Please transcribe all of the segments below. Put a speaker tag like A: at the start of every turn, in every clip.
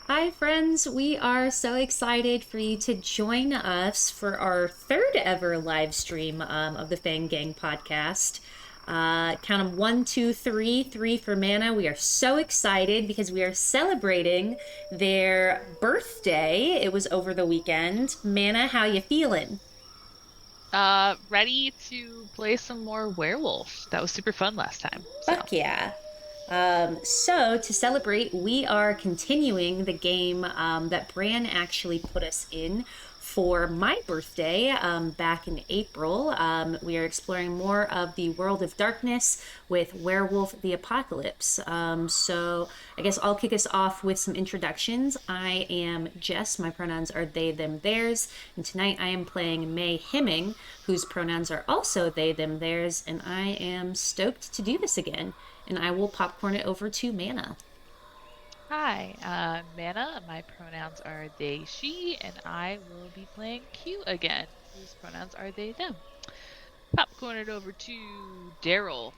A: Hi, friends. We are so excited for you to join us for our third ever live stream of the Fang Gang Podcast. Count them one, two, three, three for Mana. We are so excited because we are celebrating their birthday. It was over the weekend. Mana, how you feeling?
B: Ready to play some more Werewolf. That was super fun last time. So,
A: Fuck yeah. So to celebrate, we are continuing the game that Bran actually put us in for my birthday back in April. We are exploring more of the world of darkness with Werewolf the Apocalypse. So I guess I'll kick us off with some introductions. I am Jess. My pronouns are they, them, theirs. And tonight I am playing May Hemming, whose pronouns are also they, them, theirs. And I am stoked to do this again, and I will popcorn it over to Mana.
B: hi, Mana. My pronouns are they, she, and I will be playing Q again, whose pronouns are they, them. Popcorn it over to Daryl.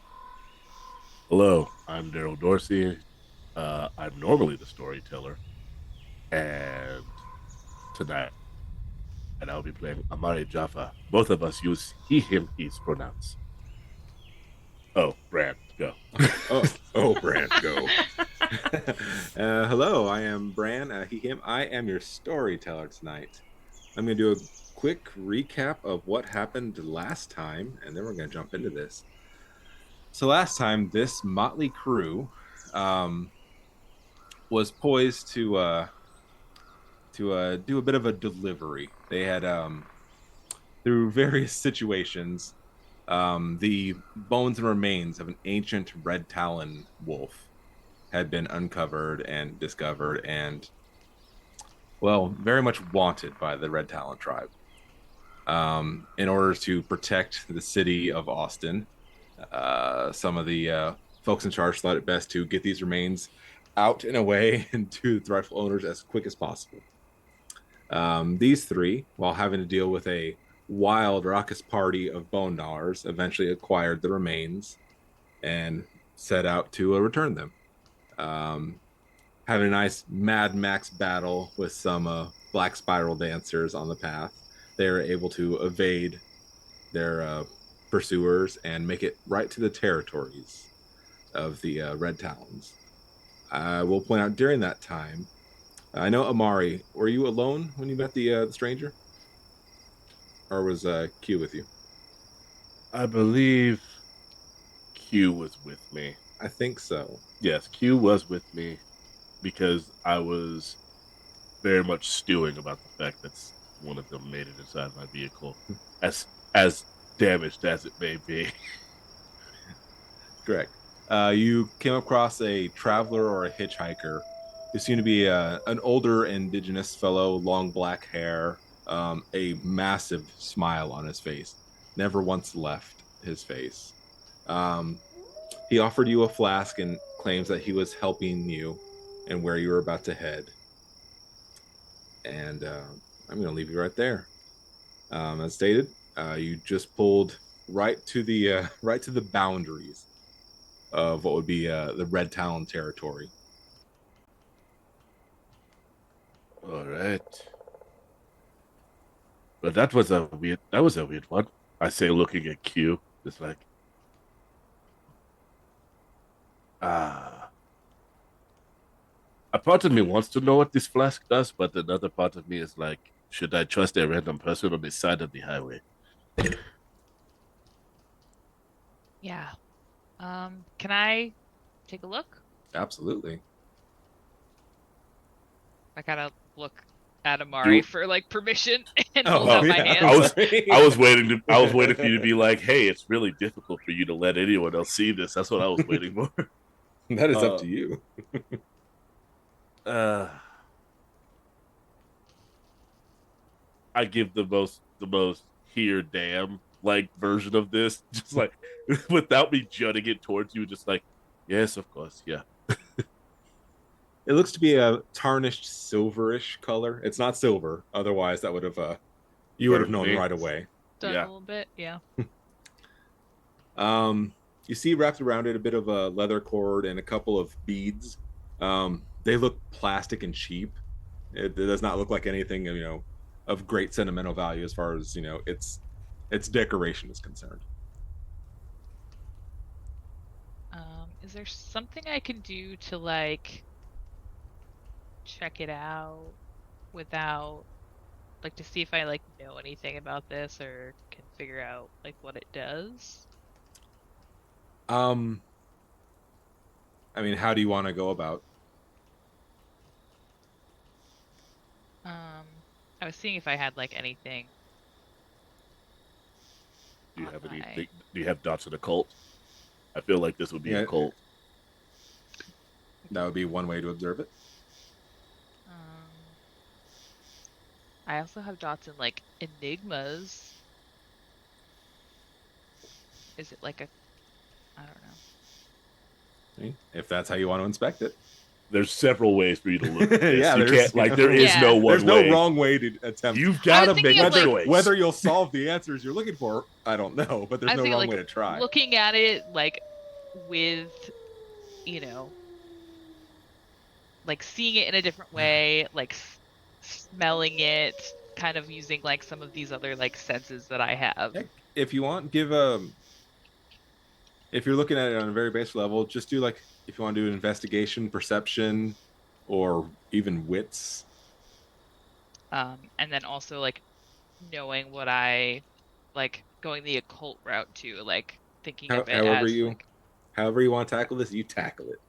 C: Hello, I'm Daryl Dorsey. I'm normally the storyteller, and tonight I'll be playing Amari Jaffa. Both of us use he, him, his pronouns. Oh, Brand, go.
D: Bran, go. Hello, I am Bran, he, him. I am your storyteller tonight. I'm going to do a quick recap of what happened last time, and then we're going to jump into this. So last time, this motley crew was poised to do a bit of a delivery. They had, through various situations, the bones and remains of an ancient red talon wolf had been uncovered and discovered and, well, very much wanted by the red talon tribe. In order to protect the city of Austin, some of the folks in charge thought it best to get these remains out and away and to the rightful owners as quick as possible. These three, while having to deal with a wild, raucous party of bone gnawers, eventually acquired the remains and set out to return them. Having a nice Mad Max battle with some black spiral dancers on the path, they were able to evade their pursuers and make it right to the territories of the Red Talons. I will point out during that time, I know Amari, were you alone when you met the stranger? Or was Q with you?
C: I believe Q was with me.
D: I think so.
C: Yes, Q was with me because I was very much stewing about the fact that one of them made it inside my vehicle, as damaged as it may be.
D: Correct. You came across a traveler or a hitchhiker who seemed to be an older indigenous fellow, long black hair, a massive smile on his face, never once left his face. He offered you a flask and claims that he was helping you and where you were about to head. And I'm going to leave you right there. As stated, you just pulled right to the right to the boundaries of what would be the Red Talon territory.
C: All right. But that was a weird one. I say looking at Q, just like, ah. A part of me wants to know what this flask does, but another part of me is like, should I trust a random person on the side of the highway?
B: Yeah. Can I take a look?
D: Absolutely.
B: I gotta look at Amari
C: Do
B: for like permission and hold
D: Oh
B: out
C: oh,
B: my
D: yeah,
B: hand.
C: I
D: I'm
C: was
D: sorry.
C: I was waiting for you to be like, hey, it's really difficult for you to let anyone else see this. That's what I was waiting for.
D: That is up
C: Uh,
D: to you.
C: uh, I give the most here damn like version of this, just like without me jutting it towards you, just like, yes, of course, yeah.
D: It looks to be a tarnished silverish color. It's not silver, otherwise that would have you would have
C: Burned
D: known
C: me.
D: right away.
B: Done a
C: Yeah.
B: little bit, yeah.
D: You see wrapped around it a bit of a leather cord and a couple of beads. they look plastic and cheap. It does not look like anything, of great sentimental value as far as, its decoration is concerned.
B: Is there something I can do to like check it out without like to see if I like know anything about this or can figure out like what it does?
D: I mean, how do you want to go about?
B: I was seeing if I had like anything.
C: Do you
B: on
C: have
B: my-
C: anything? Do you have dots in occult? I feel like this would be
D: Yeah.
C: a cult.
D: That would be one way to observe it.
B: I also have dots in like enigmas. Is it like a? I don't know.
D: See? If that's how you want to inspect it.
C: There's several ways for you to look at this.
D: Yeah,
C: you
D: there's,
C: can't like there is
B: Yeah.
C: no one
D: There's
C: way.
D: no wrong way to attempt.
C: You've got to
B: thinking
C: make
B: of,
C: a
B: like-
C: choice.
D: Whether you'll solve the answers you're looking for, I don't know, but there's
B: I
D: no
B: think,
D: wrong
B: like,
D: way to try.
B: Looking at it like with, like seeing it in a different way, like smelling it, kind of using like some of these other like senses that I have.
D: Heck, if you want, if you're looking at it on a very base level, just do like, if you want to do an investigation, perception, or even wits.
B: And then also like knowing what I like going the occult route too, like thinking of it
D: However
B: as
D: you,
B: like,
D: however you want to tackle this, you tackle it.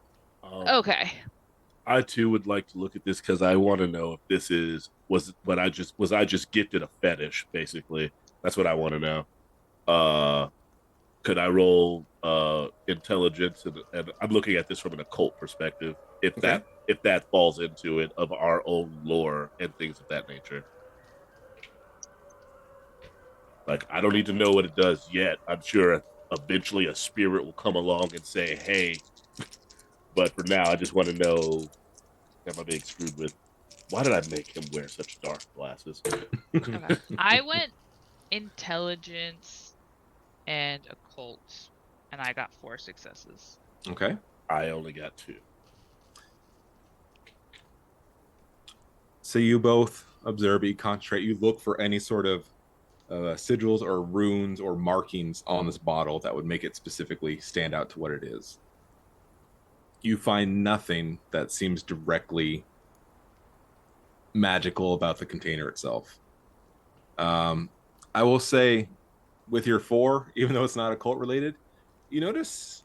B: okay.
C: I too would like to look at this because I want to know if this was I just gifted a fetish, basically. That's what I want to know. Could I roll intelligence and I'm looking at this from an occult perspective. If that falls into it of our own lore and things of that nature. Like I don't need to know what it does yet. I'm sure eventually a spirit will come along and say, "Hey," but for now, I just want to know. Am I being screwed with? Why did I make him wear such dark glasses?
B: Okay. I went intelligence and occult, and I got 4 successes.
D: Okay.
C: I only got 2.
D: So you both observe, you concentrate, you look for any sort of sigils or runes or markings on this bottle that would make it specifically stand out to what it is. You find nothing that seems directly magical about the container itself. I will say, with your 4, even though it's not occult related, you notice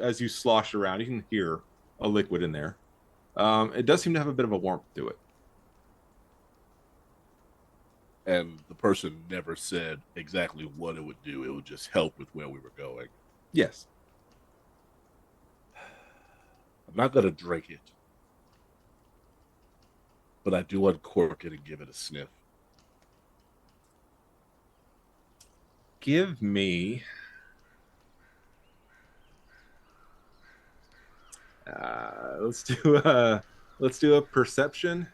D: as you slosh around, you can hear a liquid in there. It does seem to have a bit of a warmth to it.
C: And the person never said exactly what it would do. It would just help with where we were going.
D: Yes.
C: I'm not going to drink it. But I do uncork it and give it a sniff.
D: Give me... let's do a perception.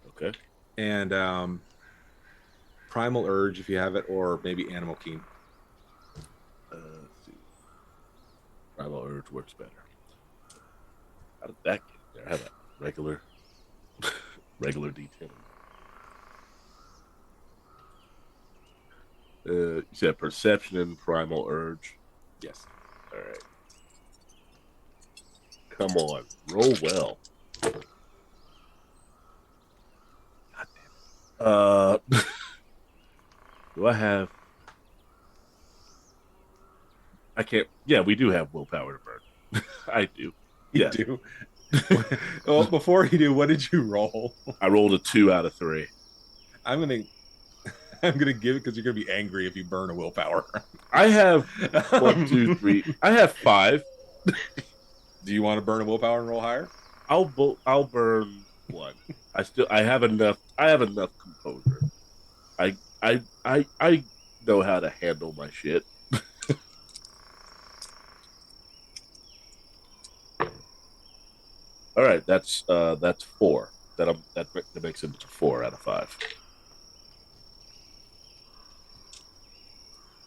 C: Okay.
D: And primal urge if you have it, or maybe animal keen.
C: Let's see. Primal urge works better. How did that get there? I had a regular D10. You said perception and primal urge.
D: Yes.
C: All right. Come on, roll well. God damn it. Do I have? I can't. Yeah, we do have willpower to burn. I do.
D: You
C: Yeah.
D: do. Well, before you do, what did you roll?
C: I rolled a 2 out of 3.
D: I'm gonna give it because you're gonna be angry if you burn a willpower.
C: I have 1, 2, 3. I have 5.
D: Do you want to burn a willpower and roll higher?
C: I'll burn 1. I have enough. I have enough composure. I know how to handle my shit. All right, that's 4. That makes it 4 out of 5.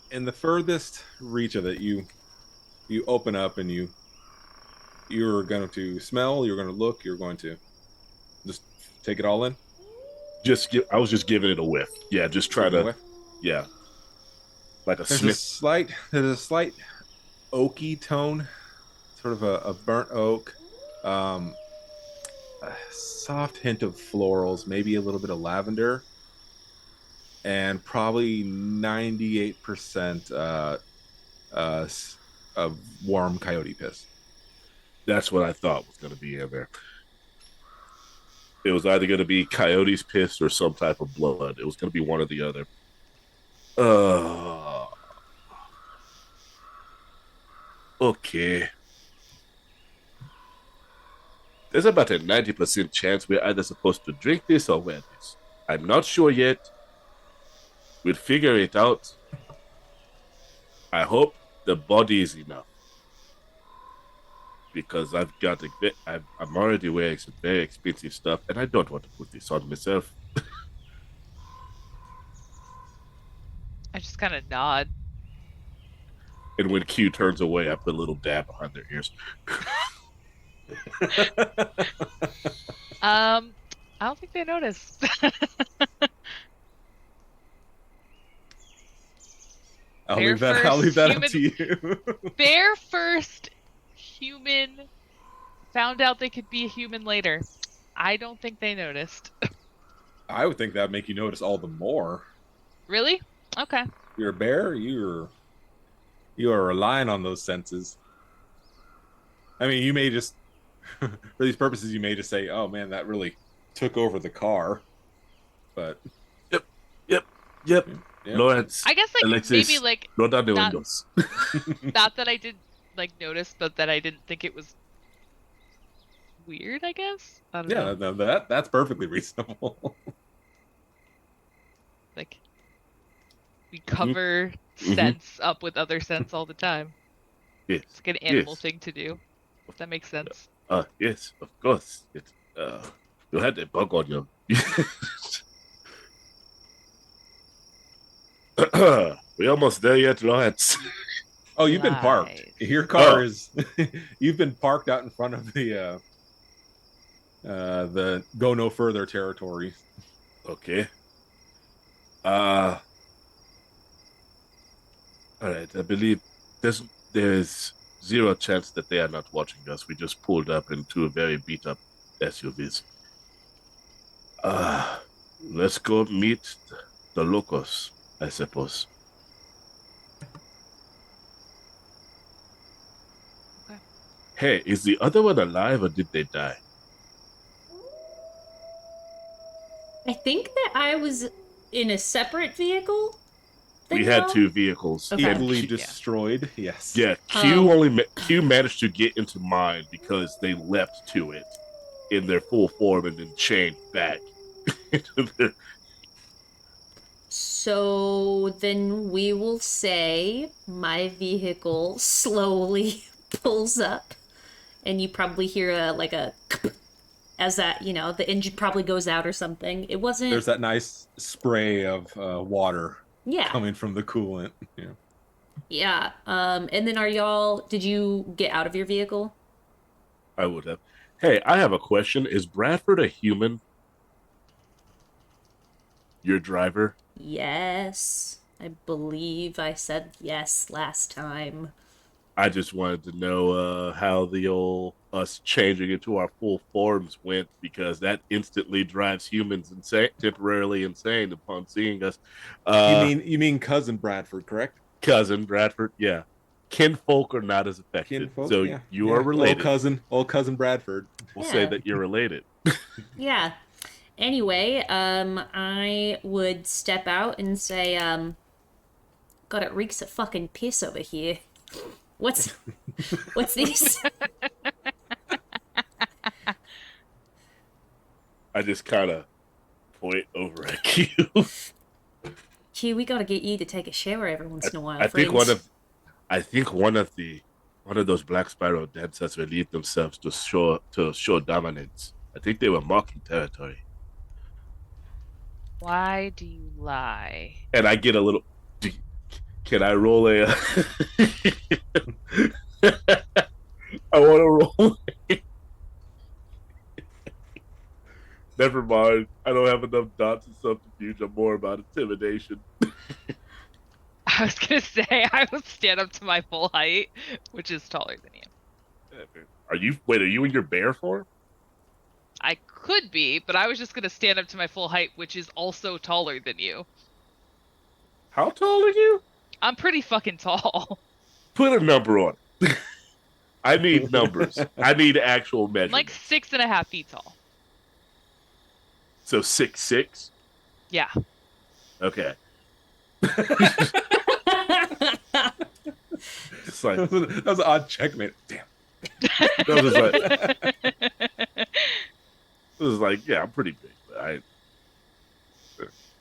D: In the furthest reach of it, you open up and you You're going to smell. You're going to look. You're going to just take it all in.
C: I was just giving it a whiff. Yeah, just try to. Yeah, like a sniff.
D: There's a slight oaky tone, sort of a burnt oak, a soft hint of florals, maybe a little bit of lavender, and probably 98% of warm coyote piss.
C: That's what I thought was going to be in there. It was either going to be coyote's piss or some type of blood. It was going to be one or the other. Okay. There's about a 90% chance we're either supposed to drink this or wear this. I'm not sure yet. We'll figure it out. I hope the body is enough. Because I'm already wearing some very expensive stuff, and I don't want to put this on myself.
B: I just kind of nod.
C: And when Q turns away, I put a little dab behind their ears.
B: I don't think they noticed.
D: I'll leave that up to you.
B: Their first human found out they could be a human later. I don't think they noticed.
D: I would think that'd make you notice all the more.
B: Really? Okay.
D: You're a bear. You are relying on those senses. I mean, you may just, for these purposes, you may just say, "Oh man, that really took over the car." But
C: Yep. Lawrence,
B: I guess
C: Alexis,
B: maybe
C: roll down the windows.
B: not that I did notice, but that I didn't think it was weird. I guess. I don't know.
D: No, that's perfectly reasonable.
B: We cover scents up with other scents all the time.
C: Yes.
B: It's like an animal thing to do. If that makes sense.
C: Yes, of course. You had a bug on you. We almost there yet, Lawrence?
D: Oh, you've been parked. Your car is. You've been parked out in front of the go no further territory.
C: Okay. All right. I believe there's zero chance that they are not watching us. We just pulled up into a very beat up SUVs. Let's go meet the locals, I suppose.
B: Okay.
C: Hey, is the other one alive or did they die?
A: I think that I was in a separate vehicle.
C: We had two vehicles.
A: Okay.
D: Equally destroyed. Yes.
C: Yeah, Q managed to get into mine because they leapt to it in their full form and then chained back.
A: So then we will say my vehicle slowly pulls up, and you probably hear a as that, the engine probably goes out or something. It wasn't.
D: There's that nice spray of water.
A: Yeah.
D: Coming from the coolant.
A: Yeah. And then did you get out of your vehicle?
C: I would have. Hey, I have a question. Is Bradford a human? Your driver?
A: Yes. I believe I said yes last time.
C: I just wanted to know how the old us changing into our full forms went, because that instantly drives humans temporarily insane upon seeing us.
D: You mean cousin Bradford, correct?
C: Cousin Bradford, yeah. Kinfolk are not as affected, you are related.
D: Old cousin Bradford.
C: We'll say that you're related.
A: Yeah. Anyway, I would step out and say, God, it reeks of fucking piss over here. What's this?
C: I just kind of point over at Q.
A: Q, we gotta get you to take a shower every once in a while.
C: I think one of those Black Spiral dancers relieved themselves to show dominance. I think they were marking territory.
B: Why do you lie?
C: And I get a little. Can I roll a? I want to roll Never mind. I don't have enough dots and subterfuge. I'm more about intimidation.
B: I was gonna say I will stand up to my full height, which is taller than you.
C: Are you in your bear form?
B: I could be, but I was just gonna stand up to my full height, which is also taller than you.
C: How tall are you?
B: I'm pretty fucking tall.
C: Put a number on it. I need numbers. I need actual
B: I'm
C: measurements.
B: like 6.5 feet tall.
C: So 6'6"?
B: Yeah.
C: Okay. It's like
D: That was an odd checkmate. Damn.
C: It was like, yeah, I'm pretty big, but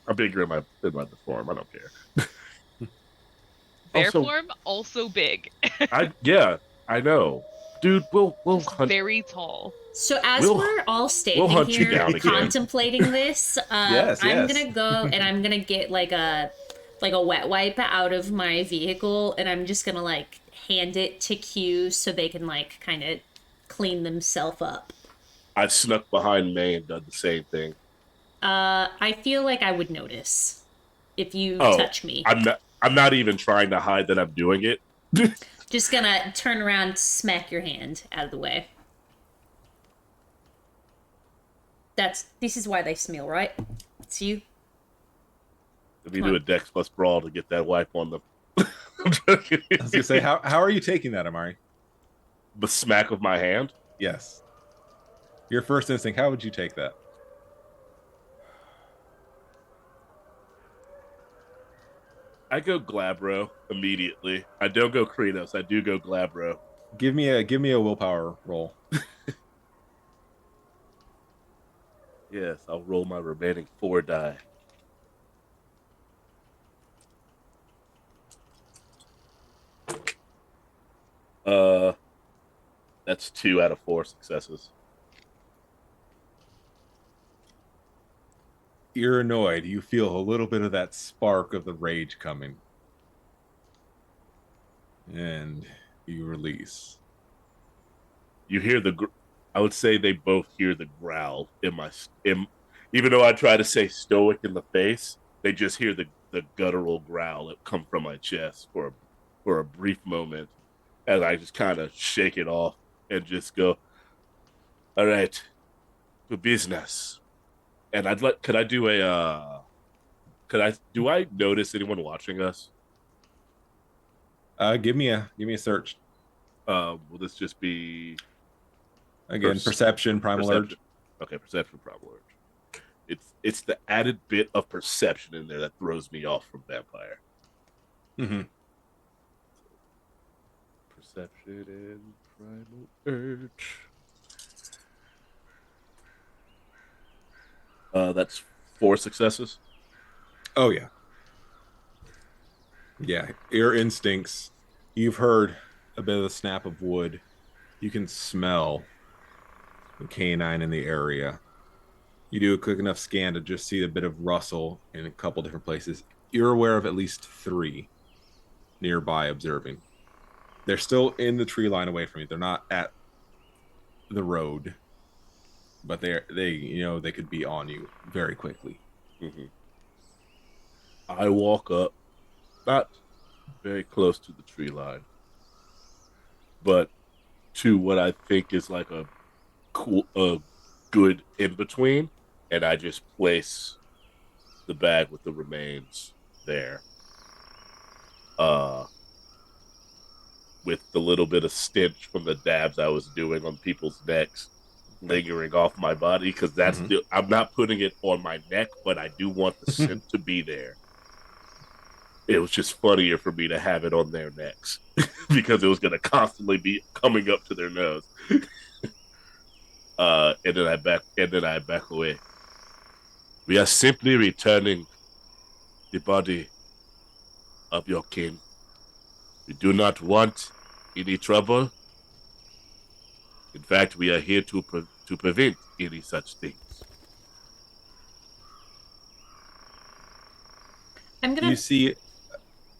C: I'm bigger in my form. I don't care.
B: Bear
C: Also-
B: form, also big.
C: I know, dude. We'll hunt.
B: Very tall.
A: So as
C: We'll-
A: we're all standing
C: hunt you
A: here
C: down again.
A: contemplating this,
D: Yes,
A: I'm
D: yes.
A: gonna go and I'm gonna get like a wet wipe out of my vehicle, and I'm just gonna like hand it to Q so they can like kind of clean themselves up.
C: I snuck behind May and done the same thing.
A: I feel like I would notice if you
C: Oh,
A: touch me.
C: I'm not even trying to hide that I'm doing it.
A: Just gonna turn around, smack your hand out of the way. This is why they smell, right? It's you.
C: Let me do a Dex plus brawl to get that wipe on them. I'm joking.
D: I was gonna say, how are you taking that, Amari?
C: The smack of my hand.
D: Yes. Your first instinct, how would you take that?
C: I go Glabro immediately. I don't go Kratos. I do go Glabro.
D: Give me a willpower roll.
C: Yes, I'll roll my remaining 4 die. That's 2 out of 4 successes.
D: You're annoyed. You feel a little bit of that spark of the rage coming. And you release.
C: You hear I would say they both hear the growl even though I try to say stoic in the face, they just hear the guttural growl that come from my chest for a brief moment, and I just kind of shake it off and just go, all right, to business. And do I notice anyone watching us?
D: Give me a search.
C: Will this just be
D: Again, perception, primal urge.
C: Okay, perception, primal urge. It's the added bit of perception in there that throws me off from vampire.
D: Mm-hmm.
C: Perception and primal urge. That's 4 successes.
D: Oh yeah. Yeah, your instincts. You've heard a bit of the snap of wood. You can smell the canine in the area. You do a quick enough scan to just see a bit of rustle in a couple different places. You're aware of at least 3 nearby observing. They're still in the tree line away from you. They're not at the road, but they could be on you very quickly.
C: Mm-hmm. I walk up, not very close to the tree line, but to what I think is like a good in between, and I just place the bag with the remains there. With the little bit of stench from the dabs I was doing on people's necks lingering off my body, because that's I'm not putting it on my neck, but I do want the scent to be there. It was just funnier for me to have it on their necks because it was going to constantly be coming up to their nose. And then I back away. We are simply returning the body of your king. We do not want any trouble. In fact, we are here to prevent any such things.
D: You see,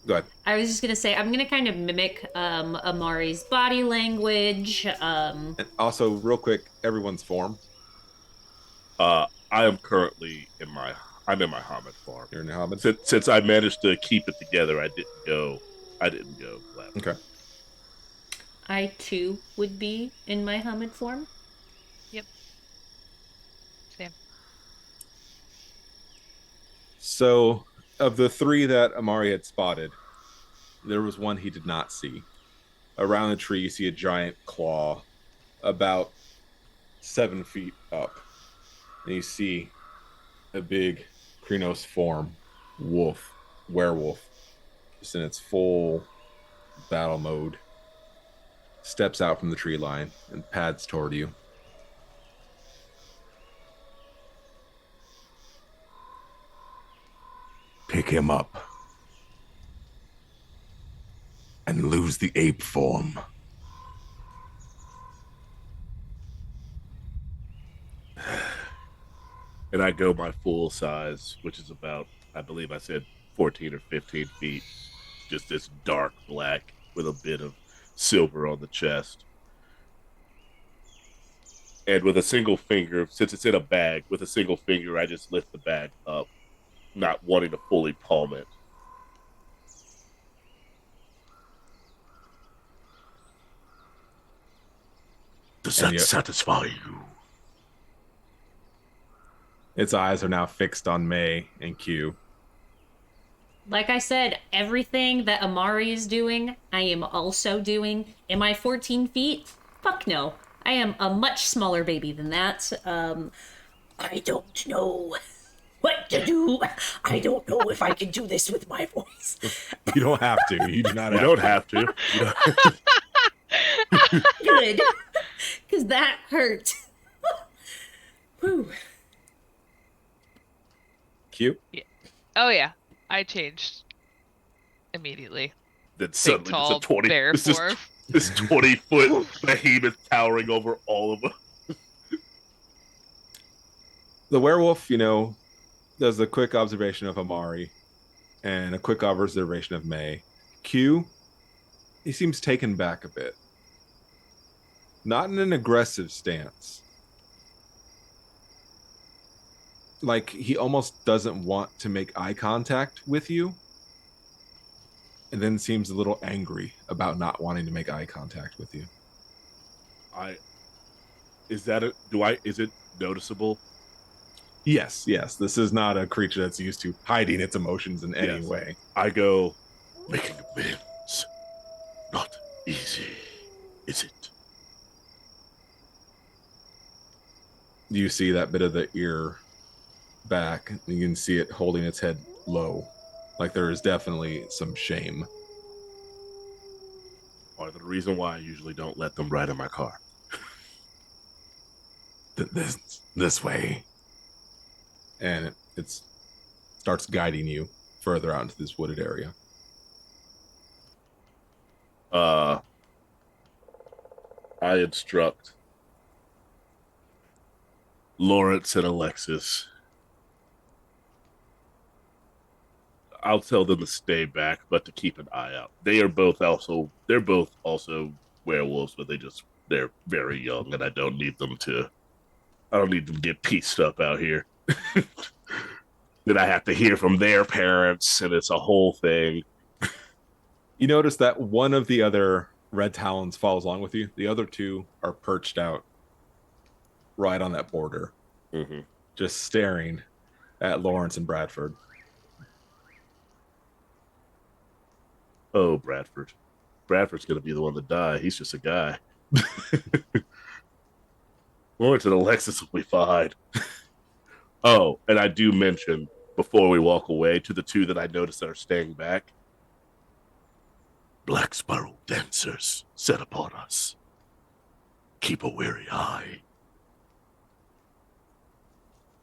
D: go ahead.
A: I was just gonna say I'm gonna kind of mimic Amari's body language.
D: And also, real quick, everyone's form.
C: I am currently I'm in my Hobbit farm.
D: You're in the Hobbit.
C: Since I managed to keep it together, I didn't go left.
D: Okay.
A: I too would be in my helmet form.
B: Yep. Same.
D: So, of the three that Amari had spotted, there was one he did not see. Around the tree, you see a giant claw about 7 feet up. And you see a big Krynos form, werewolf, just in its full battle mode, steps out from the tree line and pads toward you.
E: Pick him up and lose the ape form.
C: And I go my full size, which is about, I believe I said 14 or 15 feet. Just this dark black with a bit of silver on the chest. And with a single finger, since it's in a bag, with a single finger, I just lift the bag up, not wanting to fully palm it.
E: Does that satisfy you?
D: Its eyes are now fixed on May and Q.
A: Like I said, everything that Amari is doing, I am also doing. Am I 14 feet? Fuck no. I am a much smaller baby than that. I don't know what to do. I don't know if I can do this with my voice.
D: You don't have to. You do not
C: You
D: have
C: don't have to. You don't-
A: Good. Because that hurt. Whew.
D: Q.
B: Oh yeah, I changed immediately.
C: Then
B: Big,
C: suddenly
B: tall,
C: there's a 20
B: bear form.
C: this 20-foot behemoth towering over all of us.
D: The werewolf, does a quick observation of Amari and a quick observation of May. Q, he seems taken back a bit. Not in an aggressive stance. Like he almost doesn't want to make eye contact with you. And then seems a little angry about not wanting to make eye contact with you.
C: Is it noticeable?
D: Yes. This is not a creature that's used to hiding its emotions in any
C: Yes.
D: way.
C: I go,
E: Making amends. Not easy, is it?
D: You see that bit of the ear back. You can see it holding its head low. Like there is definitely some shame.
C: or the reason why I usually don't let them ride in my car.
E: This way.
D: And it starts guiding you further out into this wooded area.
C: I instruct Lawrence and Alexis. I'll tell them to stay back, but to keep an eye out. They're both also werewolves, but they're very young, and I don't need them to get pieced up out here. Then I have to hear from their parents, and it's a whole thing.
D: You notice that one of the other red talons follows along with you. The other two are perched out right on that border, just staring at Lawrence and Bradford.
C: Oh, Bradford. Bradford's going to be the one to die. He's just a guy. Lawrence and Alexis will be fine. Oh, and I do mention, before we walk away, to the two that I noticed that are staying back,
E: Black spiral dancers set upon us. Keep a wary eye.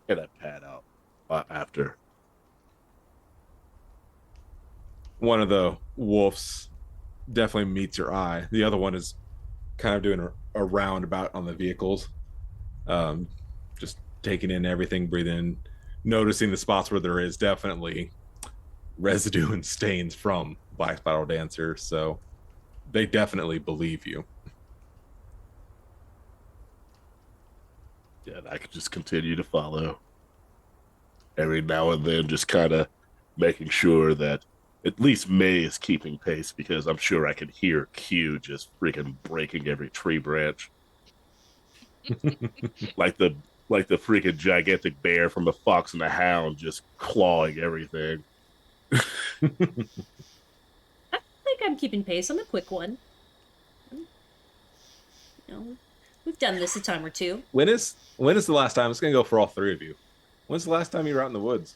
C: and I pad out after.
D: One of the wolves definitely meets your eye. The other one is kind of doing a roundabout on the vehicles. Just taking in everything, breathing in, noticing the spots where there is definitely residue and stains from Black Spiral Dancer. So they definitely believe you.
C: Yeah, and I could just continue to follow. every now and then, just kind of making sure that at least May is keeping pace, because I'm sure I can hear Q just freaking breaking every tree branch, like the freaking gigantic bear from the Fox and the Hound, just clawing everything.
A: I think I'm keeping pace. I'm a quick one. You know, we've done this a time or two.
D: When is the last time? It's gonna go for all three of you. When's the last time you were out in the woods?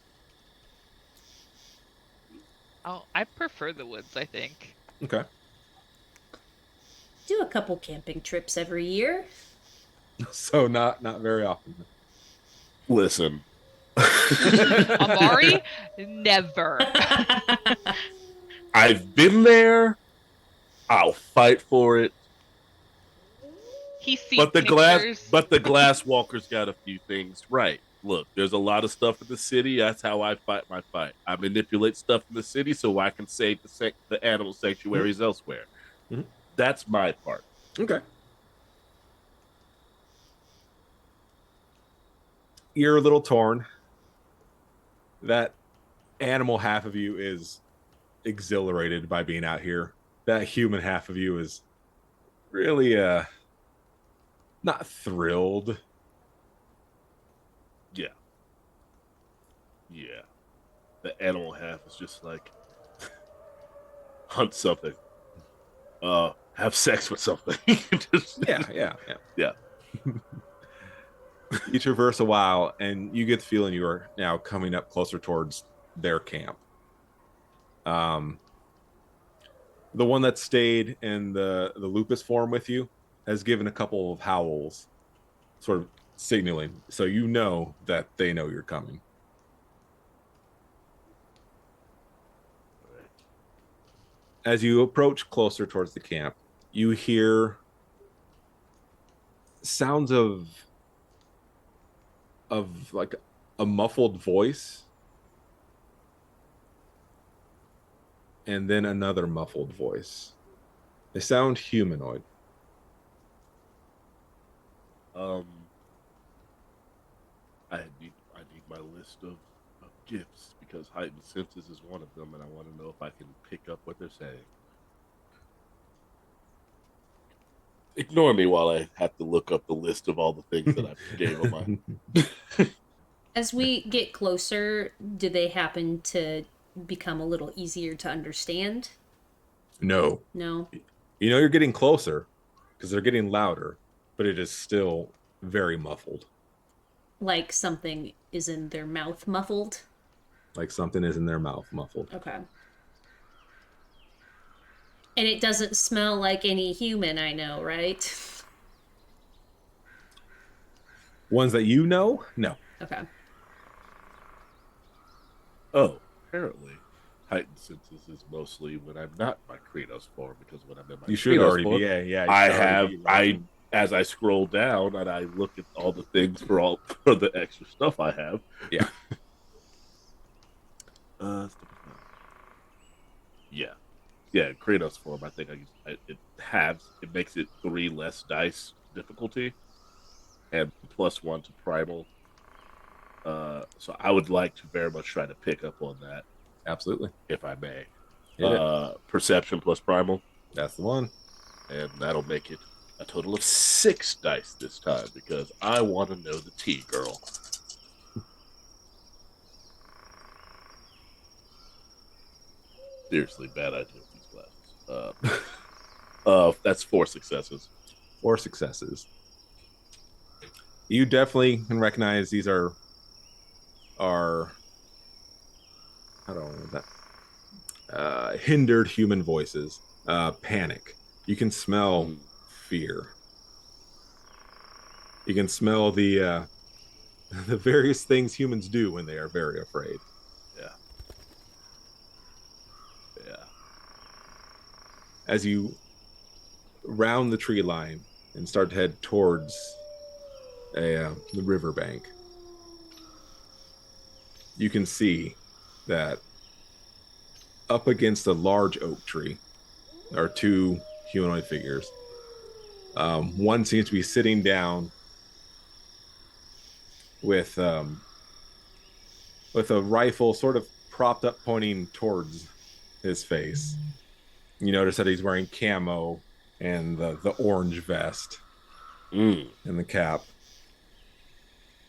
B: Oh, I prefer the woods, I think.
D: Okay.
A: Do a couple camping trips every year.
D: So not very often.
C: Listen,
B: Amari, never.
C: I've been there. I'll fight for it.
B: He's seen
C: But the
B: pictures.
C: glass walker's got a few things right. Look, there's a lot of stuff in the city. That's how I fight my fight. I manipulate stuff in the city so I can save the animal sanctuaries elsewhere.
D: Mhm.
C: That's my part.
D: Okay. You're a little torn. That animal half of you is exhilarated by being out here. That human half of you is really not thrilled.
C: Yeah. The animal half is just like hunt something. Have sex with something.
D: Yeah.
C: Yeah.
D: You traverse a while and you get the feeling you are now coming up closer towards their camp. The one that stayed in the lupus form with you has given a couple of howls, sort of signaling, so you know that they know you're coming. As you approach closer towards the camp, you hear sounds of like a muffled voice, and then another muffled voice. They sound humanoid.
C: I need my list of gifts, because heightened senses is one of them, and I want to know if I can pick up what they're saying. Ignore me while I have to look up the list of all the things that I gave on my.
A: As we get closer, do they happen to become a little easier to understand?
D: No.
A: No.
D: You know you're getting closer because they're getting louder, but it is still very muffled.
A: Like something is in their mouth muffled?
D: Like something is in their mouth muffled.
A: Okay. And it doesn't smell like any human I know, right?
D: Ones that you know? No.
A: Okay.
C: Oh, apparently, heightened senses is mostly when I'm not my Kratos form, because when I'm in my
D: You should
C: Kratos
D: already
C: form,
D: be. Yeah.
C: as I scroll down and I look at all the things for the extra stuff I have.
D: Yeah.
C: Yeah, Kratos form. I think it makes it 3 less dice difficulty, and +1 to primal. So I would like to very much try to pick up on that,
D: Absolutely.
C: if I may.
D: Hit it.
C: Perception plus primal,
D: That's the one.
C: and that'll make it a total of 6 dice this time, because I want to know the tea, girl. Seriously, bad idea with these glasses. That's 4 successes.
D: 4 successes. You definitely can recognize these are I don't know that hindered human voices. Panic. You can smell fear. You can smell the the various things humans do when they are very afraid.
C: Yeah.
D: As you round the tree line and start to head towards the riverbank, you can see that up against a large oak tree are 2 humanoid figures. One seems to be sitting down with with a rifle sort of propped up, pointing towards his face. You notice that he's wearing camo and the orange vest
C: Mm.
D: and the cap.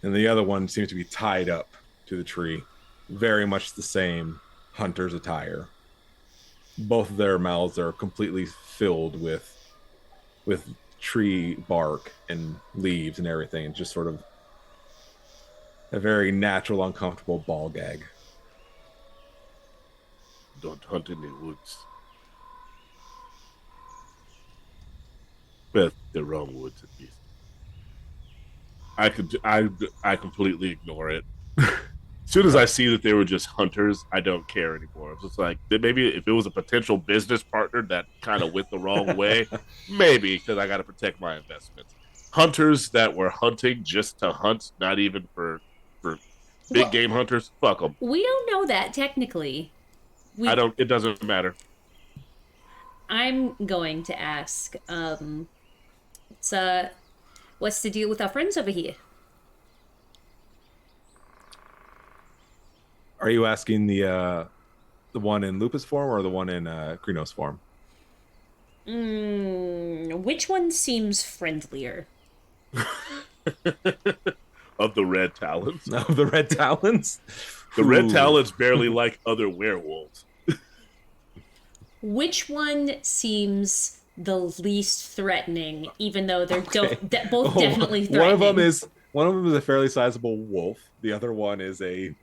D: And the other one seems to be tied up to the tree. Very much the same hunter's attire. Both of their mouths are completely filled with tree bark and leaves and everything. It's just sort of a very natural, uncomfortable ball gag.
C: Don't hunt in the woods. But the wrong woods, at least. I completely ignore it. As soon as I see that they were just hunters, I don't care anymore. It's just like, maybe if it was a potential business partner that kind of went the wrong way, maybe, because I got to protect my investments. Hunters that were hunting just to hunt, not even for big game hunters, fuck them.
A: We don't know that technically.
C: It doesn't matter.
A: I'm going to ask, what's the deal with our friends over here?
D: Are you asking the one in Lupus form or the one in Krynos form?
A: Which one seems friendlier?
C: Of the red talons.
D: No, the red talons.
C: The red talons barely like other werewolves.
A: Which one seems the least threatening, even though they're both definitely threatening?
D: One of them is a fairly sizable wolf. The other one is a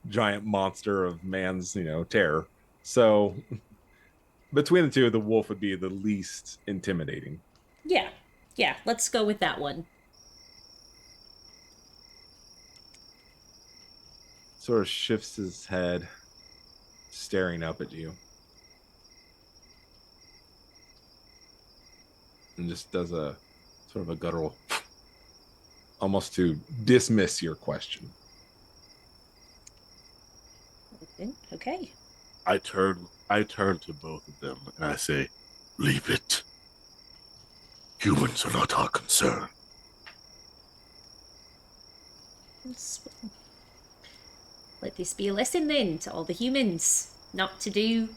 D: giant monster of man's, terror. So between the two, the wolf would be the least intimidating.
A: Yeah, let's go with that one.
D: Sort of shifts his head, staring up at you. And just does a sort of a guttural, almost to dismiss your question.
A: Okay.
C: I turn to both of them and I say,
E: Leave it. Humans are not our concern.
A: Let this be a lesson then to all the humans, not to do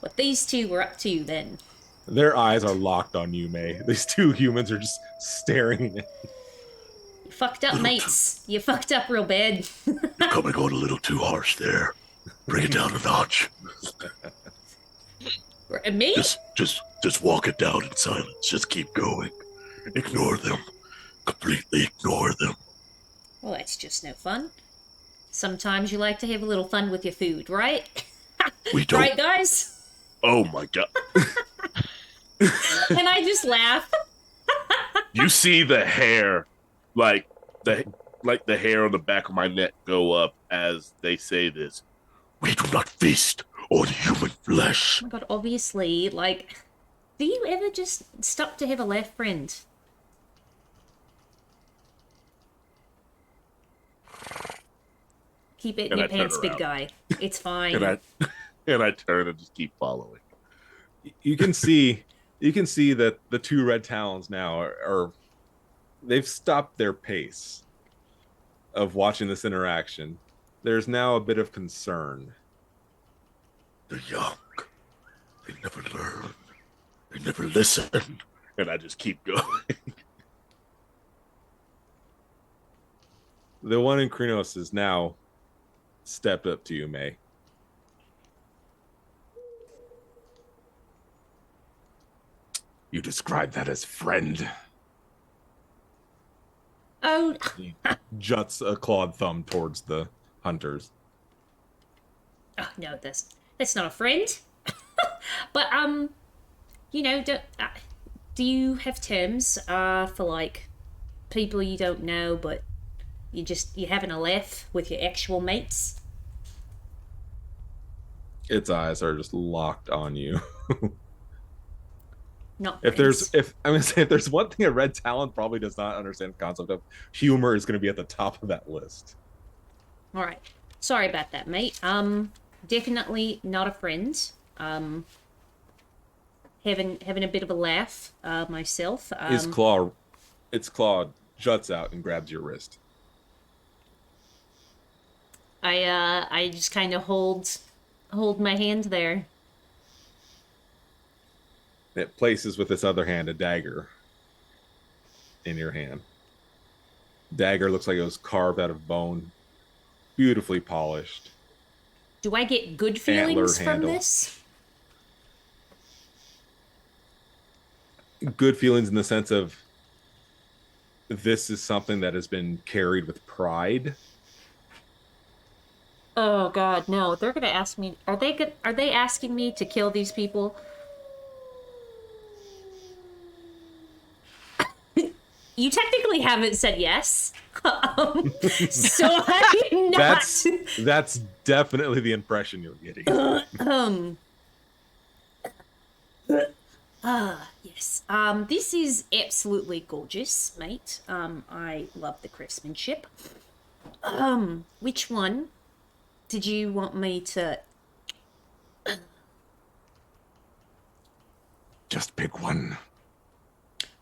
A: what these two were up to then.
D: Their eyes are locked on you, May. These two humans are just staring at you.
A: You fucked up, mates. You fucked up real bad.
E: You're coming on a little too harsh there. Bring it down a notch.
A: Me?
E: Just walk it down in silence. Just keep going. Ignore them. Completely ignore them.
A: Well, that's just no fun. Sometimes you like to have a little fun with your food, right?
E: We don't.
A: Right, guys?
C: oh my god.
A: And I just laugh.
C: You see the hair, like the hair on the back of my neck go up as they say this.
E: We do not feast on human flesh.
A: Oh my god, obviously, do you ever just stop to have a laugh, friend? Keep it in
C: And
A: your
C: I turn
A: pants, big
C: around.
A: guy. It's fine.
C: And I turn and just keep following.
D: You can see that the two red talons now are they've stopped their pace of watching this interaction. There's now a bit of concern.
E: They're young. They never learn. They never listen.
C: And I just keep going.
D: The one in Krynos is now stepped up to you, May. You describe that as friend.
A: Oh,
D: He juts a clawed thumb towards the hunters.
A: oh no, that's not a friend. But do you have terms for people you don't know, but you're having a laugh with your actual mates?
D: Its eyes are just locked on you.
A: Not
D: If
A: friends.
D: there's one thing a red talon probably does not understand the concept of, humor is going to be at the top of that list.
A: All right. Sorry about that, mate. Definitely not a friend. Having a bit of a laugh myself.
D: Its claw juts out and grabs your wrist.
A: I just kind of hold my hand there.
D: It places with its other hand a dagger in your hand. Dagger looks like it was carved out of bone, beautifully polished.
A: Do I get good feelings from
D: handle.
A: this?
D: Good feelings in the sense of this is something that has been carried with pride.
A: Oh God, no! They're gonna ask me. Are they asking me to kill these people? You technically haven't said yes, so I'm not.
D: That's definitely the impression you're getting.
A: Yes. This is absolutely gorgeous, mate. I love the craftsmanship. Which one did you want me to?
D: Just pick one.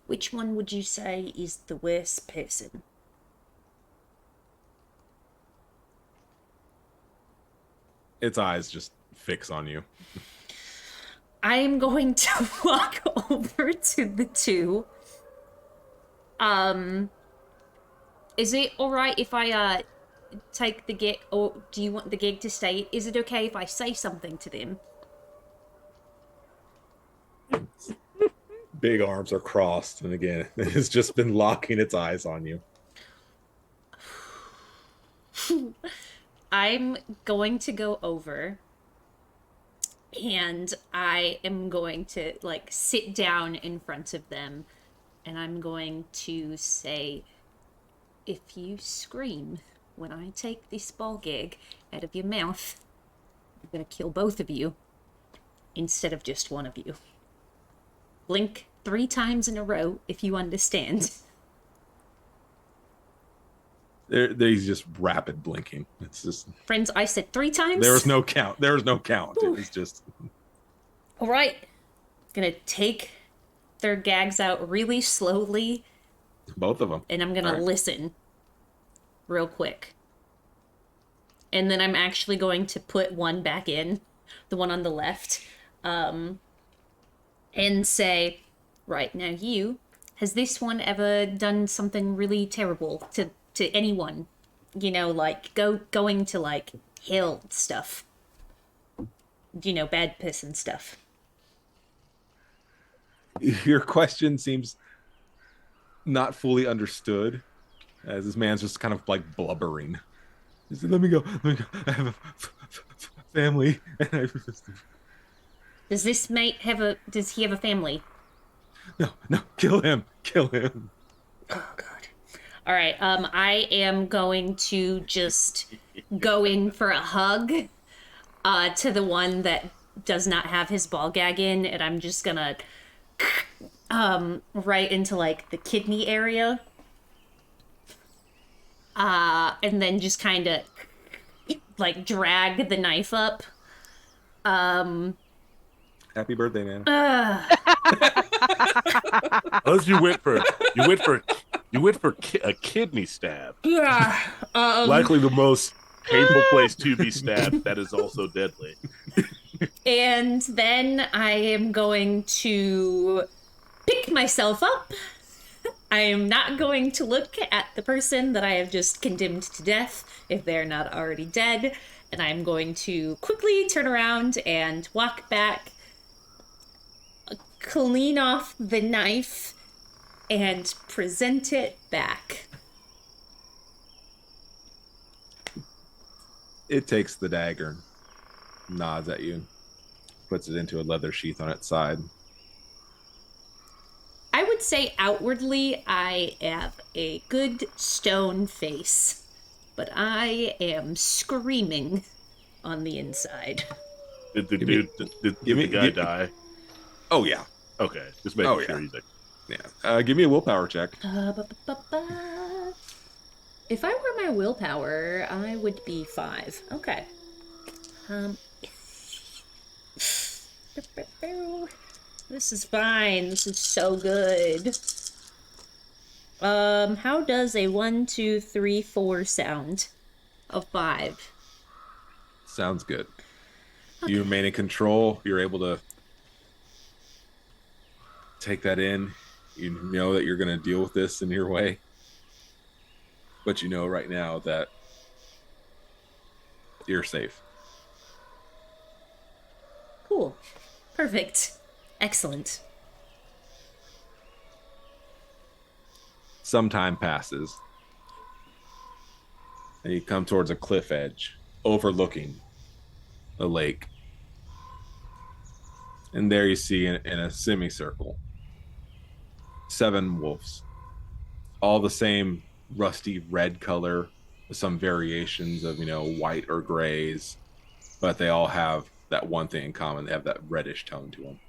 A: Which one would you say is the worst person?
D: Its eyes just fix on you.
A: I am going to walk over to the two. Is it alright if I, take the gig, or do you want the gig to stay? Is it okay if I say something to them?
D: Big arms are crossed, and again, it's just been locking its eyes on you.
A: I'm going to go over and I am going to like sit down in front of them and I'm going to say, if you scream when I take this ball gag out of your mouth, I'm gonna kill both of you instead of just one of you. Blink 3 times in a row if you understand.
D: There's just rapid blinking. It's just
A: Friends, I said 3 times.
D: there was no count. There was no count. It was just
A: All right. Gonna take their gags out really slowly,
D: both of them.
A: and I'm gonna listen real quick. And then I'm actually going to put one back in, the one on the left, and say, right, now has this one ever done something really terrible to anyone? You know, like, going to, like, hell stuff. You know, bad person stuff.
D: Your question seems not fully understood, as this man's just kind of like blubbering. He said, let me go. I have a family, and I just...
A: Does this mate does he have a family?
D: No, kill him.
A: Oh God. All right. I am going to just go in for a hug, to the one that does not have his ball gag in, and I'm just gonna, right into like the kidney area, and then just kind of like drag the knife up.
D: Happy birthday, man.
C: Unless you went for a kidney stab.
A: Yeah.
C: Likely the most painful place to be stabbed. That is also deadly.
A: And then I am going to pick myself up. I am not going to look at the person that I have just condemned to death if they're not already dead. And I'm going to quickly turn around and walk back, clean off the knife, and present it back.
D: It takes the dagger, nods at you, puts it into a leather sheath on its side.
A: I would say outwardly I have a good stone face, but I am screaming on the inside.
C: Did the guy die?
D: Oh, yeah.
C: Okay, just making sure
D: yeah.
C: he's like...
D: Yeah. Give me a willpower check.
A: If I were my willpower, I would be 5. Okay. This is fine. This is so good. How does a 1, 2, 3, 4 sound of 5?
D: Sounds good. You remain in control. You're able to take that in. You know that you're going to deal with this in your way. But you know right now that you're safe.
A: Cool. Perfect. Excellent.
D: Some time passes. And you come towards a cliff edge overlooking a lake. And there you see in a semicircle 7 wolves, all the same rusty red color with some variations of, white or grays, but they all have that one thing in common. They have that reddish tone to them.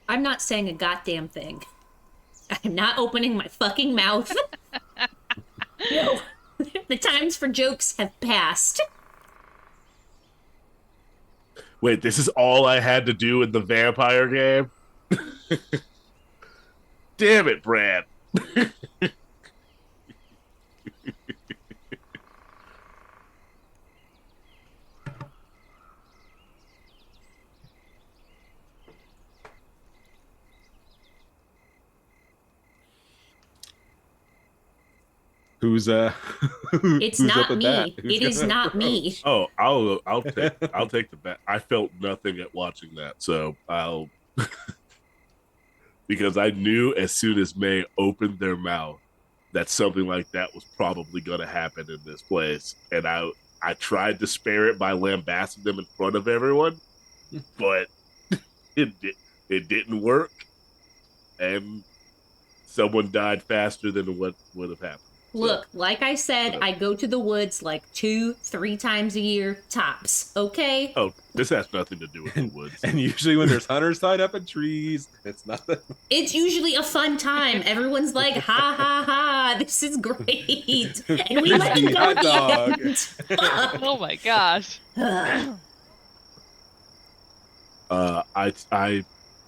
A: I'm not saying a goddamn thing. I'm not opening my fucking mouth. No. The times for jokes have passed.
C: Wait, this is all I had to do in the vampire game? Damn it, Brad.
D: Who's
A: It's
D: who's up
A: not
D: with
A: me.
D: that? Who's
A: It is
D: gonna
A: not me.
C: Oh, I'll take the bet. I felt nothing at watching that, so I'll because I knew as soon as May opened their mouth that something like that was probably going to happen in this place, and I tried to spare it by lambasting them in front of everyone, but it didn't work, and someone died faster than what would have happened.
A: Look, like I said, I go to the woods like 2-3 times a year, tops, okay?
C: Oh, this has nothing to do with the woods.
D: And usually when there's hunters tied up in trees, it's nothing.
A: It's usually a fun time. Everyone's like, ha ha ha, this is great. And we let them go
D: Hot
A: at the
D: dog.
A: end. Fuck.
B: Oh my gosh.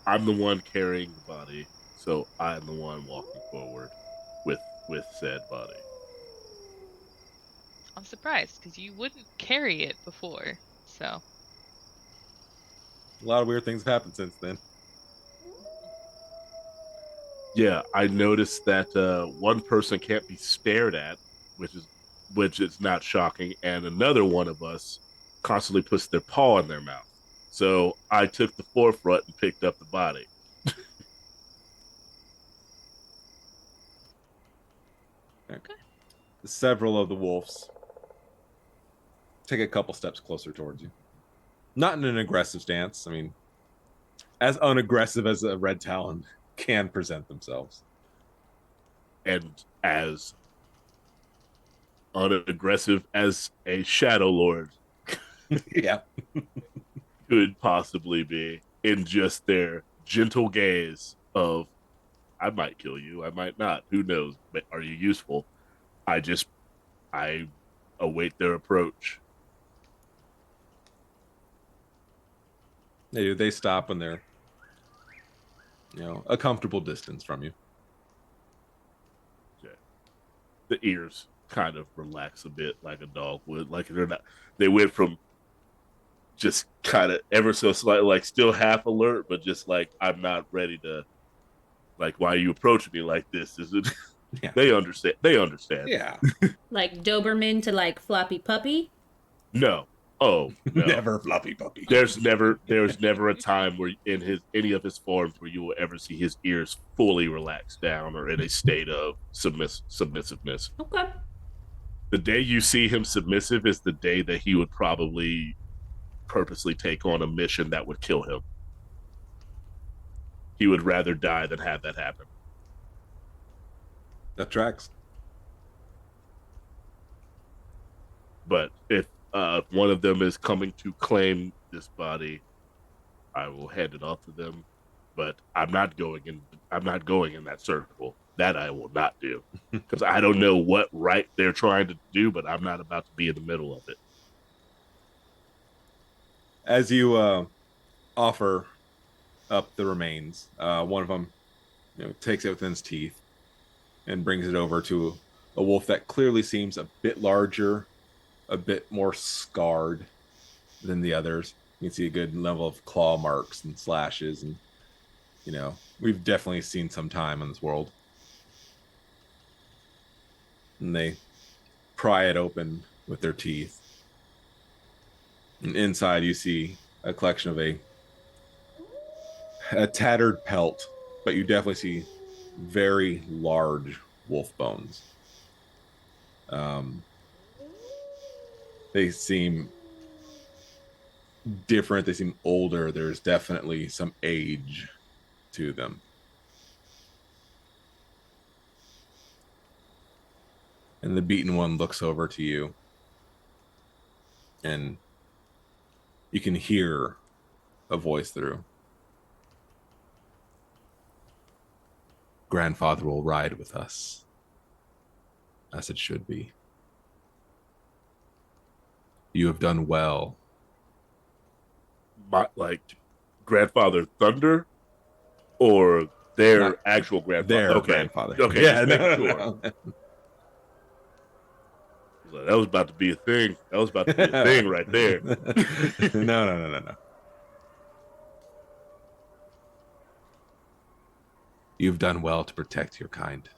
C: I'm the one carrying the body, so I'm the one walking forward with said body.
B: I'm surprised because you wouldn't carry it before. So
D: A lot of weird things have happened since then.
C: Yeah, I noticed that one person can't be stared at, which is not shocking, and another one of us constantly puts their paw in their mouth. So I took the forefront and picked up the body.
B: okay.
D: Several of the wolves take a couple steps closer towards you. Not in an aggressive stance. I mean, as unaggressive as a red talon can present themselves.
C: And as unaggressive as a Shadow Lord
D: Yeah.
C: could possibly be, in just their gentle gaze of, I might kill you, I might not, who knows, but are you useful? I await their approach.
D: They stop when they're, a comfortable distance from you.
C: Okay. The ears kind of relax a bit like a dog would. Like they went from just kind of ever so slightly, like still half alert, but just like, I'm not ready to, like, why are you approaching me like this? Is it?
D: Yeah.
C: They understand.
D: Yeah.
A: Like Doberman to like floppy puppy.
C: No. Oh, no.
D: Never floppy puppy.
C: There's never a time where in any of his forms where you will ever see his ears fully relaxed down or in a state of submissiveness.
A: Okay.
C: The day you see him submissive is the day that he would probably purposely take on a mission that would kill him. He would rather die than have that happen.
D: That tracks.
C: But if one of them is coming to claim this body, I will hand it off to them. But I'm not going in that circle. That I will not do, because I don't know what right they're trying to do, but I'm not about to be in the middle of it.
D: As you offer up the remains, one of them takes it within his teeth, and brings it over to a wolf that clearly seems a bit larger, a bit more scarred than the others. You can see a good level of claw marks and slashes, and we've definitely seen some time in this world. And they pry it open with their teeth. And inside you see a collection of a tattered pelt, but you definitely see very large wolf bones. They seem different. They seem older. There's definitely some age to them. And the beaten one looks over to you, and you can hear a voice through. Grandfather will ride with us, as it should be. You have done well.
C: Like Grandfather Thunder, or their
D: Not
C: actual grandfather?
D: Their
C: Okay.
D: grandfather.
C: Okay,
D: Yeah,
C: just making sure. That was about to be a thing. That was about to be a thing right there.
D: No. You've done well to protect your kind.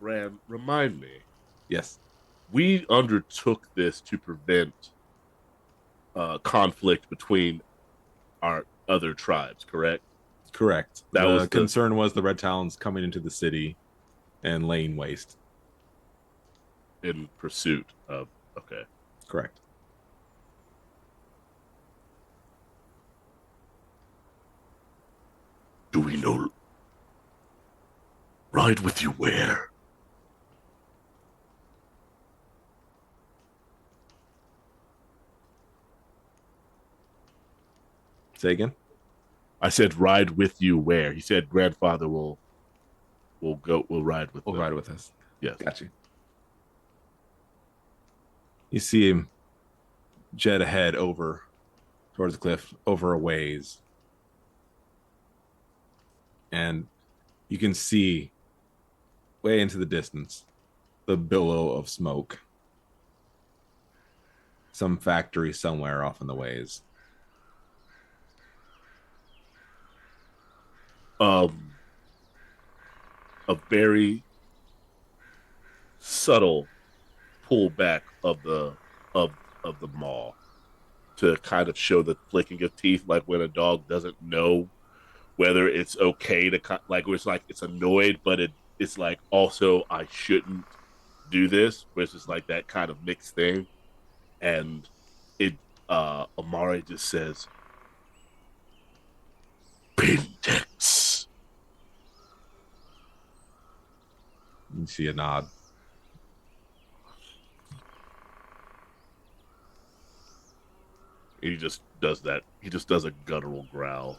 C: Ram, remind me.
D: Yes.
C: We undertook this to prevent conflict between our other tribes, correct?
D: Correct.
C: That
D: The
C: was
D: concern was the Red Talons coming into the city and laying waste.
C: In pursuit of. Okay.
D: Correct.
E: Do we know? Ride with you where?
D: Say again?
C: I said ride with you where? He said grandfather will ride with
D: Will ride with us.
C: Yes.
D: Gotcha. You see him jet ahead over towards the cliff, over a ways. And you can see way into the distance the billow of smoke. Some factory somewhere off in the ways.
C: A very subtle pullback of the maw to kind of show the flicking of teeth, like when a dog doesn't know whether it's okay to like, it's like it's annoyed, but it's like also I shouldn't do this, where it's just like that kind of mixed thing. And Amari just says,
E: Pintex.
D: You see a nod.
C: he just does that. He just does a guttural growl.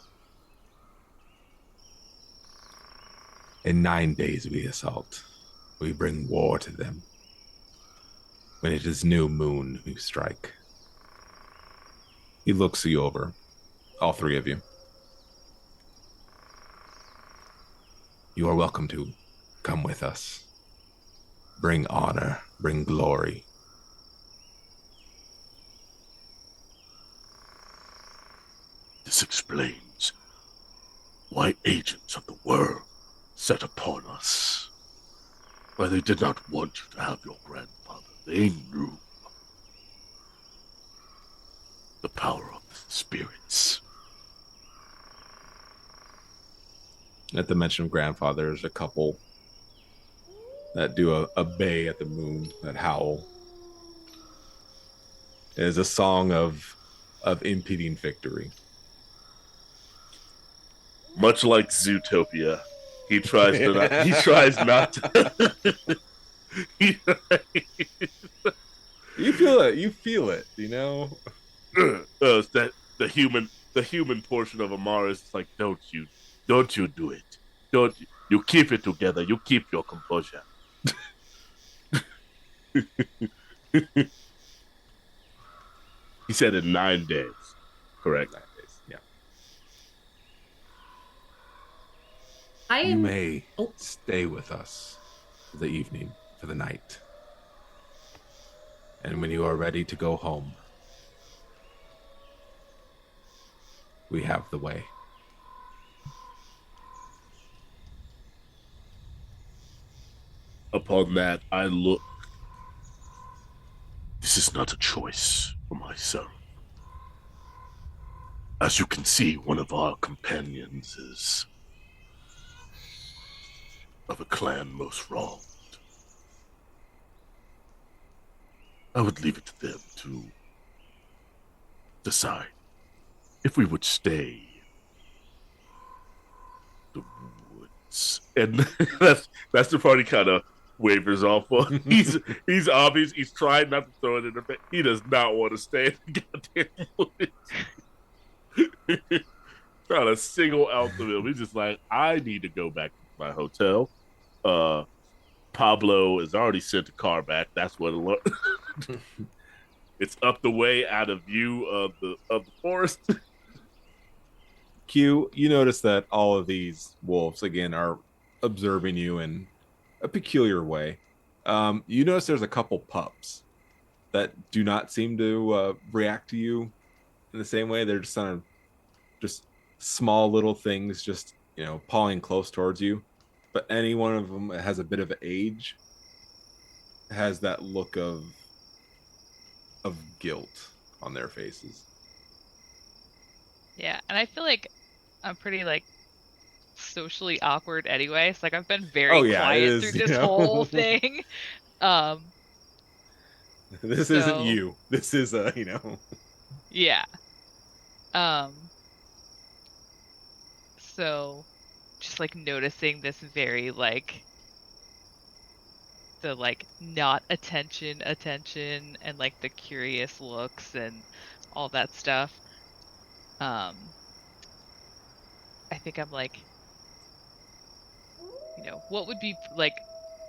D: In 9 days we assault. We bring war to them. When it is new moon, we strike. He looks you over, all three of you. You are welcome to come with us. Bring honor, bring glory.
E: This explains why agents of the world set upon us. Why they did not want you to have your grandfather. They knew the power of the spirits.
D: At the mention of grandfather, there's a couple that do a bay at the moon, that howl. It is a song of impeding victory.
C: Much like Zootopia, he tries to not. He tries not to.
D: You feel it. You feel it. You know.
C: It's that the human portion of Amara is like, don't you do it? Don't you keep it together? You keep your composure. He said in 9 days. Correct.
D: 9 days. Yeah.
A: I
D: You
A: am.
D: may
A: Oh.
D: stay with us for the evening, for the night. And when you are ready to go home, we have the way.
E: Upon that, I look. This is not a choice for myself. As you can see, one of our companions is of a clan most wronged. I would leave it to them to decide if we would stay the woods. And that's the part he kind of wavers off on. He's obvious. He's trying not to throw it in her face. He does not want to stay in the goddamn woods. Trying to single out the him. He's just like, I need to go back to my hotel. Pablo has already sent a car back. That's what it's up the way out of view of the forest.
D: Q, you notice that all of these wolves again are observing you in a peculiar way. You notice there's a couple pups that do not seem to react to you in the same way. They're just kind of just small little things, just pawing close towards you. But any one of them has a bit of age, has that look of guilt on their faces.
B: Yeah, and I feel like I'm pretty like socially awkward anyway. So like I've been very quiet through this whole thing.
D: This isn't you. This is
B: Yeah. So just like noticing this very like the like not attention and like the curious looks and all that stuff. I think I'm like, what would be like,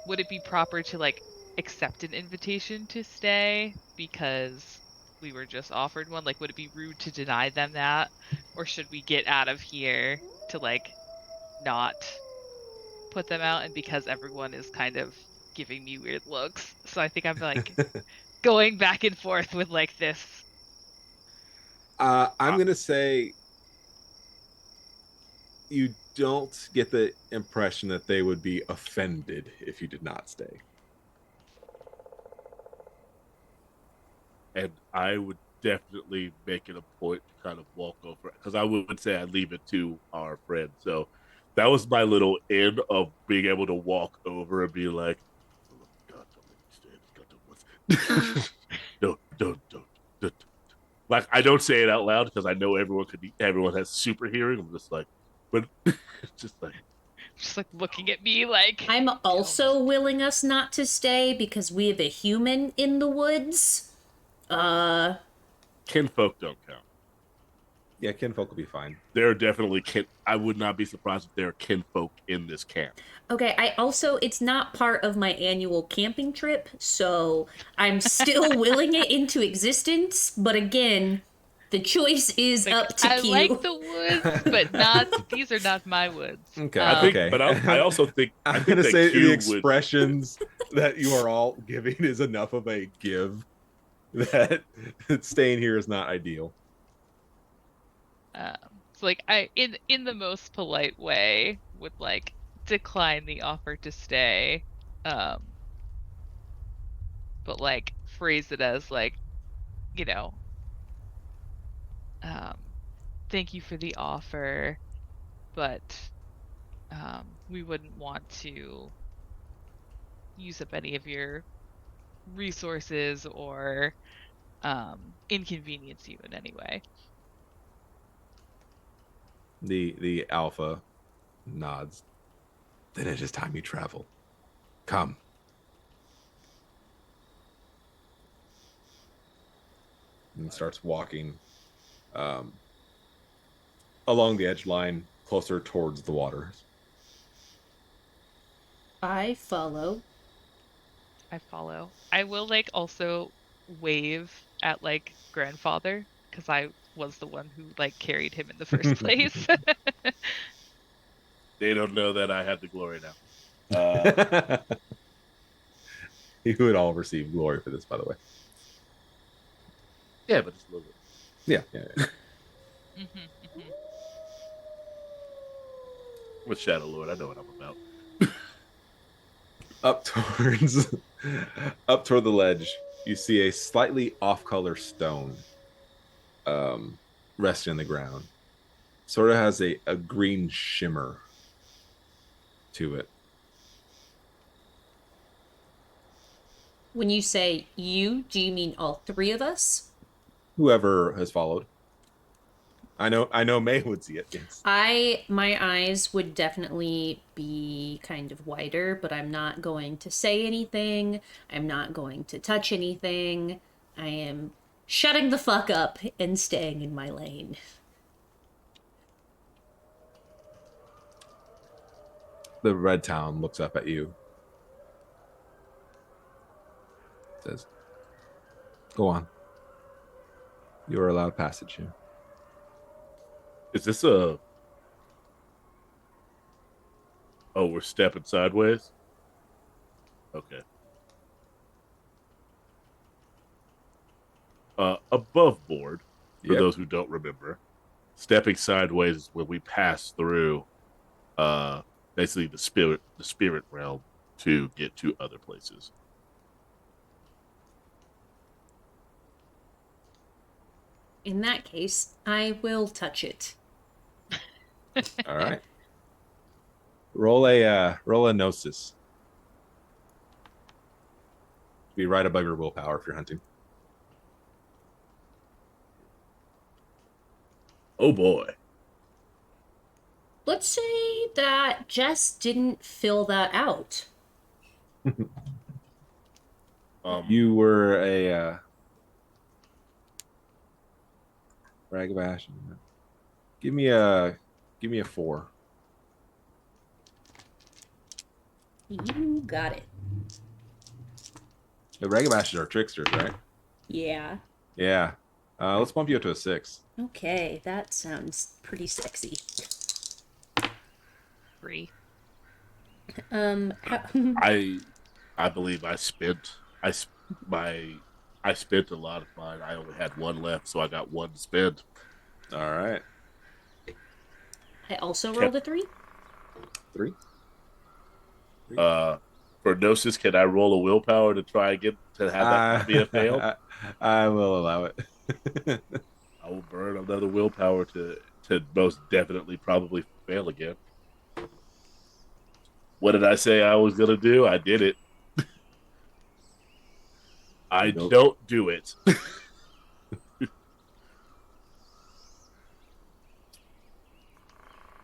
B: would it be proper to like accept an invitation to stay because we were just offered one? Like, would it be rude to deny them that? Or should we get out of here to like not put them out? And because everyone is kind of giving me weird looks. So I think I'm like going back and forth with like this.
D: I'm going to say you don't get the impression that they would be offended if you did not stay.
E: And I would definitely make it a point to kind of walk over, because I would say I'd leave it to our friend. So that was my little end of being able to walk over and be like, oh, God, don't make me stay in this goddamn woods. Don't. Like, I don't say it out loud because I know everyone has super hearing. I'm just like, but just like
B: looking at me like.
A: I'm also willing us not to stay because we have a human in the woods.
E: Kinfolk don't count.
D: Yeah, kinfolk will be fine.
E: There are definitely I would not be surprised if there are kinfolk in this camp.
A: Okay, it's not part of my annual camping trip, so I'm still willing it into existence, but again, the choice is
B: like,
A: up to
B: I
A: Q.
B: like the woods, but these are not my woods.
D: Okay,
E: okay. But I also think
D: I'm going to say the expressions that you are all giving is enough of a give that staying here is not ideal.
B: So like I in the most polite way would like decline the offer to stay, but like phrase it as like, thank you for the offer, but we wouldn't want to use up any of your resources or inconvenience you in any way.
D: The alpha nods. Then it is time you travel. Come. And starts walking along the edge line closer towards the waters.
A: I follow.
B: I will like also wave at like grandfather because I was the one who like carried him in the first place.
C: They don't know that I had the glory now.
D: You would all receive glory for this, by the way.
C: Yeah, but just a little bit.
D: Yeah.
C: With Shadow Lord, I know what I'm about.
D: Up toward the ledge, you see a slightly off-color stone resting on the ground. Sort of has a green shimmer to it.
A: When you say you, do you mean all three of us?
D: Whoever has followed. I know May would see it. Yes.
A: My eyes would definitely be kind of wider, but I'm not going to say anything. I'm not going to touch anything. I am shutting the fuck up and staying in my lane.
D: The Red Town looks up at you. Says, "Go on. You are allowed passage here."
C: Is this a... Oh, we're stepping sideways? Okay. Above board, for
D: Yep.
C: those who don't remember, stepping sideways is when we pass through basically the spirit realm to get to other places.
A: In that case, I will touch it.
D: All right. Roll a gnosis. Be right above your willpower if you're hunting.
C: Oh boy.
A: Let's say that Jess didn't fill that out.
D: You were a Ragabash. Give me a 4.
A: You got it.
D: The Ragabashes are tricksters, right?
A: Yeah.
D: Yeah. Let's bump you up to a 6.
A: Okay, that sounds pretty sexy.
B: 3.
C: I believe I spent a lot of mine. I only had one left, so I got one to spend.
D: All right.
A: I also rolled a 3.
D: 3.
C: For Gnosis, can I roll a willpower to try and get to have that not be a fail?
D: I will allow it.
C: I will burn another willpower to most definitely probably fail again. What did I say I was gonna do? I did it. I
D: Nope.
C: don't do it.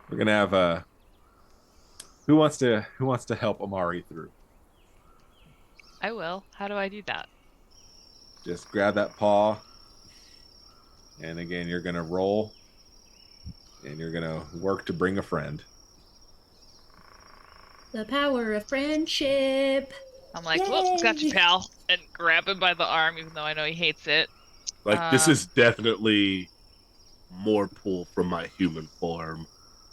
D: We're gonna have who wants to help Amari through?
B: I will. How do I do that?
D: Just grab that paw, and again you're gonna roll, and you're gonna work to bring a friend.
A: The power of friendship.
B: I'm like, whoops, got you, pal, and grab him by the arm, even though I know he hates it.
C: Like, this is definitely more pull from my human form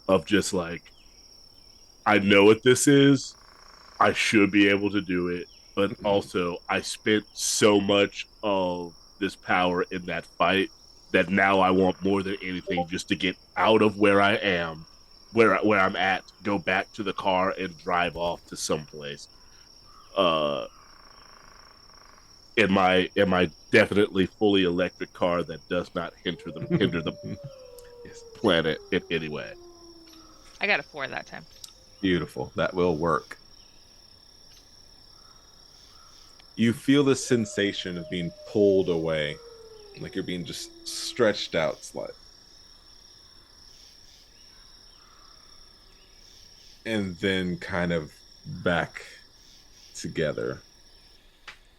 C: of just like, I know what this is. I should be able to do it. But also, I spent so much of this power in that fight that now I want more than anything just to get out of where I am, where I'm at, go back to the car and drive off to someplace. In my definitely fully electric car that does not hinder the planet in any way.
B: I got a 4 that time.
D: Beautiful. That will work. You feel the sensation of being pulled away, like you're being just stretched out slightly. And then kind of back together.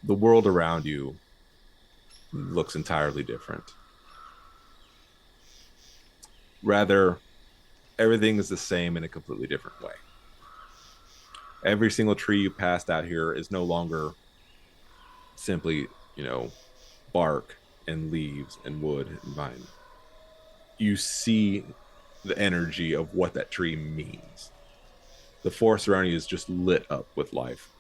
D: The world around you looks entirely different. Rather, everything is the same in a completely different way. Every single tree you passed out here is no longer simply, bark and leaves and wood and vine. You see the energy of what that tree means. The forest around you is just lit up with life.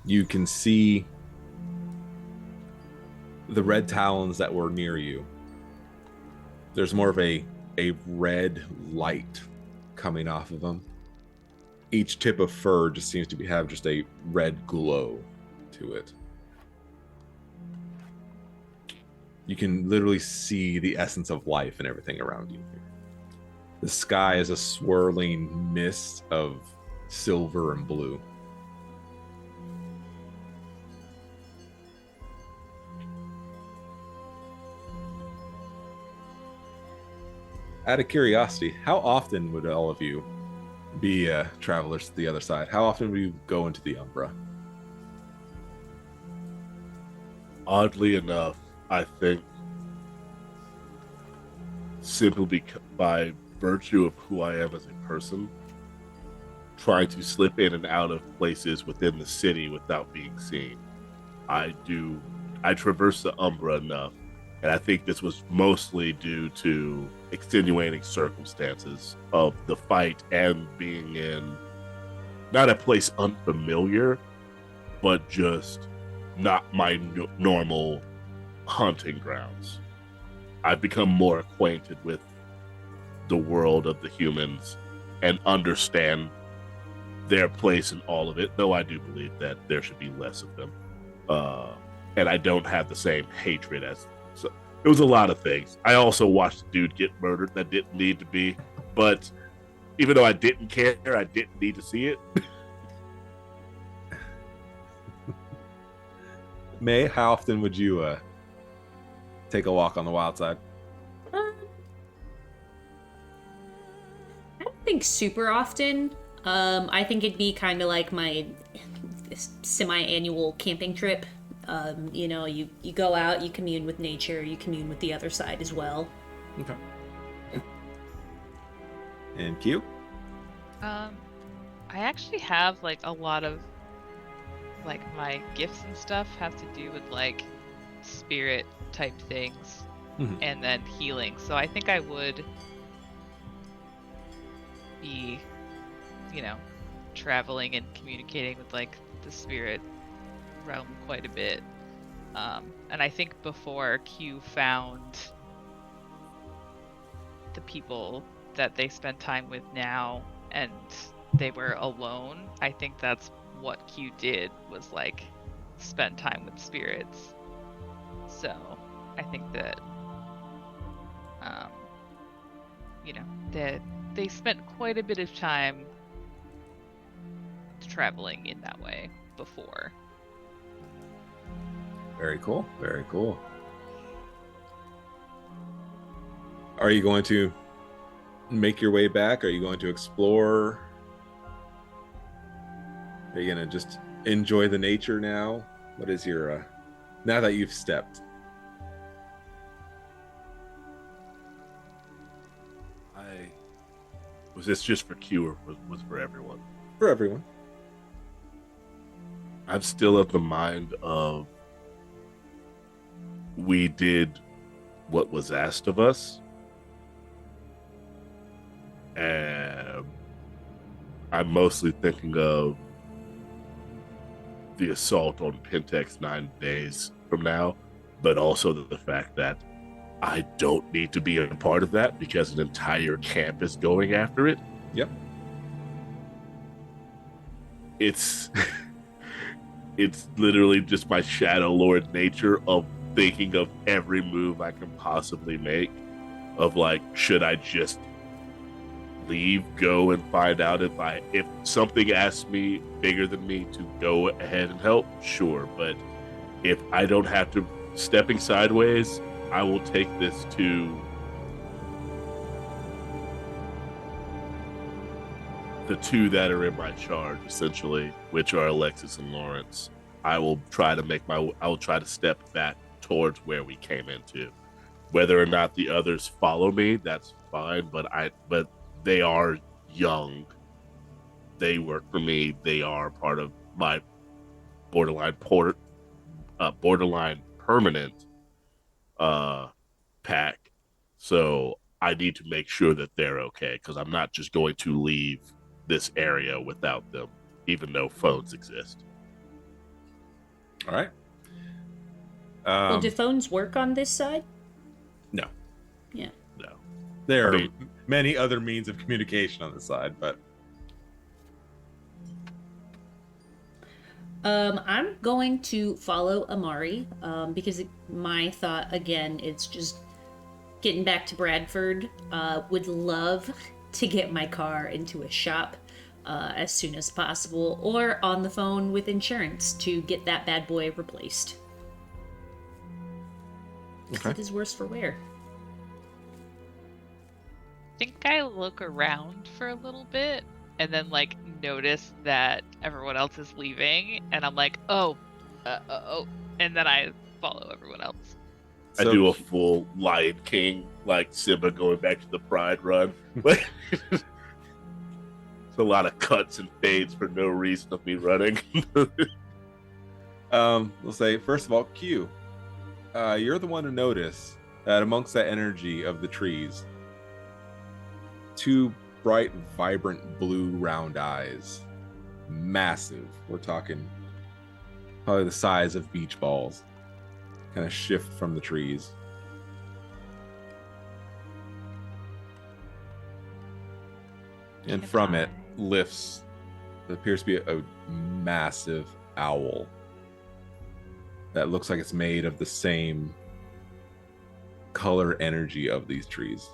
D: You can see the red talons that were near you. There's more of a red light coming off of them. Each tip of fur just seems to have just a red glow to it. You can literally see the essence of life and everything around you. The sky is a swirling mist of silver and blue. Out of curiosity, how often would all of you be travelers to the other side? How often would you go into the Umbra?
E: Oddly enough, I think simply by virtue of who I am as a person, trying to slip in and out of places within the city without being seen. I traverse the Umbra enough, and I think this was mostly due to extenuating circumstances of the fight and being in not a place unfamiliar, but just not my normal hunting grounds. I've become more acquainted with the world of the humans and understand their place in all of it, though I do believe that there should be less of them. And I don't have the same hatred as... So, it was a lot of things. I also watched a dude get murdered that didn't need to be, but even though I didn't care, I didn't need to see it.
D: May, how often would you take a walk on the wild side?
A: I don't think super often. I think it'd be kind of like my semi-annual camping trip. You go out, you commune with nature, you commune with the other side as well.
D: Okay. And Q?
B: I actually have like a lot of like my gifts and stuff have to do with like spirit type things and then healing. So I think I would be, traveling and communicating with like the spirit realm quite a bit. And I think before Q found the people that they spend time with now and they were alone, I think that's what Q did, was like spend time with spirits. So I think that that they spent quite a bit of time traveling in that way before.
D: Very cool. Very cool. Are you going to make your way back? Are you going to explore? Are you going to just enjoy the nature now? What is your, now that you've stepped?
E: Was this just for Q or was for everyone?
D: For everyone.
E: I'm still of the mind of we did what was asked of us. And I'm mostly thinking of the assault on Pentex 9 days from now, but also the fact that I don't need to be a part of that because an entire camp is going after it.
D: Yep.
E: It's literally just my Shadow Lord nature of thinking of every move I can possibly make, of like, should I just leave, go and find out if something asks me bigger than me to go ahead and help, sure. But if I don't have to, stepping sideways, I will take this to the two that are in my charge, essentially, which are Alexis and Lawrence. I will try to step back towards where we came into. Whether or not the others follow me, that's fine, but they are young. They work for me. They are part of my borderline permanent pack. So I need to make sure that they're okay because I'm not just going to leave this area without them, even though phones exist.
D: All right.
A: Well, do phones work on this side?
D: No.
A: Yeah.
E: No.
D: There
E: I
D: are
E: mean-
D: many other means of communication on this side, but
A: I'm going to follow Amari because my thought, again, it's just getting back to Bradford. Would love to get my car into a shop as soon as possible or on the phone with insurance to get that bad boy replaced.
D: Okay.
A: It is worse for wear.
B: I think I look around for a little bit and then like notice that everyone else is leaving, and I'm like, oh, and then I follow everyone else.
E: I do a full Lion King, like Simba going back to the Pride run. Like, it's a lot of cuts and fades for no reason of me running.
D: We'll say, first of all, Q, you're the one to notice that amongst that energy of the trees, two bright, vibrant blue round eyes, massive, we're talking probably the size of beach balls, kind of shift from the trees. And from it lifts what appears to be a massive owl that looks like it's made of the same color energy of these trees.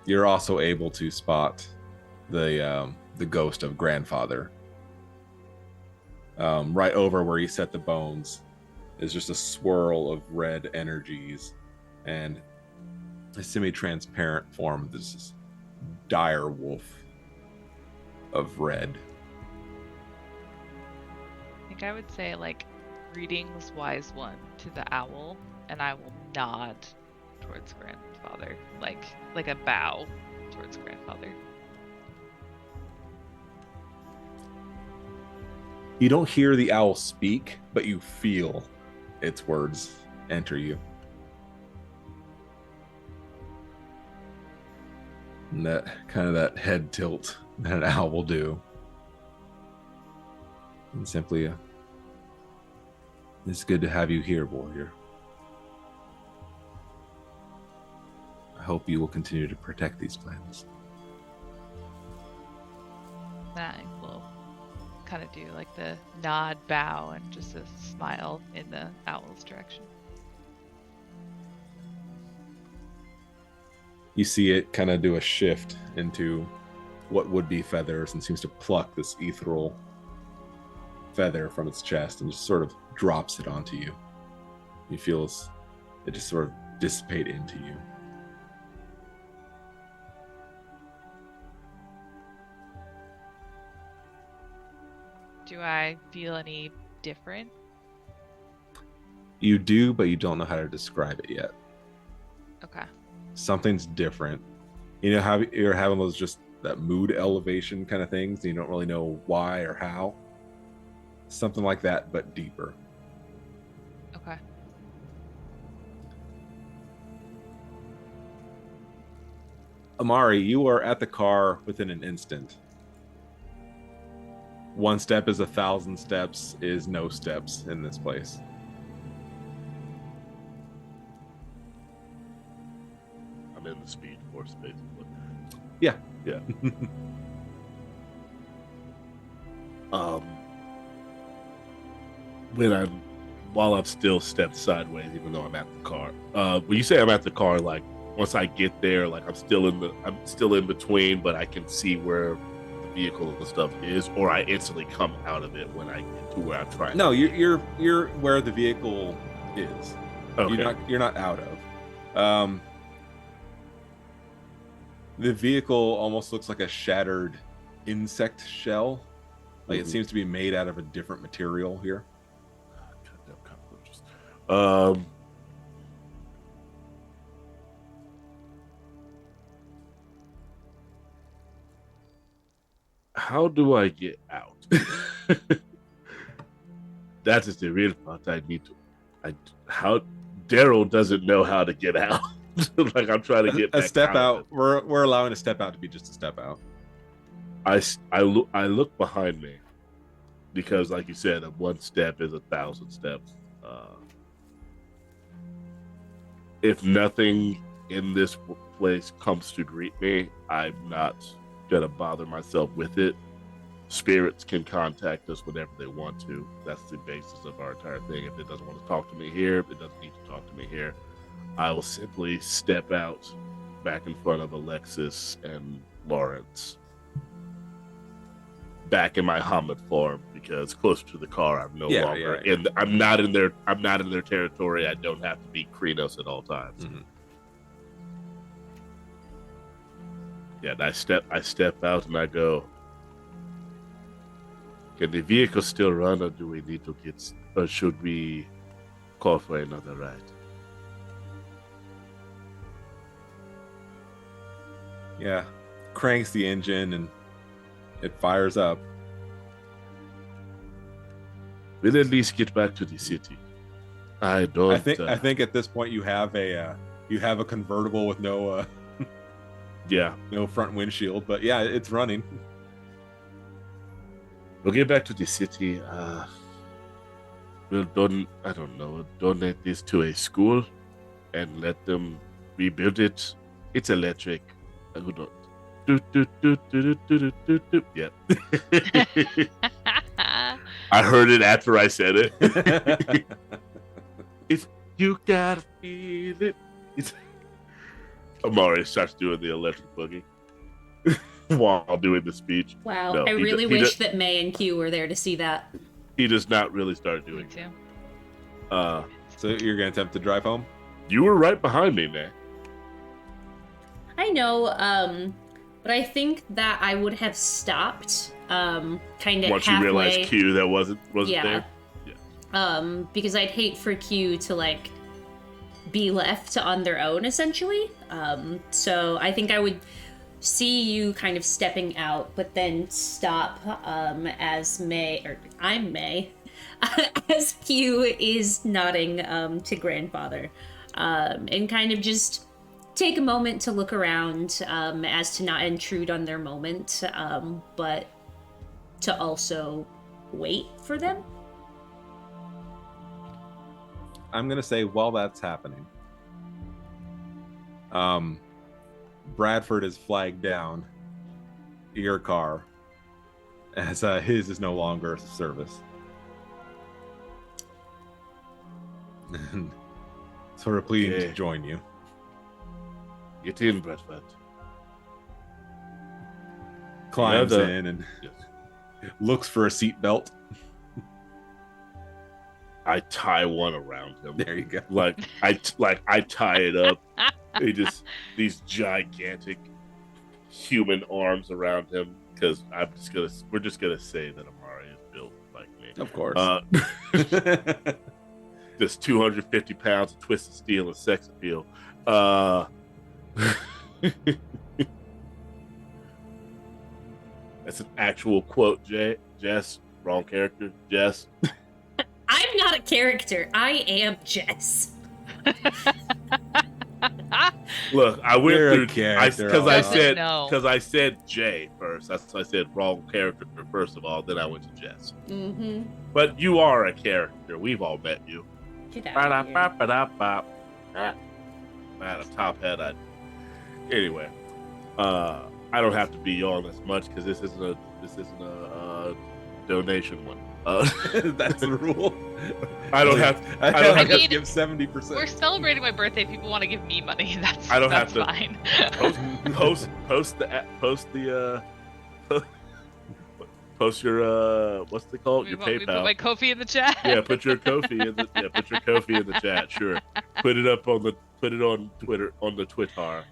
D: You're also able to spot the ghost of grandfather. Right over where he set the bones is just a swirl of red energies and a semi-transparent form of this dire wolf of red.
B: I think I would say like, greetings, wise one, to the owl, and I will nod towards grandfather, like a bow towards grandfather.
D: You don't hear the owl speak, but you feel its words enter you. And that kind of that head tilt that an owl will do. And simply, it's good to have you here, warrior. I hope you will continue to protect these plants.
B: I will kind of do like the nod, bow, and just a smile in the owl's direction.
D: You see it kind of do a shift into what would be feathers and seems to pluck this ethereal feather from its chest and just sort of drops it onto you. You feel it just sort of dissipate into you.
B: Do I feel any different?
D: You do, but you don't know how to describe it yet.
B: Okay.
D: Something's different. You know how you're having those just that mood elevation kind of things, and you don't really know why or how? Something like that, but deeper.
B: Okay.
D: Amari, you are at the car within an instant. 1 step is 1,000 steps is no steps in this place.
E: I'm in the Speed Force, basically.
D: Yeah.
E: Yeah. While I'm still stepped sideways, even though I'm at the car. When you say I'm at the car, like once I get there, like I'm still in between, but I can see where the vehicle and stuff is, or I instantly come out of it when I get to where I'm trying.
D: No, you're where the vehicle is.
E: Okay.
D: You're not out of. The vehicle almost looks like a shattered insect shell. Like it seems to be made out of a different material here.
E: Goddamn cockroaches. How do I get out?
C: That is the real part. I need to. How Daryl doesn't know how to get out. Like I'm trying to get
D: a
C: back
D: step
C: out.
D: out. We're allowing a step out to be just a step out.
C: I look behind me because, like you said, one step is 1,000 steps. If nothing in this place comes to greet me, I'm not gonna bother myself with it. Spirits can contact us whenever they want to. That's the basis of our entire thing. If it doesn't want to talk to me here, if it doesn't need to talk to me here, I will simply step out back in front of Alexis and Lawrence. Back in my Hamid form, because closer to the car, I'm no longer in. I'm not in their territory. I don't have to be Krenos at all times.
D: Mhm.
C: Yeah, and I step out and I go. Can the vehicle still run, or do we need to or should we call for another ride?
D: Yeah, cranks the engine and it fires up.
C: We'll at least get back to the city. I don't.
D: I think at this point you have a convertible with no no front windshield, but yeah, it's running.
C: We'll get back to the city. We'll donate this to a school and let them rebuild it. It's electric. Who don't? Yep. I heard it after I said it. If you gotta feel it. Amari starts doing the electric boogie while doing the speech.
A: Wow,
C: No,
A: I
C: he
A: really
C: do- he
A: wish
C: do-
A: that May and Q were there to see that.
C: He does not really start
B: Me
C: doing
B: too.
C: it.
D: So you're gonna attempt to drive home?
C: You were right behind me, man.
A: I know, but I think that I would have stopped, kind of
C: Once
A: halfway.
C: you realized Q that wasn't
A: Yeah.
C: there.
A: Because I'd hate for Q to like be left on their own, essentially. So I think I would see you kind of stepping out, but then stop as I'm May, as Q is nodding to grandfather, and kind of just take a moment to look around, as to not intrude on their moment, but to also wait for them.
D: I'm gonna say while that's happening, Bradford is flagged down your car as his is no longer a service. And sort of pleading to
C: Okay.
D: join you.
C: Get in, Bradford.
D: Climbs
C: Yeah,
D: in and
C: Yes.
D: looks for a seatbelt.
C: I tie one around him.
D: There you go.
C: I tie it up. These gigantic human arms around him, because we're just gonna say that Amari is built like me.
D: Of course.
C: This 250 pounds of twisted steel and sex appeal. That's an actual quote, Jess. Wrong character, Jess.
A: I'm not a character. I am Jess.
C: Look, I went
D: You're a
C: through
D: character,
C: because
B: Doesn't know.
C: I said Jay first. That's why I said wrong character first of all. Then I went to Jess.
A: Mm-hmm.
C: But you are a character. We've all met you.
A: Get out of here.
C: Ba-da-ba-ba-da-ba. I had a top hat. Anyway, I don't have to be on as much because this isn't a donation one.
D: That's the rule.
C: I don't have.
D: I
C: don't
D: don't
C: have
D: have
B: to-
D: to give
B: We're
D: 70%.
B: celebrating my birthday. People want to give me money. That's
C: I don't have
B: that's
C: to-
B: fine.
C: Post your what's it called?
B: We
C: Your
B: put
C: PayPal.
B: my Kofi in the chat.
C: Yeah, put your Kofi in the chat. Sure, put it on Twitter on the Twitter.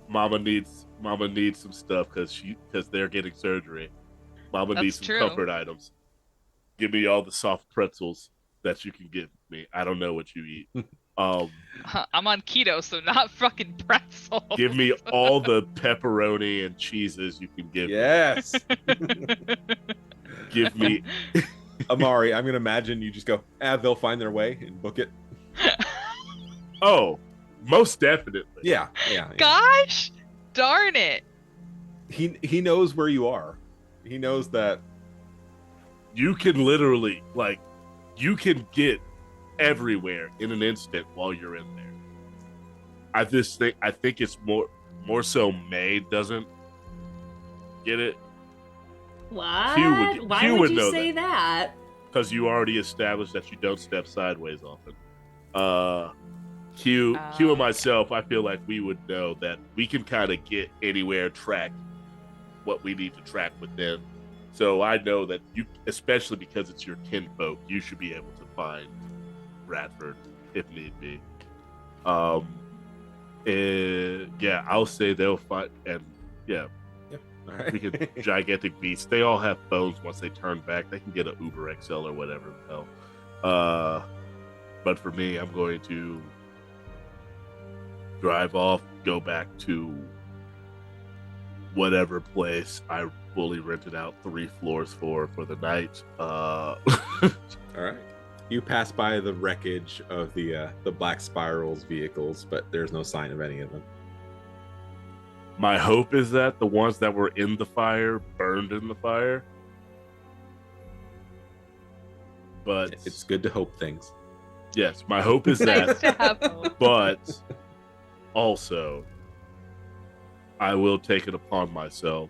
C: Mama needs some stuff because they're getting surgery. Mama needs
B: That's
C: some
B: true.
C: comfort items. Give me all the soft pretzels that you can give me. I don't know what you eat.
B: I'm on keto, so not fucking pretzel.
C: Give me all the pepperoni and cheeses you can give me.
D: Yes.
C: give me.
D: Amari, I'm gonna imagine you just go, they'll find their way and book it.
C: Oh, most definitely.
D: Yeah.
B: Gosh, darn it.
D: He knows where you are. He knows that
C: You can literally, like, you can get everywhere in an instant while you're in there. I think it's more so May doesn't get it.
A: What?
C: Q
A: Why
C: would
A: would you
C: know
A: say that?
C: because you already established that you don't step sideways often. Q and myself, I feel like we would know that we can kind of get anywhere, track what we need to track within. So I know that you, especially because it's your kinfolk, you should be able to find Bradford if need be. Yeah, I'll say they'll find, and yeah,
D: all right.
C: we can gigantic beasts. They all have phones. Once they turn back, they can get an Uber XL or whatever the hell. But for me, I'm going to drive off, go back to whatever place I fully rented out 3 floors for the night.
D: All right. You pass by the wreckage of the Black Spiral's vehicles, but there's no sign of any of them.
C: My hope is that the ones that were in the fire burned in the fire. But
D: It's good to hope things.
C: yes, my hope is
B: Nice to
C: that.
B: have hope.
C: But also, I will take it upon myself,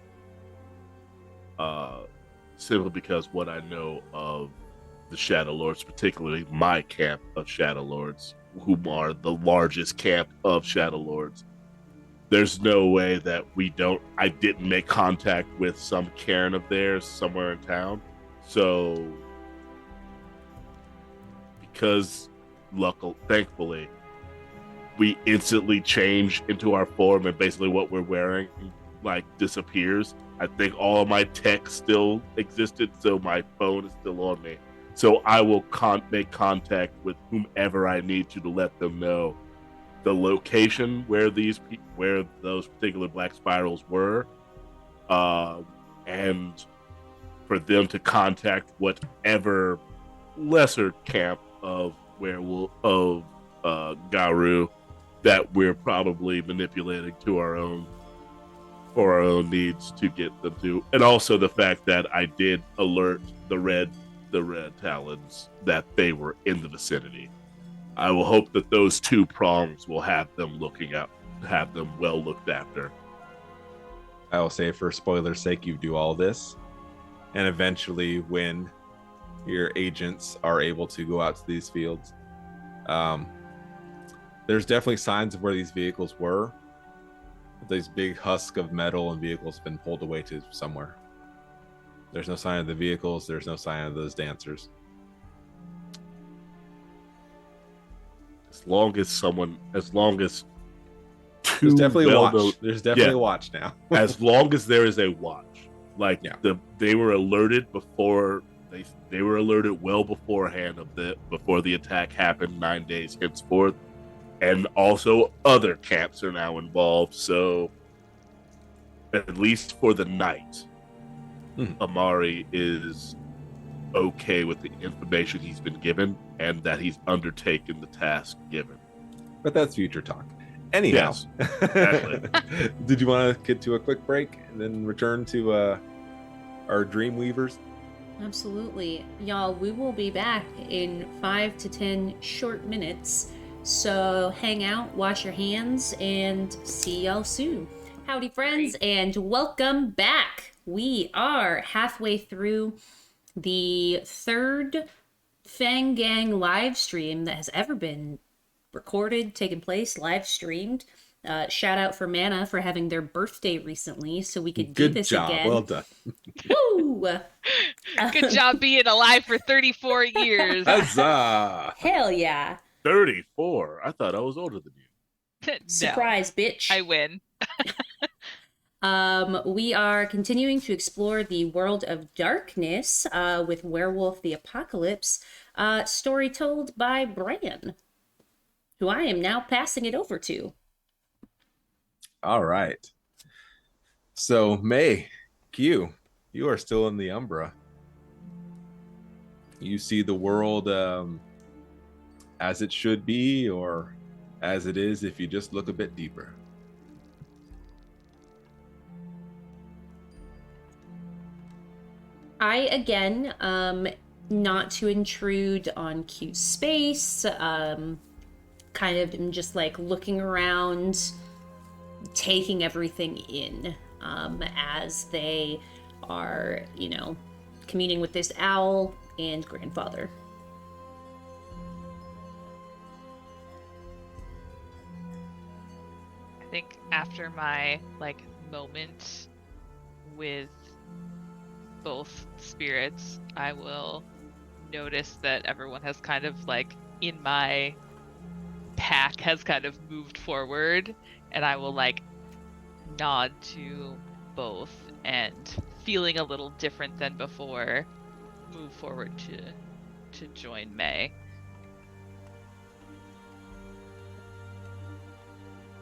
C: simply because what I know of the Shadow Lords, particularly my camp of Shadow Lords, who are the largest camp of Shadow Lords. There's no way that I didn't make contact with some Cairn of theirs somewhere in town. So, because thankfully, we instantly change into our form and basically what we're wearing disappears. I think all of my tech still existed, so my phone is still on me. So I will make contact with whomever I need to let them know the location where those particular Black Spirals were, and for them to contact whatever lesser camp of Garu that we're probably manipulating for our own needs to get them to, and also the fact that I did alert the Red Talons that they were in the vicinity. I will hope that those 2 prongs will have them well looked after.
D: I will say, for spoiler's sake, you do all this, and eventually, when your agents are able to go out to these fields, there's definitely signs of where these vehicles were. These big husk of metal and vehicles have been pulled away to somewhere. There's no sign of the vehicles. There's no sign of those dancers.
C: As long as
D: There's definitely a watch.
C: well-known-
D: There's definitely a watch now.
C: as long as there is a watch, they were alerted before they were alerted well beforehand before the attack happened 9 days henceforth, and also other camps are now involved. So at least for the night, Amari is okay with the information he's been given and that he's undertaken the task given.
D: But that's future talk. Anyhow,
C: Yes, exactly.
D: Did you want to get to a quick break and then return to our Dream Weavers?
A: Absolutely. Y'all, we will be back in 5 to 10 short minutes. So hang out, wash your hands, and see y'all soon. Howdy, friends, and welcome back. We are halfway through the 3rd Fang Gang live stream that has ever been recorded, taken place, live streamed. Shout out for Mana for having their birthday recently, so we could do this
D: job.
A: again.
D: Well done.
A: Woo!
B: Good job being alive for 34 years.
D: Huzzah!
A: Hell yeah!
C: 34. I thought I was older than you.
B: No,
A: Surprise, bitch!
B: I win.
A: We are continuing to explore the world of darkness with Werewolf the Apocalypse, story told by Bran, who I am now passing it over to.
D: All right. So, May, Q, you are still in the Umbra. You see the world as it should be, or as it is if you just look a bit deeper.
A: I, again, not to intrude on Q's space, kind of am just like looking around, taking everything in, as they are, communing with this owl and grandfather.
B: I think after my moment with both spirits, I will notice that everyone has kind of in my pack has kind of moved forward, and I will nod to both, and feeling a little different than before, move forward to join May.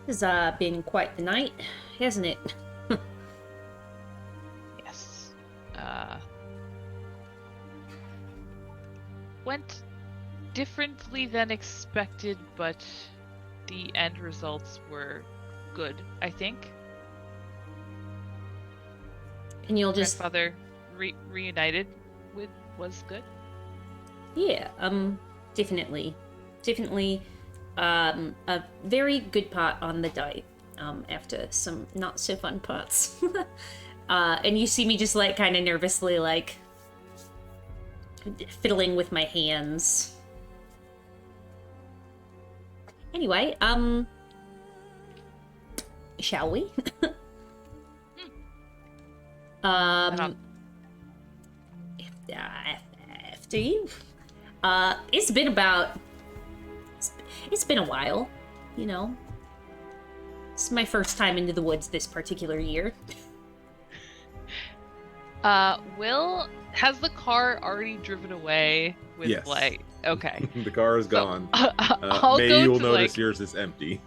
A: This has been quite the night, hasn't it?
B: Yes. Went differently than expected, but the end results were good, I think.
A: And you'll just...
B: Grandfather reunited with was good.
A: Yeah, definitely. A very good part on the die, after some not so fun parts. And you see me just kind of nervously fiddling with my hands. Anyway, shall we? After you. It's been a while, It's my first time into the woods this particular year.
B: Has the car already driven away with
D: Yes.
B: Okay.
D: The car is gone.
B: I'll
D: May
B: go
D: you'll
B: to
D: notice yours is empty.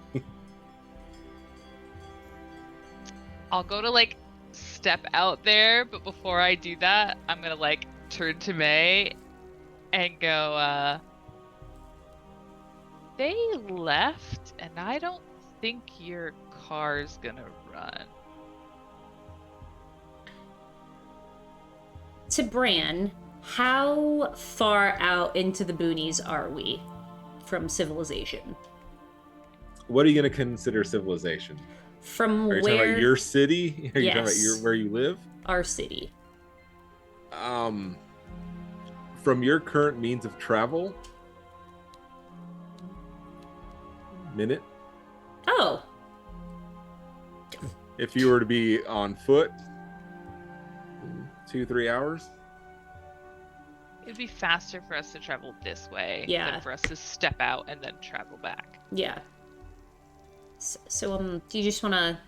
B: I'll go to step out there, but before I do that, I'm gonna turn to May and go, they left, and I don't think your car's gonna run.
A: To Bran, how far out into the boonies are we from civilization?
D: What are you going to consider civilization?
A: From
D: Are you
A: where?
D: talking about your city? Are you talking
A: Yes.
D: about where you live?
A: Our city.
D: From your current means of travel, minute.
A: Oh.
D: If you were to be on foot, 2-3 hours.
B: It'd be faster for us to travel this way
A: Yeah.
B: than for us to step out and then travel back.
A: Yeah. So, do you just want to...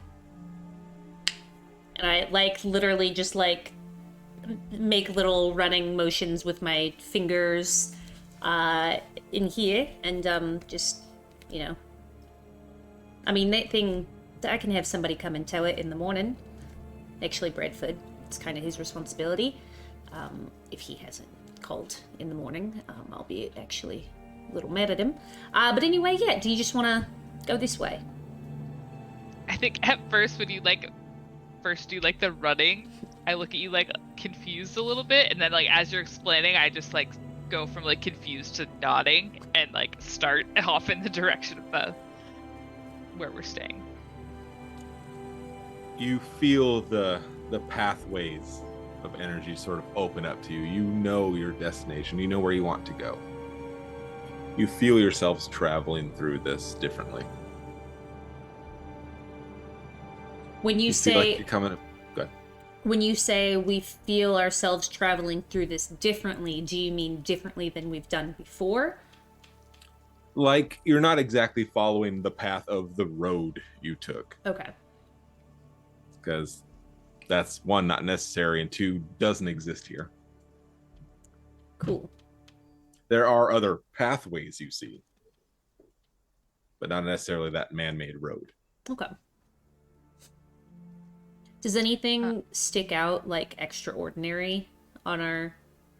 A: And I, literally just, make little running motions with my fingers, in here, and, just, I mean, that thing... I can have somebody come and tow it in the morning. Actually, Bradford, it's kind of his responsibility. If he hasn't called in the morning, I'll be actually a little mad at him. But anyway, yeah, do you just want to go this way?
B: I think at first when you first do the running, I look at you confused a little bit, and then as you're explaining, I just go from confused to nodding and start off in the direction of where we're staying.
D: You feel the pathways of energy sort of open up to you. You know your destination. You know where you want to go. You feel yourselves traveling through this differently.
A: When you
D: feel like
A: say...
D: you're coming up. Go ahead.
A: When you say we feel ourselves traveling through this differently, do you mean differently than we've done before?
D: You're not exactly following the path of the road you took.
A: Okay.
D: Because that's one, not necessary, and two, doesn't exist here.
A: Cool.
D: There are other pathways you see, but not necessarily that man-made road.
A: Okay. Does anything stick out extraordinary on our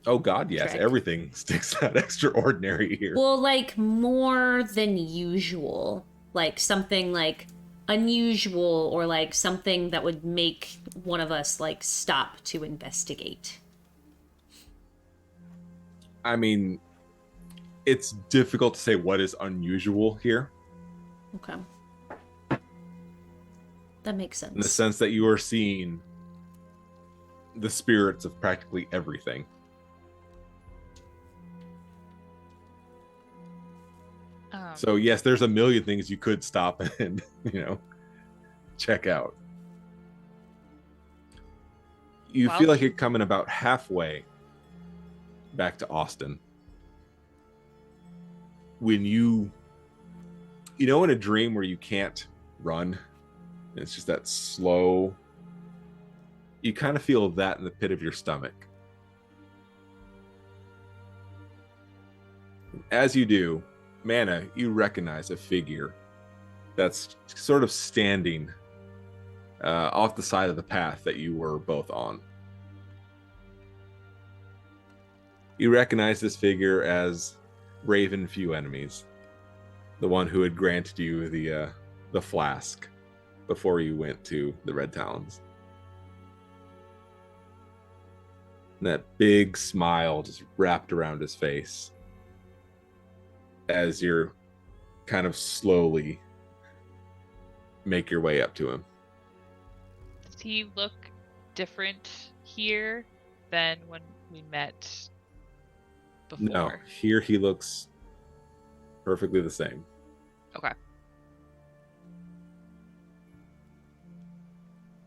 D: Oh God, yes.
A: Trick.
D: Everything sticks out extraordinary here.
A: Well, like more than usual. Like something like unusual or like something that would make one of us like stop to investigate.
D: I mean, it's difficult to say what is unusual here
A: Okay. That makes sense.
D: in the sense that you are seeing the spirits of practically everything. So yes, there's a million things you could stop and, check out. You
B: Well-
D: feel like you're coming about halfway back to Austin. When in a dream where you can't run, it's just that slow, you kind of feel that in the pit of your stomach. As you do, Mana, you recognize a figure that's sort of standing off the side of the path that you were both on. You recognize this figure as Raven Few Enemies, the one who had granted you the flask before you went to the Red Talons. And that big smile just wrapped around his face as you're kind of slowly make your way up to him.
B: Does he look different here than when we met before?
D: No, here he looks perfectly the same.
B: Okay.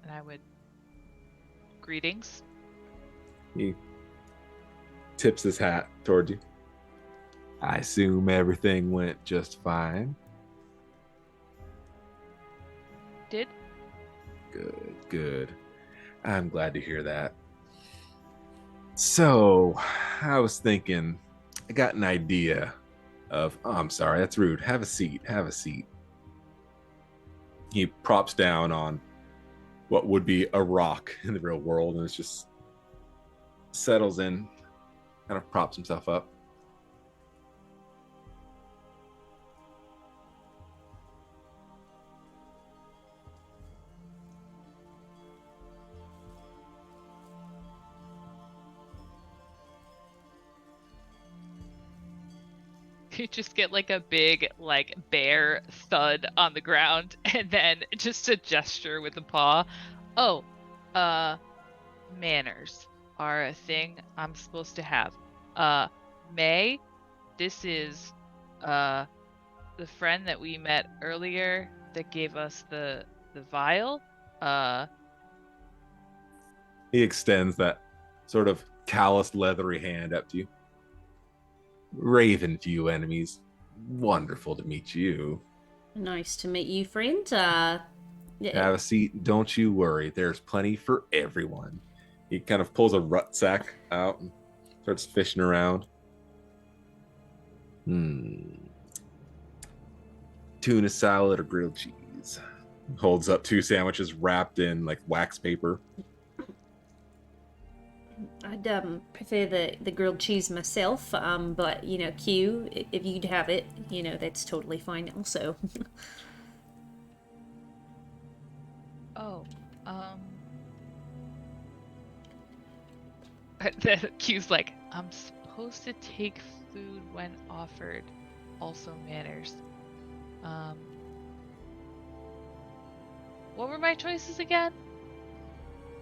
B: And I would... Greetings.
D: He tips his hat toward you. I assume everything went just fine.
B: Did?
D: Good. I'm glad to hear that. So, I was thinking, I got an idea of, I'm sorry, that's rude. Have a seat. He props down on what would be a rock in the real world, and it's just settles in, kind of props himself up.
B: You just get like a big, like, bear thud on the ground, and then just a gesture with the paw. Oh, manners are a thing I'm supposed to have. May, this is, the friend that we met earlier that gave us the vial.
D: He extends that sort of calloused, leathery hand up to you. Raven Few Enemies. Wonderful to meet you.
A: Nice to meet you, friend.
D: Have a seat. Don't you worry. There's plenty for everyone. He kind of pulls a rucksack out and starts fishing around. Tuna salad or grilled cheese? Holds up 2 sandwiches wrapped in like wax paper.
A: I'd prefer the grilled cheese myself, but Q, if you'd have it, that's totally fine also.
B: Oh, the Q's like, I'm supposed to take food when offered, also manners. What were my choices again?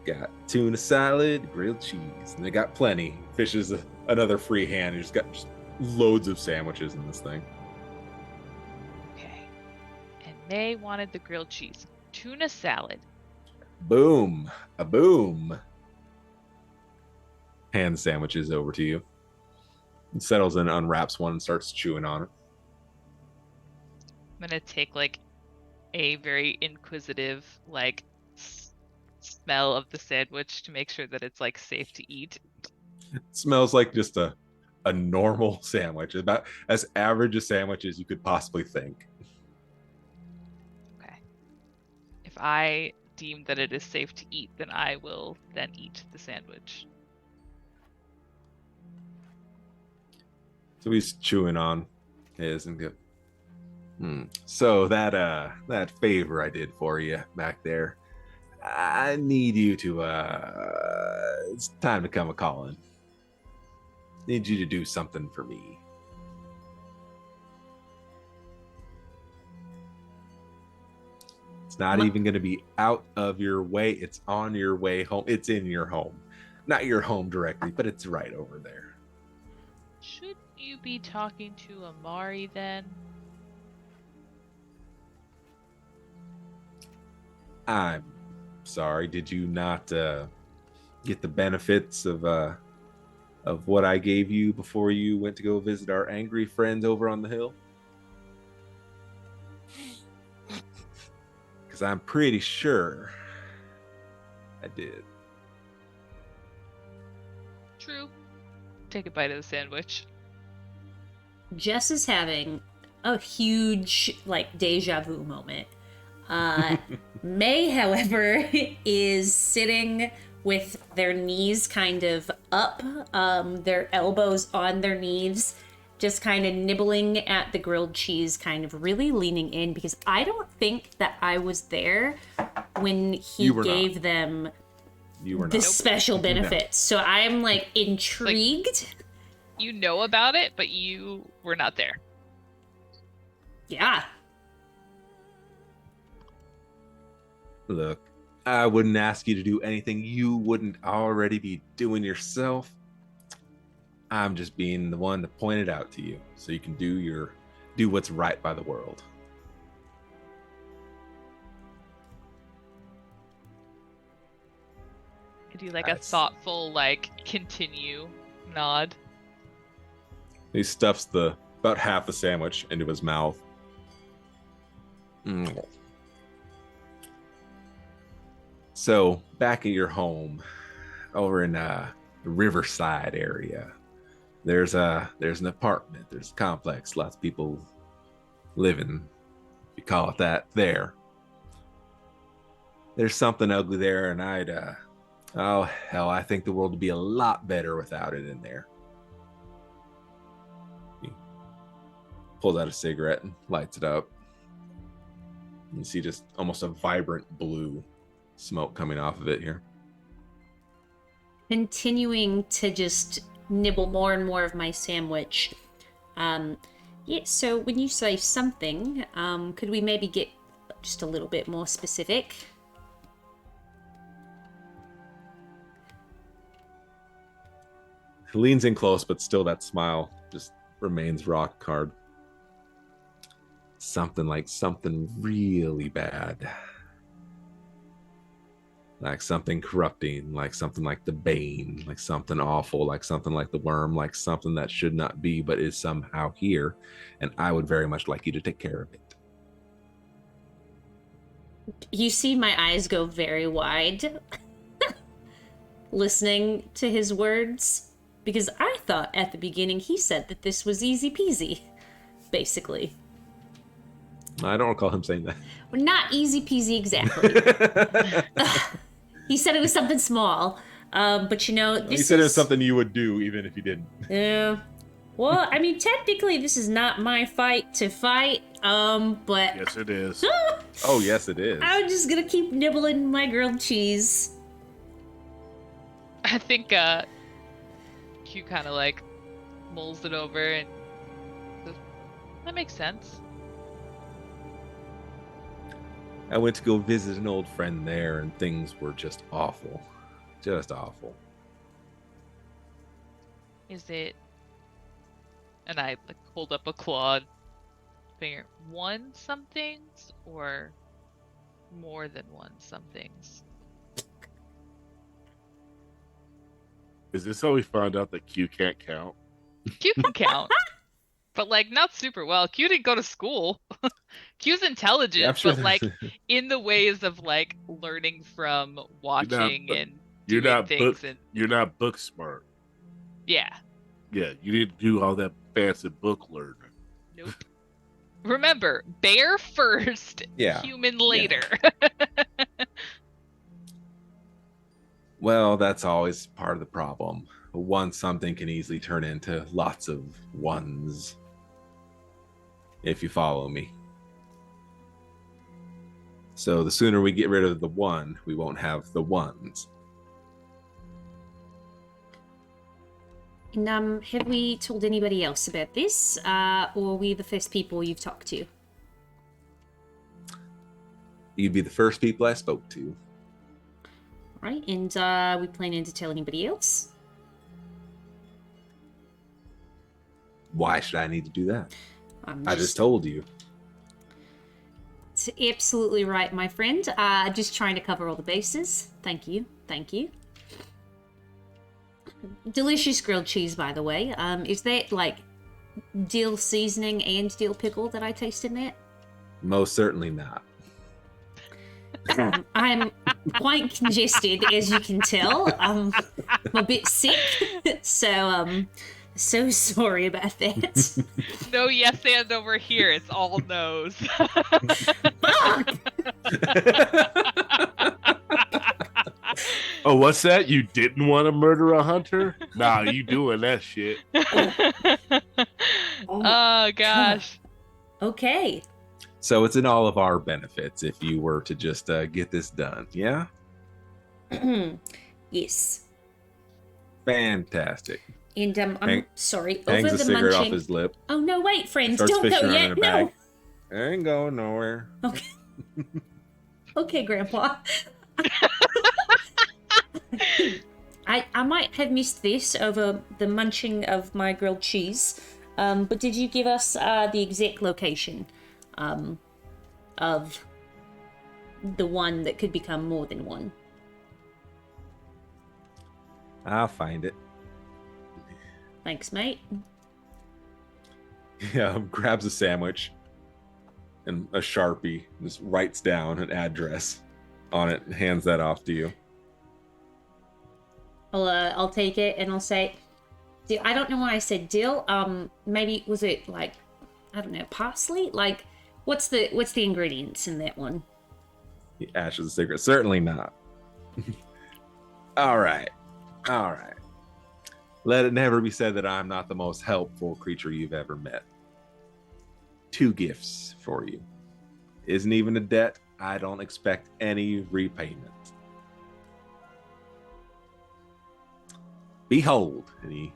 D: Got tuna salad, grilled cheese, and they got plenty. Fish is another free hand. He's got just loads of sandwiches in this thing.
B: Okay. And May wanted the grilled cheese. Tuna salad.
D: Boom. A boom. Hand sandwiches over to you. He settles in, unwraps one, and starts chewing on it.
B: I'm gonna take like a very inquisitive like smell of the sandwich to make sure that it's like safe to eat.
D: It smells like just a normal sandwich, about as average a sandwich as you could possibly think.
B: Okay. If I deem that it is safe to eat, then I will then eat the sandwich.
D: So he's chewing on his and go, So that favor I did for you back there, I need you to it's time to come a calling. Need you to do something for me. It's not even going to be out of your way. It's on your way home. It's in your home. Not your home directly, but it's right over there.
B: Shouldn't you be talking to Amari then?
D: I'm sorry. Did you not get the benefits of what I gave you before you went to go visit our angry friends over on the hill? Because I'm pretty sure I did.
B: True. Take a bite of the sandwich.
A: Jess is having a huge, like, deja vu moment. May, however, is sitting with their knees kind of up, their elbows on their knees, just kind of nibbling at the grilled cheese, kind of really leaning in, because I don't think that I was there when he gave them the special benefits. So I'm, like, intrigued.
B: Like, you know about it, but you were not there.
A: Yeah.
D: Look, I wouldn't ask you to do anything you wouldn't already be doing yourself. I'm just being the one to point it out to you so you can do what's right by the world.
B: I do like a thoughtful, like, continue nod.
D: He stuffs about half the sandwich into his mouth. So, back at your home, over in the Riverside area, there's an apartment, there's a complex, lots of people living, if you call it that, there. There's something ugly there, and oh hell, I think the world would be a lot better without it in there. He pulls out a cigarette and lights it up. You see just almost a vibrant blue smoke coming off of it here.
A: Continuing to just nibble more and more of my sandwich. Yeah, so when you say something, could we maybe get just a little bit more specific?
D: He leans in close, but still that smile just remains rock hard. Something really bad. Like something corrupting, like something like the Bane, like something awful, like something like the Worm, like something that should not be but is somehow here, and I would very much like you to take care of it.
A: You see my eyes go very wide listening to his words, because I thought at the beginning he said that this was easy peasy, basically.
D: I don't recall him saying that.
A: Well, not easy peasy exactly. He said it was something small, but you know,
D: he said it was something you would do even if you didn't.
A: Yeah. Well, I mean, technically, this is not my fight to fight, but...
C: Yes, it is.
D: Oh, yes, it is.
A: I'm just gonna keep nibbling my grilled cheese.
B: I think Q kind of like mulls it over and says, that makes sense.
D: I went to go visit an old friend there, and things were just awful. Just awful.
B: Is it... And I like hold up a clawed finger. One somethings or more than one somethings?
C: Is this how we found out that Q can't count?
B: Q can count. But like not super well. Q didn't go to school. Q's intelligent,
D: Yeah, sure
B: but like in the ways of like learning from watching and doing things.
C: You're not book smart.
B: Yeah.
C: Yeah, you need to do all that fancy book learning.
B: Nope. Remember, bear first, human later.
D: Well, that's always part of the problem. one something can easily turn into lots of ones. If you follow me. So the sooner we get rid of the one, we won't have the ones.
A: And have we told anybody else about this? Or are we the first people you've talked to?
D: You'd be the first people I spoke to.
A: Right, and we planning to tell anybody else?
D: Why should I need to do that?
A: I'm
D: I just told you.
A: It's absolutely right, my friend. Just trying to cover all the bases. Thank you. Thank you. Delicious grilled cheese, by the way. Is that like dill seasoning and dill pickle that I taste in that?
D: Most certainly not.
A: I'm quite congested, as you can tell. I'm a bit sick, so so sorry about that.
B: No yes and over here. It's all no's.
A: Fuck!
C: Oh, what's that? You didn't want to murder a hunter? Nah, you doing that shit.
B: Oh gosh.
A: Okay.
D: So it's in all of our benefits if you were to just get this done, yeah?
A: Yes.
D: Fantastic.
A: And I'm sorry.
D: Hangs
A: Over
D: a
A: the
D: cigarette
A: munching.
D: off his lip.
A: Oh no! Wait, friends,
D: Starts
A: don't go
D: fishing around in
A: yet.
D: a
A: No.
D: bag. I ain't going nowhere.
A: Okay. Okay, Grandpa. I might have missed this over the munching of my grilled cheese, but did you give us the exact location of the one that could become more than one?
D: I'll find it.
A: Thanks, mate.
D: Yeah, grabs a sandwich and a Sharpie, just writes down an address on it and hands that off to you.
A: I'll take it and I'll say, I don't know why I said dill. Maybe was it like, I don't know, parsley? Like, what's the ingredients in that one?
D: He ashes a cigarette. Certainly not. All right. Let it never be said that I'm not the most helpful creature you've ever met. 2 gifts for you. Isn't even a debt. I don't expect any repayment. Behold, and he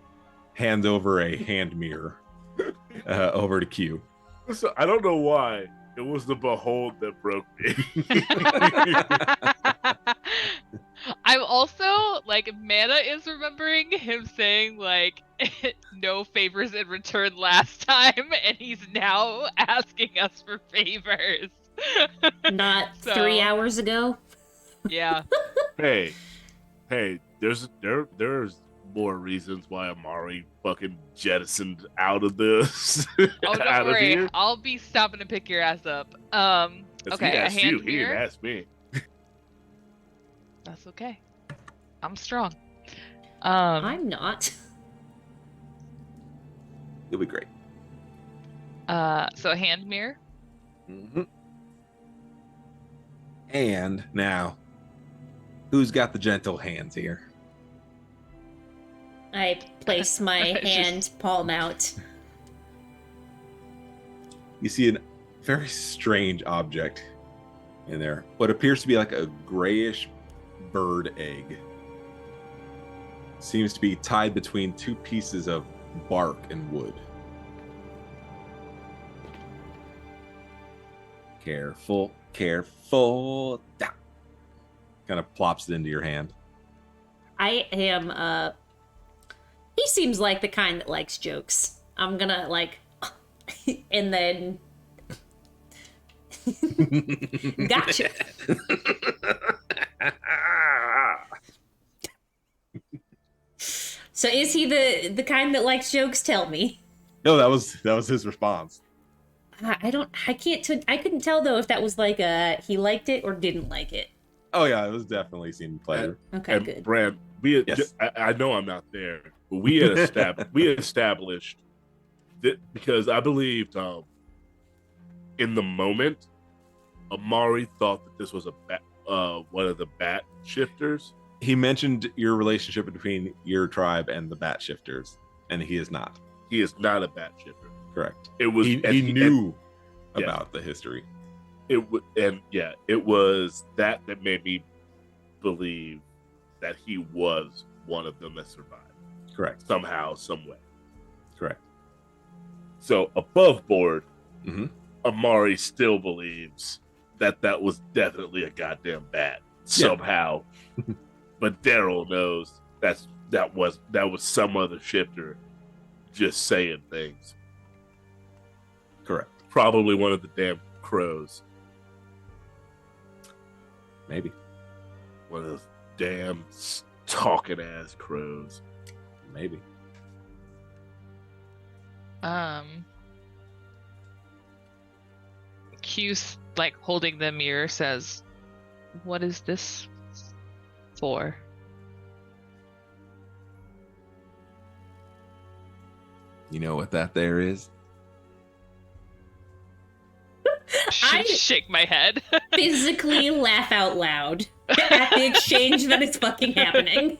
D: hands over a hand mirror over to Q.
C: So, I don't know why. It was the behold that broke me.
B: I'm also like, Mana is remembering him saying like no favors in return last time, and he's now asking us for favors.
A: Not
B: So,
A: 3 hours ago?
B: Yeah.
C: hey, there's more reasons why Amari fucking jettisoned out of this.
B: Oh, don't
C: out
B: worry.
C: of here.
B: I'll be stopping to pick your ass up.
C: If
B: Okay,
C: he
B: a
C: asked you,
B: hand
C: he didn't
B: mirror.
C: ask me.
B: That's okay. I'm strong.
A: I'm not.
D: You'll be great.
B: So a hand mirror.
D: Mm-hmm. And now, who's got the gentle hands here?
A: I place my
B: It's just-
A: hand palm out.
D: You see a very strange object in there. What appears to be like a grayish bird egg. Seems to be tied between 2 pieces of bark and wood. Careful. Da. Kind of plops it into your hand.
A: I am, he seems like the kind that likes jokes. I'm gonna, like, and then... Gotcha! So is he the kind that likes jokes? Tell me.
D: No, that was his response.
A: I couldn't tell though if that was like he liked it or didn't like it.
D: Oh yeah, it was definitely seemed pleasure.
A: Okay,
C: And
A: good.
C: Brad, we had,
D: Yes.
C: I know I'm not there, but we had established that because I believed in the moment, Amari thought that this was a bat, one of the bat shifters.
D: He mentioned your relationship between your tribe and the Bat Shifters, and he is not.
C: He is not a bat shifter.
D: Correct.
C: It was
D: He knew
C: yeah.
D: about the history.
C: It was that made me believe that he was one of them that survived
D: Correct.
C: somehow, some way.
D: Correct.
C: So above board,
D: Mhm.
C: Amari still believes that was definitely a goddamn bat somehow. But Daryl knows that was some other shifter just saying things.
D: Correct.
C: Probably one of the damn crows.
D: Maybe.
C: One of those damn talking ass crows.
D: Maybe.
B: Q's like holding the mirror says, "What is this for?"
D: You know what that there is?
A: I-
B: Shake my head.
A: Physically laugh out loud at the exchange that is fucking happening.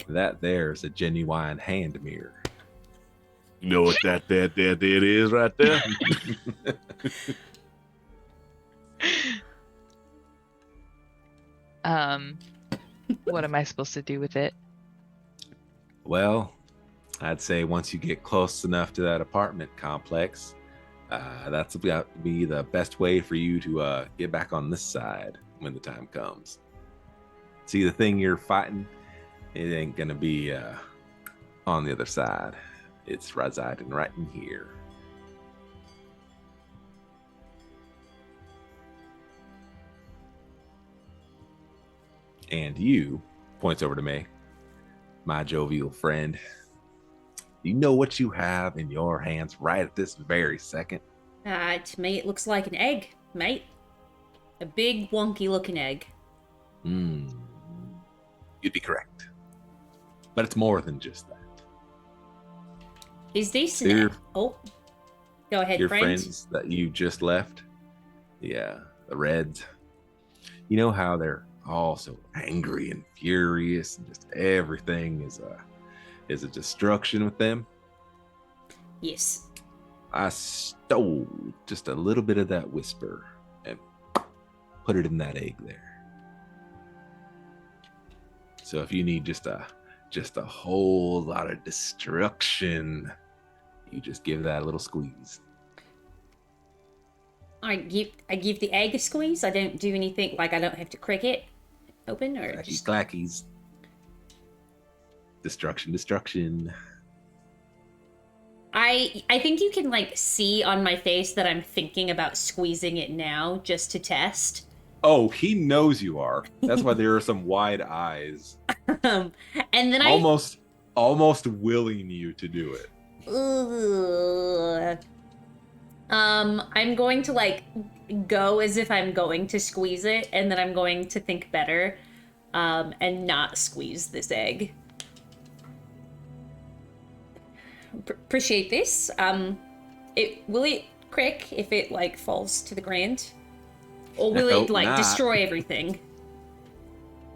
D: That there's a genuine hand mirror.
C: You know what that is right there?
B: What am I supposed to do with it?
D: Well, I'd say once you get close enough to that apartment complex, that's about to be the best way for you to get back on this side when the time comes. See, the thing you're fighting, it ain't gonna be on the other side. It's residing right in here. And you, points over to me, my jovial friend, you know what you have in your hands right at this very second?
A: To me, it looks like an egg, mate. A big, wonky looking egg.
D: You'd be correct. But it's more than just that.
A: Is this
D: Your-
A: an Oh, go ahead,
D: Your
A: friends.
D: friends that you just left, yeah, the Reds, you know how they're all so angry and furious and just everything is a destruction with them?
A: Yes.
D: I stole just a little bit of that whisper and put it in that egg there. So if you need just a whole lot of destruction, you just give that a little squeeze.
A: I give the egg a squeeze. I don't do anything, like I don't have to crack it open or
D: Clackies,
A: just...
D: clackies. Destruction.
A: I think you can like see on my face that I'm thinking about squeezing it now just to test.
D: Oh, he knows you are. That's why there are some wide eyes,
A: And then
D: almost willing you to do it.
A: I'm going to like go as if I'm going to squeeze it, and then I'm going to think better, and not squeeze this egg. Appreciate this. Will it crack if it like falls to the ground, or will
D: I
A: it like
D: hope not.
A: destroy everything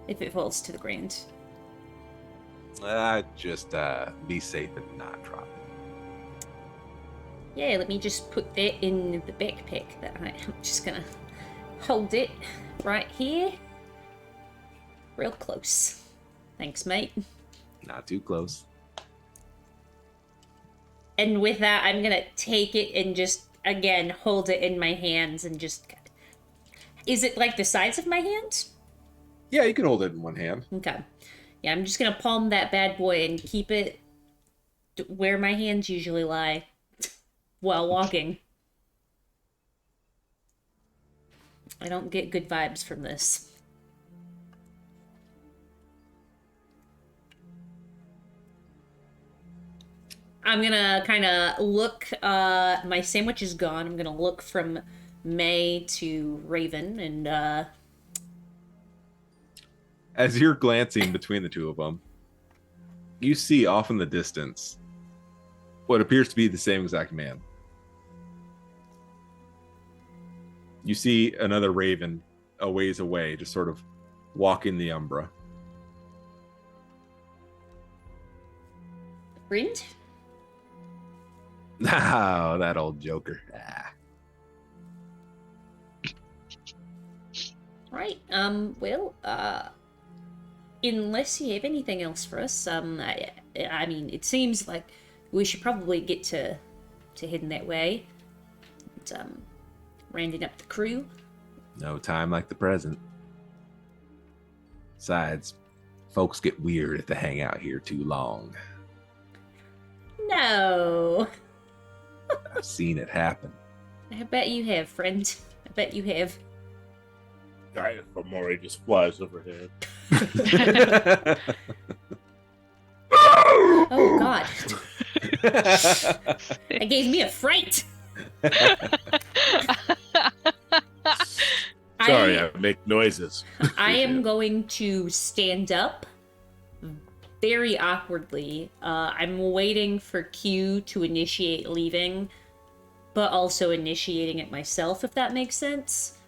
A: if it falls to the ground?
D: Just be safe and not drop it.
A: Yeah, let me just put that in the backpack that I'm just gonna hold it right here. Real close. Thanks, mate.
D: Not too close.
A: And with that, I'm gonna take it and just, again, hold it in my hands and just... Is it like the size of my hand?
D: Yeah, you can hold it in one hand.
A: Okay. Yeah, I'm just gonna palm that bad boy and keep it where my hands usually lie while walking. I don't get good vibes from this. I'm gonna kind of look, my sandwich is gone. I'm gonna look from May to Raven and,
D: As you're glancing between the two of them, you see off in the distance what appears to be the same exact man. You see another raven a ways away, just sort of walking the Umbra.
A: Friend?
D: Oh, that old joker. Ah.
A: Right. Well, unless you have anything else for us, I mean, it seems like we should probably get to heading that way. And, rounding up the crew.
D: No time like the present. Besides, folks get weird if they hang out here too long.
A: No.
D: I've seen it happen.
A: I bet you have, friend. I bet you have.
C: Guy from Maury just flies overhead.
A: Oh, God. That gave me a fright.
C: Sorry, I make noises.
A: I am going to stand up very awkwardly. I'm waiting for Q to initiate leaving, but also initiating it myself, if that makes sense.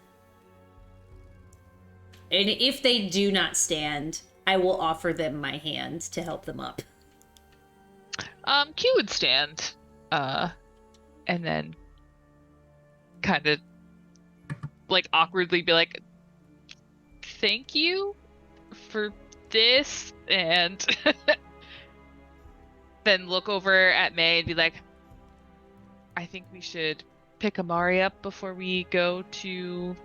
A: And if they do not stand, I will offer them my hand to help them up.
B: Q would stand, and then kind of like awkwardly be like, "Thank you for this," and then look over at May and be like, "I think we should pick Amari up before we go to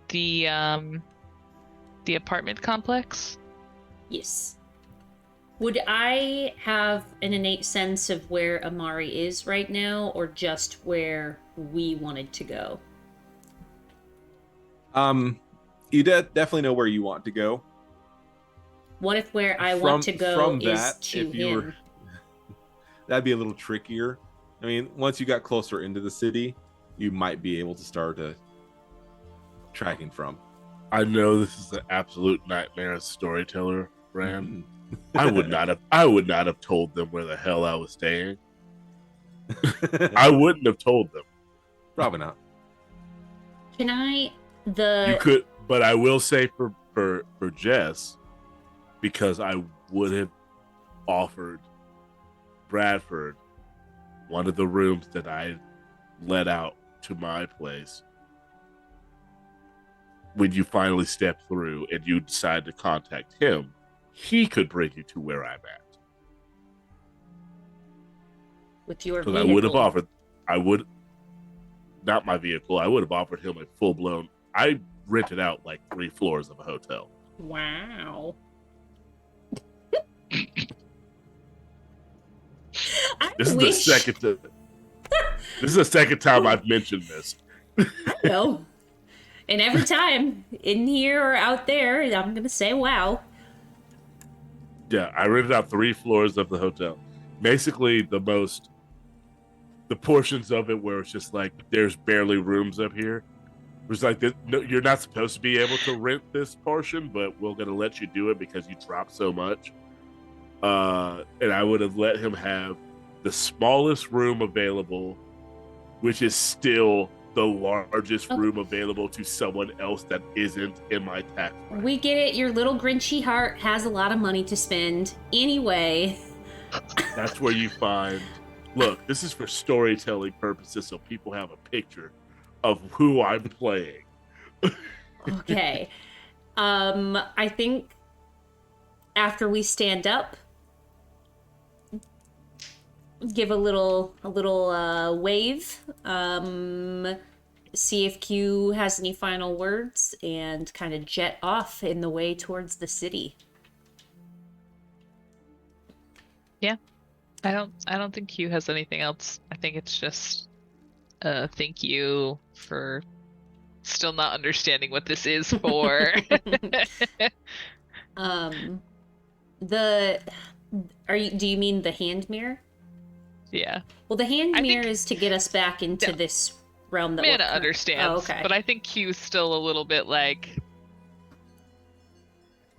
B: the apartment complex."
A: Yes. Would I have an innate sense of where Amari is right now, or just where we wanted to go?
D: You definitely know where you want to go.
A: What if where I want to go is to him?
D: That'd be a little trickier. I mean, once you got closer into the city, you might be able to start tracking from.
C: I know this is an absolute nightmare as a storyteller, Bran. I would not have told them where the hell I was staying. I wouldn't have told them.
D: Probably not.
A: Can I
C: You could, but I will say for Jess, because I would have offered Bradford one of the rooms that I let out to my place. When you finally step through and you decide to contact him, he could bring you to where I'm at.
A: with your
C: Because
A: vehicle?
C: I would, not my vehicle, I would have offered him a full-blown, I rented out like 3 floors of a hotel.
A: Wow.
C: This is the second time I've mentioned this.
A: I know. And every time, in here or out there, I'm gonna say wow.
C: Yeah, I rented out 3 floors of the hotel. Basically, the portions of it where it's just like there's barely rooms up here. It was like, no, you're not supposed to be able to rent this portion, but we're gonna let you do it because you drop so much. And I would have let him have the smallest room available, which is still the largest room available to someone else that isn't in my tax bracket.
A: We get it. Your little Grinchy heart has a lot of money to spend. Anyway.
C: That's where you find... Look, this is for storytelling purposes, so people have a picture of who I'm playing.
A: Okay. I think after we stand up, give a little wave, see if Q has any final words, and kind of jet off in the way towards the city.
B: Yeah. I don't think Q has anything else. I think it's just thank you for still not understanding what this is for.
A: Do you mean the hand mirror?
B: Yeah.
A: Well, the hand mirror is to get us back into this realm that
B: Mana understands.
A: Oh, okay.
B: But I think Q's still a little bit like,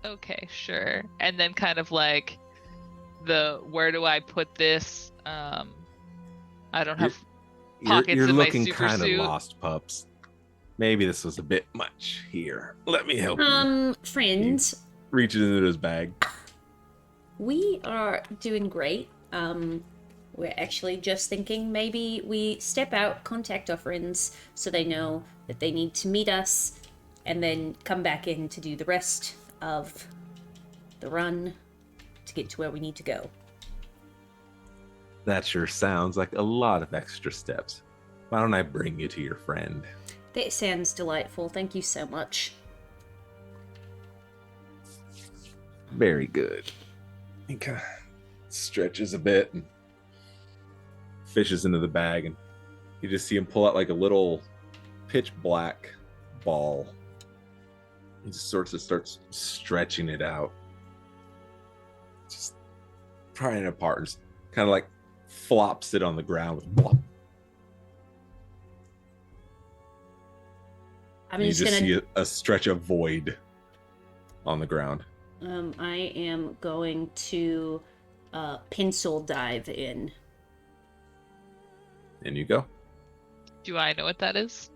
B: okay, sure. And then kind of like where do I put this? I don't have pockets
D: you're
B: in my
D: looking
B: super
D: kind of
B: suit.
D: lost, pups. Maybe this was a bit much here. Let me help you.
A: Friend,
D: Reaches into his bag.
A: we are doing great. We're actually just thinking maybe we step out, contact our friends so they know that they need to meet us, and then come back in to do the rest of the run to get to where we need to go.
D: That sure sounds like a lot of extra steps. Why don't I bring you to your friend?
A: That sounds delightful. Thank you so much.
D: Very good. He kind of stretches a bit and fishes into the bag, and you just see him pull out like a little pitch black ball. He just sort of starts stretching it out, just prying it apart, and just kind of like flops it on the ground with blop.
A: I'm
D: You
A: just
D: just
A: gonna.
D: see a stretch of void on the ground.
A: I am going to pencil dive in.
D: In you go.
B: Do I know what that is?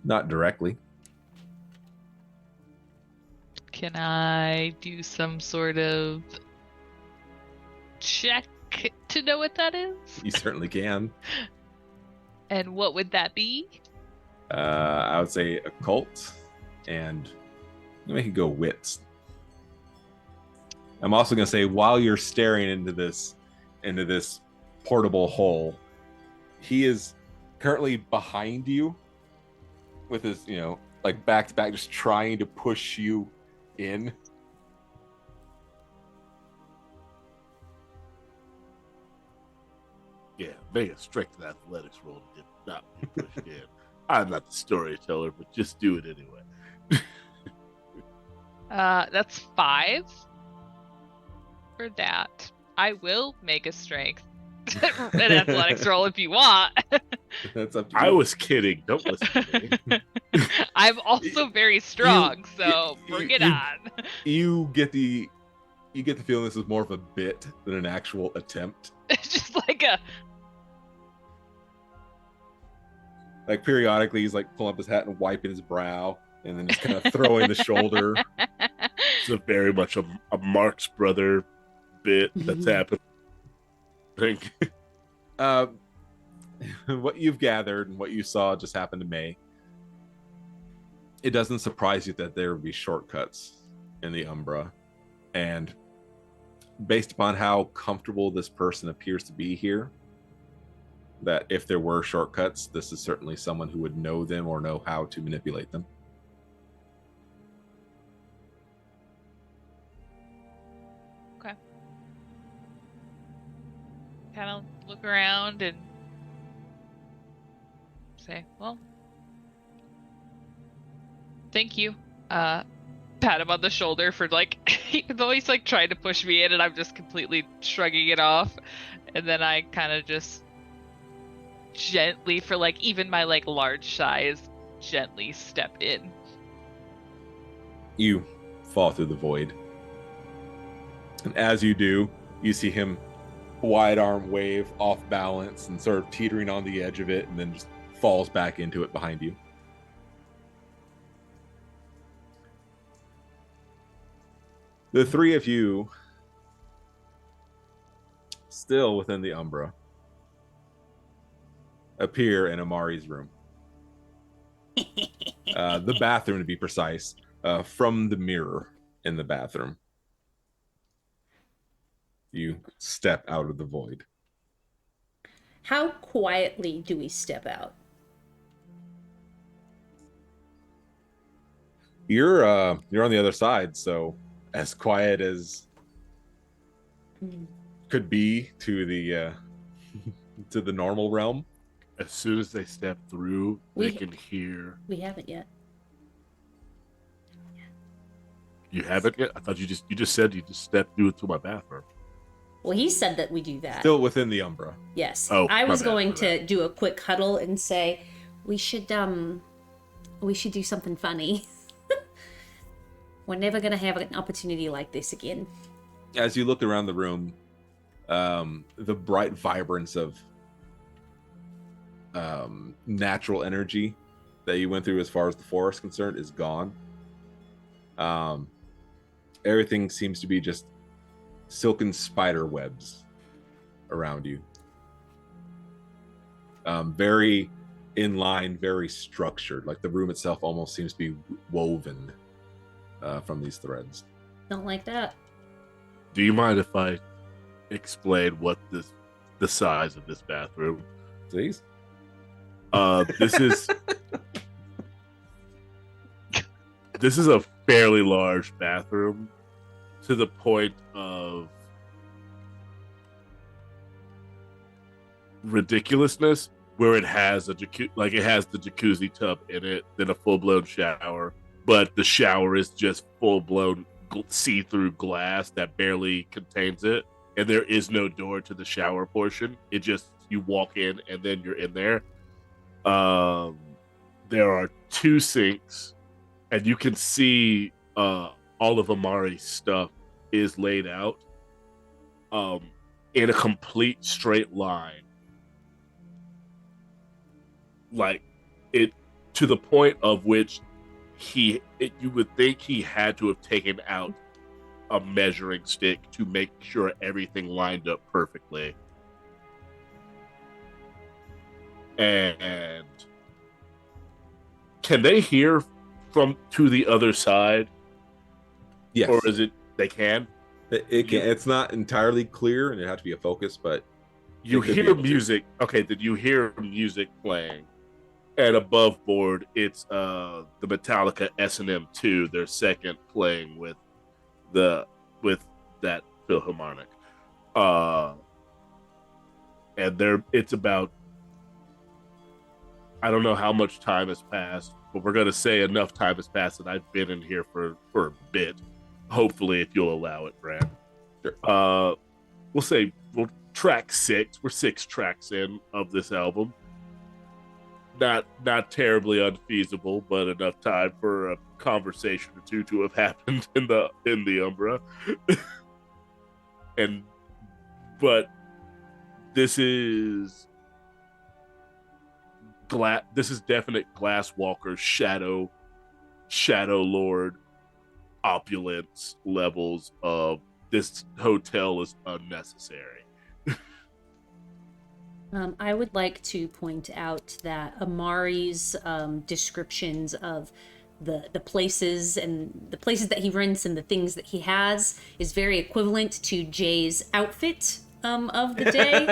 D: Not directly.
B: Can I do some sort of check to know what that is?
D: You certainly can.
B: And what would that be?
D: I would say occult, and make it go wits. I'm also gonna say while you're staring into this portable hole, he is currently behind you with his, like back to back, just trying to push you in.
E: Yeah, make a strict athletics roll to get not be pushed in. I'm not the storyteller, but just do it anyway.
B: That's 5 for that. I will make a strength an athletics roll if you want.
D: That's up to you.
E: I was kidding. Don't listen to me.
B: I'm also very strong, so bring it on.
D: You get the feeling this is more of a bit than an actual attempt.
B: It's just like
D: periodically he's like pulling up his hat and wiping his brow, and then just kind of throwing the shoulder.
E: It's a very much a Marx Brother bit that's happening.
D: What you've gathered and what you saw just happened to May. It doesn't surprise you that there would be shortcuts in the Umbra, and based upon how comfortable this person appears to be here, that if there were shortcuts, this is certainly someone who would know them or know how to manipulate them.
B: Okay. Kind of look around and say, well, thank you. Pat him on the shoulder for even though he's trying to push me in and I'm just completely shrugging it off. And then I kind of just gently, for even my large size, gently step in.
D: You fall through the void. And as you do, you see him wide arm wave off balance and sort of teetering on the edge of it, and then just falls back into it behind you. The three of you, still within the Umbra, appear in Amari's room. The bathroom, to be precise, from the mirror in the bathroom. You step out of the void.
A: How quietly do we step out?
D: You're on the other side, so as quiet as could be to the to the normal realm.
E: As soon as they step through, they can hear.
A: We haven't yet.
E: You haven't yet? I thought you just said you just stepped through to my bathroom.
A: Well, he said that we do that.
D: Still within the Umbra.
A: Yes.
E: Oh,
A: I was
E: my bad,
A: going
E: my
A: to
E: bad.
A: do a quick huddle and say we should do something funny. We're never gonna have an opportunity like this again.
D: As you look around the room, the bright vibrance of natural energy that you went through as far as the forest is concerned is gone. Everything seems to be just silken spider webs around you. Very in line, very structured. Like the room itself almost seems to be woven from these threads.
A: Don't like that.
C: Do you mind if I explain what the size of this bathroom?
D: Please.
C: This is a fairly large bathroom, to the point of ridiculousness, where it has a it has the jacuzzi tub in it, then a full-blown shower, but the shower is just full-blown see-through glass that barely contains it, and there is no door to the shower portion. It just, you walk in and then you're in there. There are 2 sinks, and you can see all of Amari's stuff is laid out in a complete straight line, like it, to the point of which you would think he had to have taken out a measuring stick to make sure everything lined up perfectly. And can they hear from to the other side?
D: Yes.
C: Or is it they can?
D: It can. It's not entirely clear, and it has to be a focus, but
C: you hear music. Okay, did you hear music playing? And above board, it's the Metallica S&M 2, their second, playing with that Philharmonic. And it's about, I don't know how much time has passed, but we're gonna say enough time has passed that I've been in here for a bit. Hopefully, if you'll allow it, Brad.
D: Sure.
C: We'll say track 6. We're 6 tracks in of this album. Not terribly unfeasible, but enough time for a conversation or two to have happened in the Umbra. But this is definite Glasswalker Shadow Lord opulence levels of this hotel is unnecessary.
A: I would like to point out that Amari's descriptions of the places and the places that he rents and the things that he has is very equivalent to Jay's outfit of the day,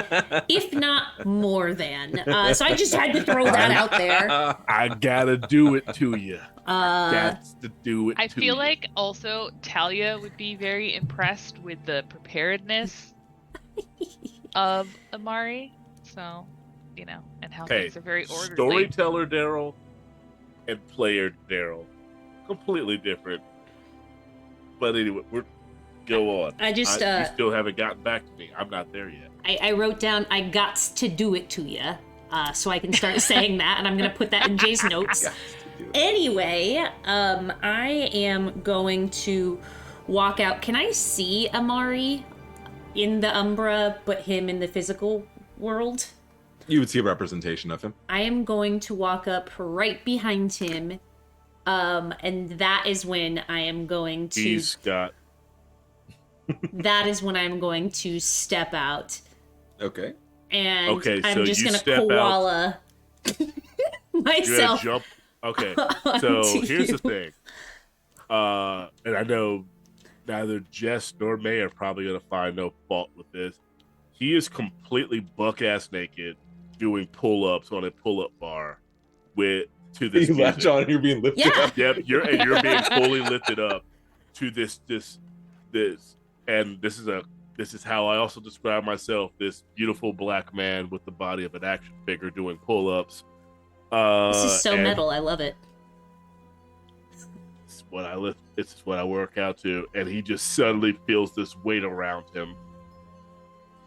A: if not more than. So I just had to throw that out there.
C: I gotta do it to you. That's to do it.
B: I
C: to
B: feel
C: you.
B: like also Talia would be very impressed with the preparedness of Amari. So, and how things are very orderly.
C: Storyteller Daryl and player Daryl, completely different. But anyway, go on.
A: I just
C: you still haven't gotten back to me. I'm not there yet.
A: I wrote down, I got to do it to you, so I can start saying that, and I'm gonna put that in Jay's notes. Anyway, I am going to walk out. Can I see Amari in the Umbra, but him in the physical world?
D: You would see a representation of him.
A: I am going to walk up right behind him, and that is when I am going to...
C: He's got...
A: That is when I'm going to step out.
D: Okay.
A: And
C: so
A: I'm just going to koala myself.
C: Jump. Okay, so here's the thing. And I know neither Jess nor May are probably going to find no fault with this. He is completely buck-ass naked doing pull-ups on a pull-up bar to this
D: You
C: music.
D: latch on and you're being lifted up.
C: Yep, you're being fully lifted up to this. And this is how I also describe myself, this beautiful black man with the body of an action figure doing pull-ups.
A: This is so metal. I love it.
C: It's what I lift. It's what I work out to, and he just suddenly feels this weight around him,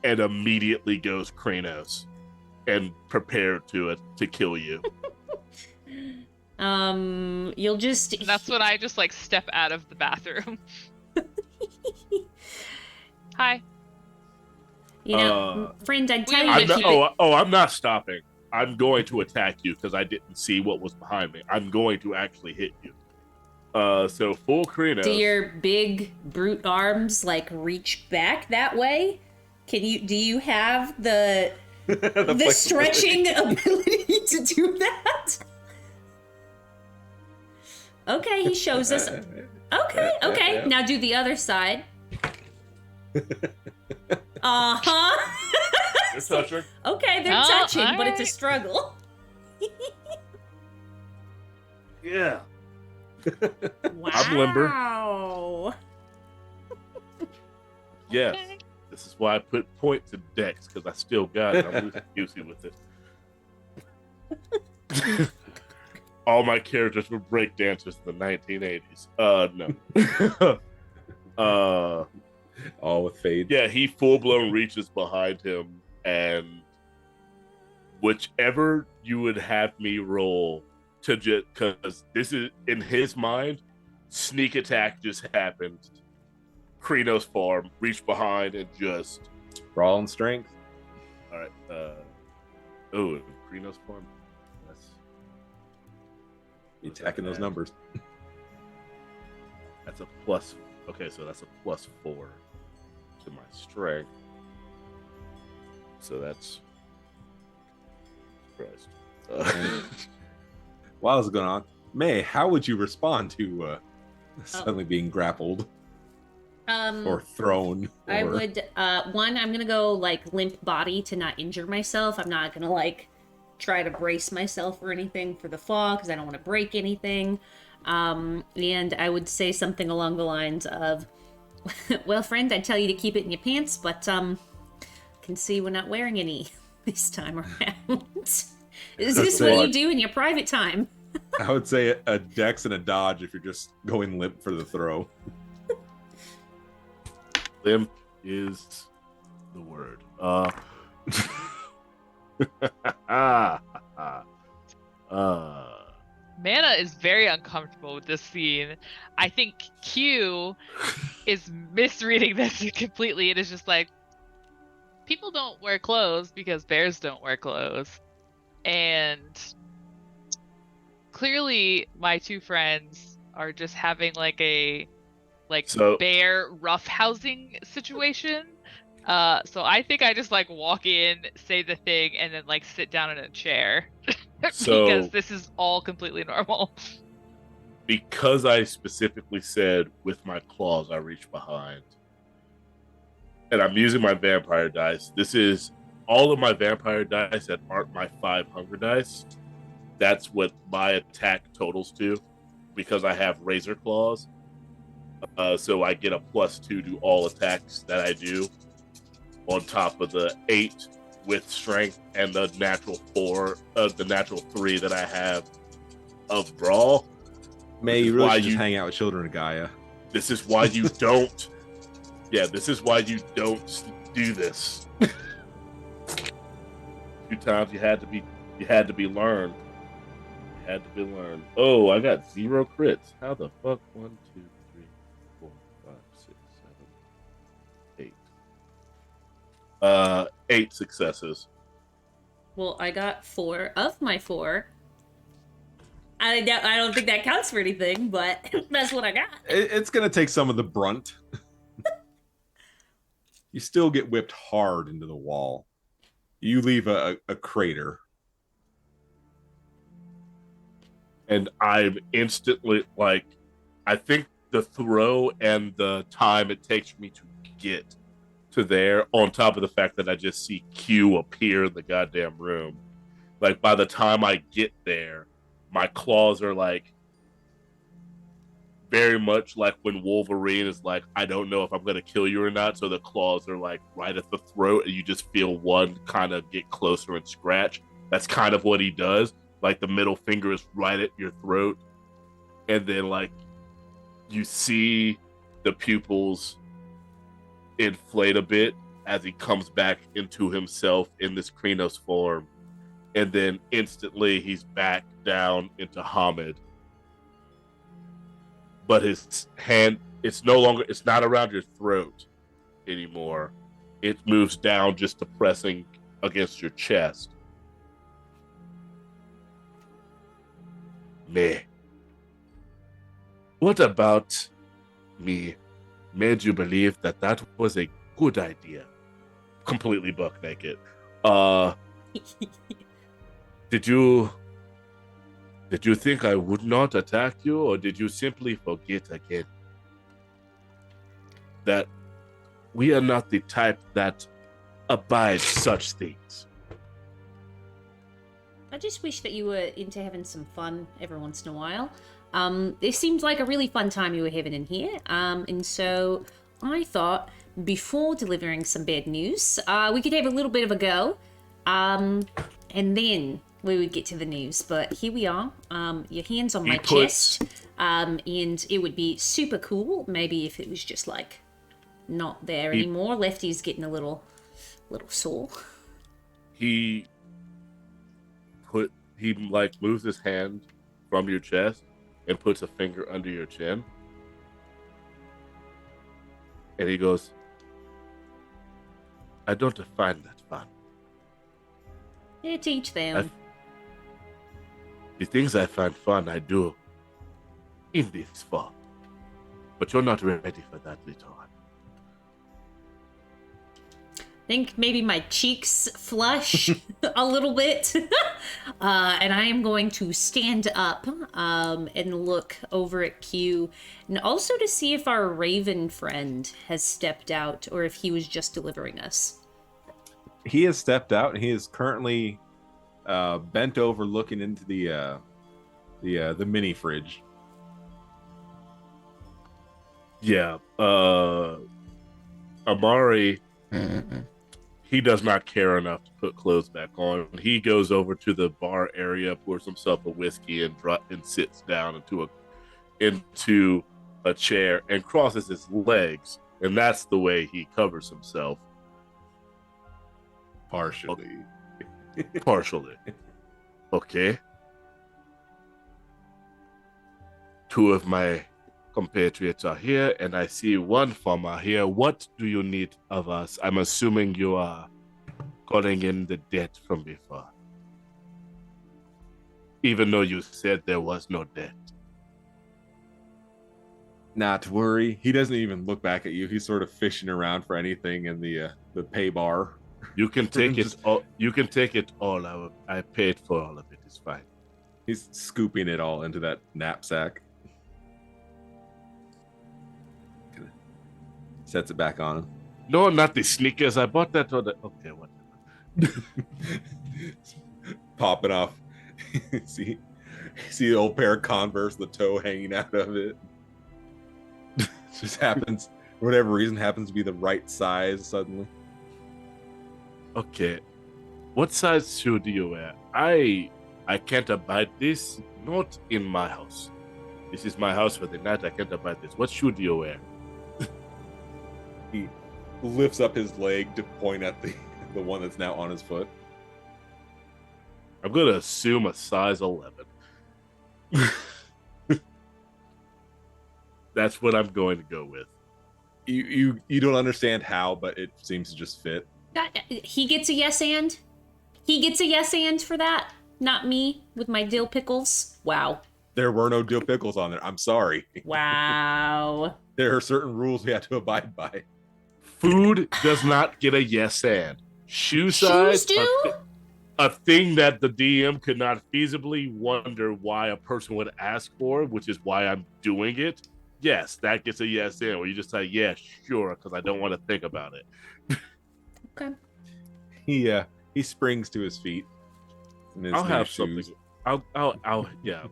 C: and immediately goes Kranos, and prepared to kill you.
A: You'll just.
B: That's when I just step out of the bathroom. Hi.
A: Friend, I'd tell you to keep it.
C: I'm not stopping. I'm going to attack you because I didn't see what was behind me. I'm going to actually hit you. So full Krinos.
A: Do your big brute arms like reach back that way? Do you have the stretching ability to do that? Okay, he shows us. Okay.
D: Yeah.
A: Now do the other side. Uh-huh.
C: You're touching.
A: Okay, they're
B: Oh,
A: touching, but it's a
B: alright.
A: struggle.
C: Yeah.
A: Wow.
C: I'm limber. Yes.
B: Okay.
C: This is why I put point to Dex, because I still got it. I'm loosey with it. All my characters were break dancers in the 1980s. No.
D: All with fade.
C: Yeah, he full blown reaches behind him, and whichever you would have me roll to just, because this is in his mind, sneak attack just happened. Krinos farm, reach behind and just.
D: Brawl and strength.
C: All right. Krinos farm.
D: You attacking those numbers.
C: That's a plus. Okay, so that's a +4 to my strength. So that's. Christ.
D: While this is going on, May, how would you respond to suddenly being grappled or thrown?
A: I
D: or-
A: would I'm gonna go like limp body to not injure myself. I'm not gonna like try to brace myself or anything for the fall because I don't want to break anything. And I would say something along the lines of, well, friend, I'd tell you to keep it in your pants, but can see we're not wearing any this time around. Is this what you do in your private time?
D: I would say a dex and a dodge if you're just going limp for the throw.
C: Limp is the word.
B: Mana is very uncomfortable with this scene. I think Q is misreading this completely. It is just like, people don't wear clothes because bears don't wear clothes. And clearly my two friends are just having like a bear roughhousing situation. So I think I just like walk in, say the thing, and then like sit down in a chair. Because this is all completely normal.
C: Because I specifically said with my claws I reach behind, and I'm using my vampire dice. This is all of my vampire dice that aren't my 5 hunger dice. That's what my attack totals to, because I have razor claws. So I get a +2 to all attacks that I do, on top of the 8 with strength and the natural 3 that I have of brawl.
D: May, you really should just hang out with children of Gaia.
C: This is why you don't. Yeah, this is why you don't do this. 2 times you had to be learned. You had to be learned. Oh, I got 0 crits. How the fuck? 1, 2, 3, 4, 5, 6, 7, 8. 8 successes.
A: Well, I got 4 of my 4. I don't think that counts for anything, but that's what I got.
D: It's going to take some of the brunt. You still get whipped hard into the wall. You leave a crater.
C: And I'm instantly like, I think the throw and the time it takes me to get to there, on top of the fact that I just see Q appear in the goddamn room. Like, by the time I get there, my claws are like very much like when Wolverine is like, I don't know if I'm gonna kill you or not, so the claws are like right at the throat and you just feel one kind of get closer and scratch. That's kind of what he does. Like, the middle finger is right at your throat, and then like you see the pupils inflate a bit as he comes back into himself in this Krinos form, and then instantly he's back down into Hamid. But his hand, it's not around your throat anymore. It moves down just to pressing against your chest.
E: Me. What about me made you believe that that was a good idea? Completely buck naked. Did you think I would not attack you, or did you simply forget again that we are not the type that abides such things?
A: I just wish that you were into having some fun every once in a while. This seems like a really fun time you were having in here. And so I thought before delivering some bad news, we could have a little bit of a go. And then we would get to the news. But here we are. Your hand's on my chest. And it would be super cool, maybe if it was just like not there anymore. Lefty's getting a little sore.
E: He like moves his hand from your chest and puts a finger under your chin. And he goes, I don't find that fun.
A: Yeah, teach them.
E: The things I find fun, I do in this fall. But you're not ready for that, little one.
A: Think maybe my cheeks flush a little bit. And I am going to stand up and look over at Q, and also to see if our raven friend has stepped out or if he was just delivering us.
D: He has stepped out, and he is currently bent over looking into the mini fridge.
E: Yeah. Amari, he does not care enough to put clothes back on. He goes over to the bar area, pours himself a whiskey, and sits down into a chair and crosses his legs, and that's the way he covers himself.
D: Partially.
E: Partially. Okay. Two of my compatriots are here, and I see one farmer here. What do you need of us? I'm assuming you are calling in the debt from before. Even though you said there was no debt.
D: Not to worry. He doesn't even look back at you. He's sort of fishing around for anything in the pay bar.
E: You can take it all. You can take it all. I paid for all of it. It's fine.
D: He's scooping it all into that knapsack. Sets it back on him.
E: No, not the sneakers. I bought that on the... Okay, whatever.
D: Popping off. see the old pair of Converse, the toe hanging out of it. Just happens, for whatever reason, happens to be the right size suddenly.
E: Okay. What size shoe do you wear? I can't abide this. Not in my house. This is my house for the night. I can't abide this. What shoe do you wear?
D: He lifts up his leg to point at the one that's now on his foot.
E: I'm going to assume a size 11. That's what I'm going to go with.
D: You don't understand how, but it seems to just fit.
A: He gets a yes and? He gets a yes and for that? Not me with my dill pickles? Wow.
D: There were no dill pickles on there. I'm sorry.
A: Wow.
D: There are certain rules we have to abide by.
E: Food does not get a yes and. Shoe size,
A: Shoes do?
E: a thing that the DM could not feasibly wonder why a person would ask for, which is why I'm doing it. Yes, that gets a yes and. Where you just say, yeah, sure, because I don't want to think about it.
A: Okay.
D: He springs to his feet.
E: I'll have something. I'll yeah.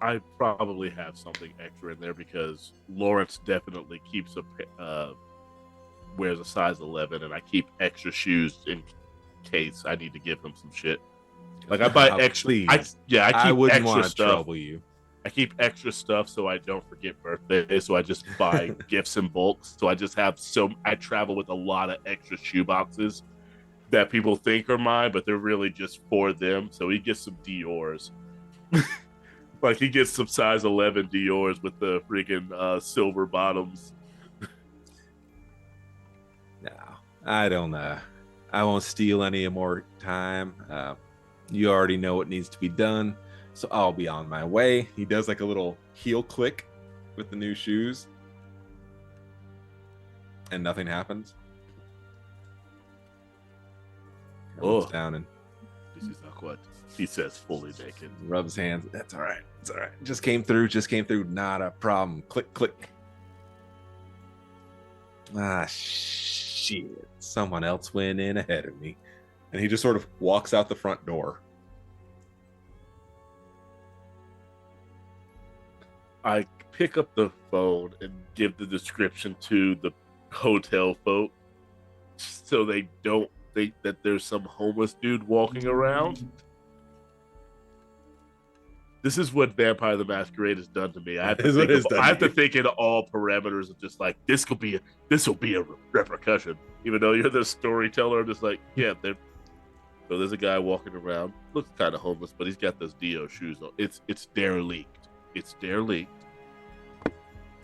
E: I probably have something extra in there because Lawrence definitely keeps wears a size 11, and I keep extra shoes in case I need to give him some shit. Like I buy extra. I keep
D: wouldn't
E: extra
D: want to
E: stuff.
D: trouble you.
E: I keep extra stuff so I don't forget birthdays. So I just buy gifts in bulk. So I travel with a lot of extra shoe boxes that people think are mine, but they're really just for them. So he gets some Dior's. Like he gets some size 11 Dior's with the freaking silver bottoms.
D: No, I don't. I won't steal any more time. You already know what needs to be done. So I'll be on my way. He does like a little heel click with the new shoes. And nothing happens. Looks down and
E: This is not what he says, fully naked.
D: rubs hands. That's all right. It's all right. Just came through. Not a problem. Click, click. Ah, shit. Someone else went in ahead of me. And he just sort of walks out the front door.
E: I pick up the phone and give the description to the hotel folk so they don't think that there's some homeless dude walking around. This is what Vampire the Masquerade has done to me. I have to think in all parameters of just like this will be a repercussion. Even though you're the storyteller, I'm just like, yeah, so there's a guy walking around, looks kind of homeless, but he's got those Dio shoes on. It's derelict. It's derelict.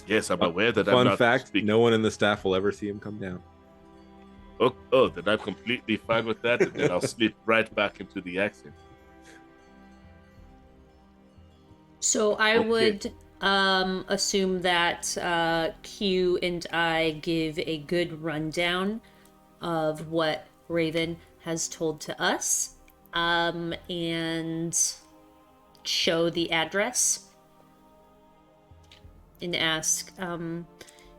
E: Yes, I'm aware that I'm not.
D: Fun fact:
E: speaking.
D: no one in the staff will ever see him come down.
E: Oh, then I'm completely fine with that, and then I'll slip right back into the accent.
A: So I would assume that Q and I give a good rundown of what Raven has told to us, and show the address, and ask,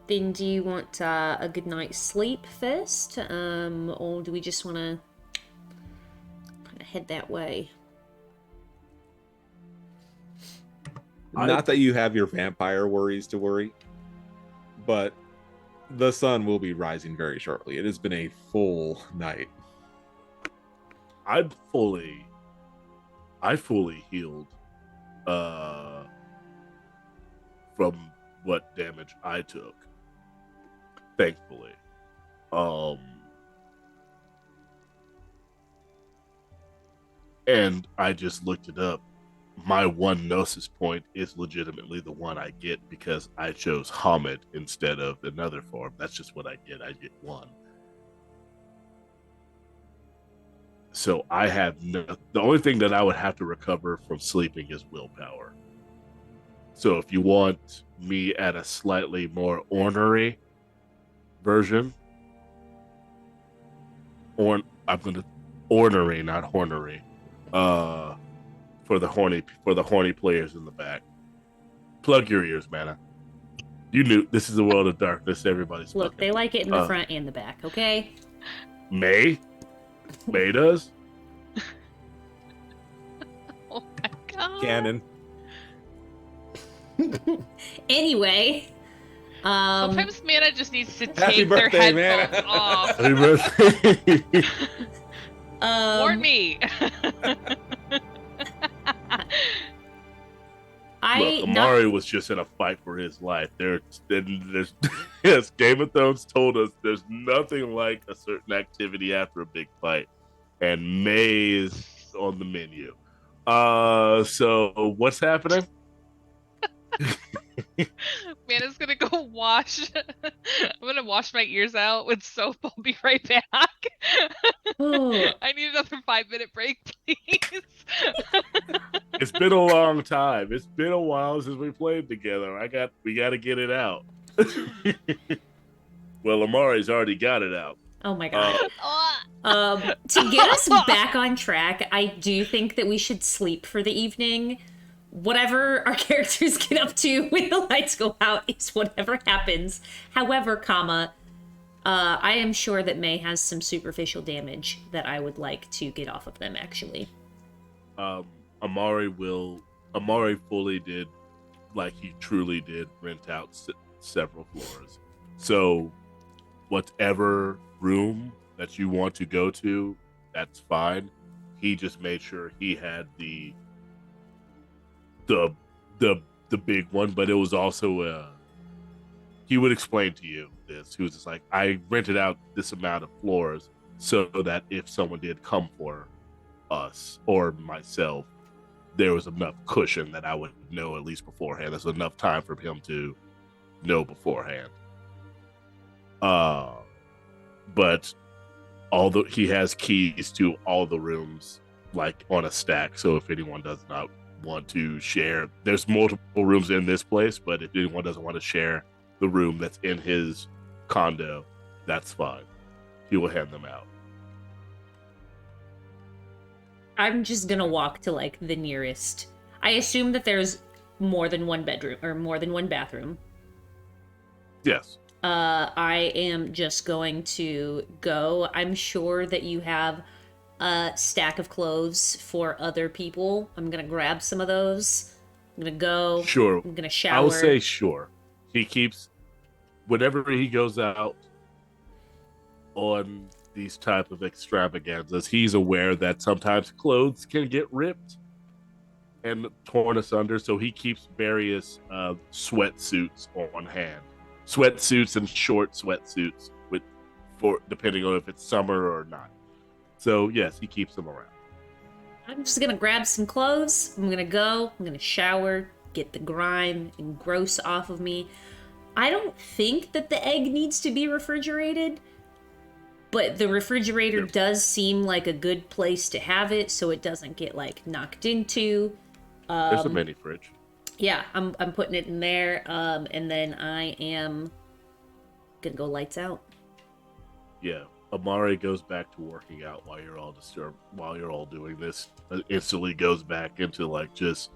A: then do you want a good night's sleep first, or do we just want to kind of head that way?
D: Not that you have your vampire worries to worry, but the sun will be rising very shortly. It has been a full night.
E: I fully healed from what damage I took. Thankfully. And I just looked it up. My one gnosis point is legitimately the one I get because I chose Hamid instead of another form. That's just what I get. I get one. So I have the only thing that I would have to recover from sleeping is willpower. So if you want me at a slightly more ornery version, I'm gonna ornery, not hornery. For the horny players in the back. Plug your ears, Mana. You knew this is a world of darkness. Everybody's
A: Look, they like it in the front and the back, okay?
E: May does.
B: Oh my god.
D: Cannon.
A: Anyway,
B: Sometimes Mana just needs to
D: Happy
B: take their
D: birthday,
B: headphones
D: Mana.
B: off.
E: Happy birthday.
B: Warn me.
E: Look, Amari was just in a fight for his life. There's yes, Game of Thrones told us there's nothing like a certain activity after a big fight, and May is on the menu. So what's happening?
B: Mana's gonna go wash. I'm gonna wash my ears out with soap. I'll be right back. I need another 5-minute break, please.
E: It's been a long time. It's been a while since we played together. We got to get it out. Well, Amari's already got it out.
A: Oh my god. To get us back on track, I do think that we should sleep for the evening. Whatever our characters get up to when the lights go out is whatever happens. However, I am sure that May has some superficial damage that I would like to get off of them, actually.
E: Amari fully did, like he truly did, rent out several floors. So whatever room that you want to go to, that's fine. He just made sure he had the big one, but it was also he would explain to you this. He was just like, I rented out this amount of floors so that if someone did come for us or myself, there was enough cushion that I would know at least beforehand. There's enough time for him to know beforehand. But he has keys to all the rooms, like on a stack. So if anyone does not
C: want to share, there's multiple rooms in this place, but if anyone doesn't want to share the room that's in his condo, that's fine. He will hand them out.
A: I'm just gonna walk to like the nearest. I assume that there's more than one bedroom or more than one bathroom.
C: Yes.
A: I am just going to go. I'm sure that you have a stack of clothes for other people. I'm gonna grab some of those. I'm gonna go.
C: Sure.
A: I'm gonna shower.
C: I will say sure. He keeps, whenever he goes out on these type of extravaganzas, he's aware that sometimes clothes can get ripped and torn asunder, so he keeps various sweatsuits on hand. Sweatsuits and short sweatsuits, for depending on if it's summer or not. So yes, he keeps them around.
A: I'm just gonna grab some clothes. I'm gonna go. I'm gonna shower, get the grime and gross off of me. I don't think that the egg needs to be refrigerated, but the refrigerator does seem like a good place to have it so it doesn't get like knocked into.
C: There's a mini fridge.
A: Yeah, I'm putting it in there, and then I am gonna go lights out.
C: Yeah, Amari goes back to working out while you're all doing this. Instantly goes back into like just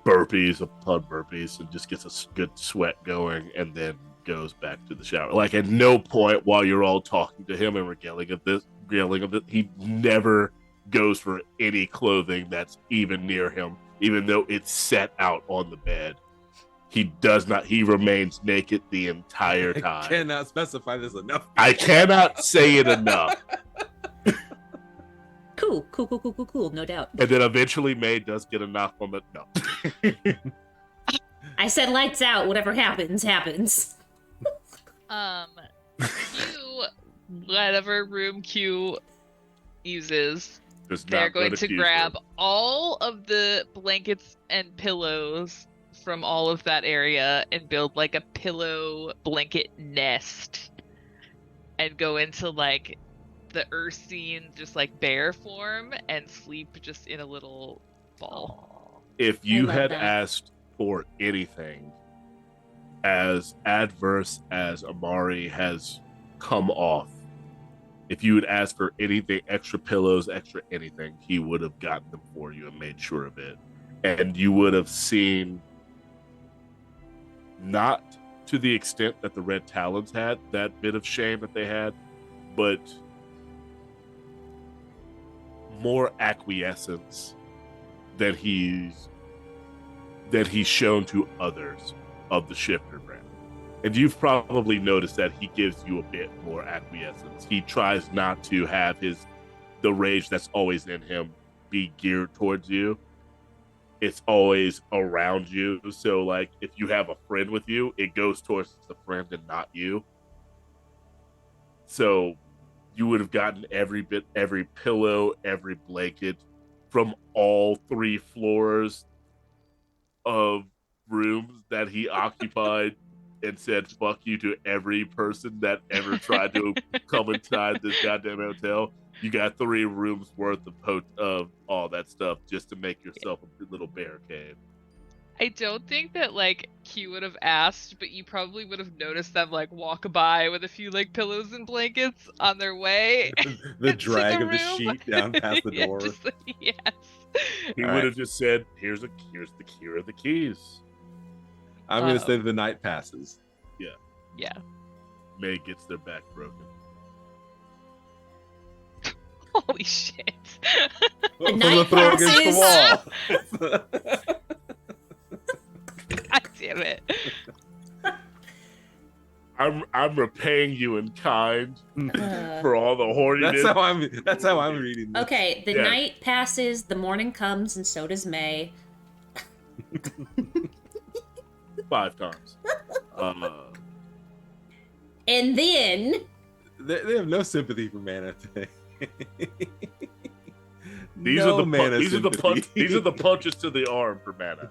C: burpees upon burpees and just gets a good sweat going, and then goes back to the shower. Like at no point while you're all talking to him and regaling of this, he never goes for any clothing that's even near him. Even though it's set out on the bed, he does not. He remains naked the entire time.
D: I cannot specify this enough.
C: I cannot say it enough.
A: Cool. No doubt.
C: And then eventually May does get a knock on the... No.
A: I said lights out. Whatever happens, happens.
B: Q, whatever room Q uses,
C: Does
B: they're
C: not
B: going
C: go
B: to
C: Q's
B: grab
C: room.
B: all of the blankets and pillows from all of that area and build like a pillow blanket nest and go into like the Ursine, just like bear form, and sleep just in a little ball.
C: If you
A: love
C: had
A: that.
C: asked for anything as adverse as Amari has come off, if you would ask for anything, extra pillows, extra anything, he would have gotten them for you and made sure of it. And you would have seen, not to the extent that the Red Talons had, that bit of shame that they had, but more acquiescence than he's shown to others of the Shifter brand. And you've probably noticed that he gives you a bit more acquiescence. He tries not to have the rage that's always in him be geared towards you. It's always around you. So like if you have a friend with you, it goes towards the friend and not you. So you would have gotten every pillow, every blanket from all 3 floors of rooms that he occupied and said fuck you to every person that ever tried to come inside this goddamn hotel. You got 3 rooms worth of all that stuff just to make yourself a little barricade.
B: I don't think that like Q would have asked, but you probably would have noticed them like walk by with a few like pillows and blankets on their way.
D: The
B: to
D: drag
B: the
D: of the
B: room.
D: sheet down past the
B: Yeah,
D: door.
B: just like, yes.
C: He
D: All
C: would
D: right.
C: have just said, here are the keys.
D: I'm going to
B: Uh-oh.
D: say the night passes.
B: Yeah.
C: May gets their back broken.
B: Holy shit.
A: The
D: From
A: night
D: throw against the wall.
B: God damn it.
C: I'm repaying you in kind
A: Uh,
C: for all the horniness.
D: That's how I'm reading this.
A: okay, the
C: Yeah.
A: night passes, the morning comes, and so does May.
C: 5 times.
A: And then
D: They have no sympathy for mana today.
C: These are the punches to the arm for mana.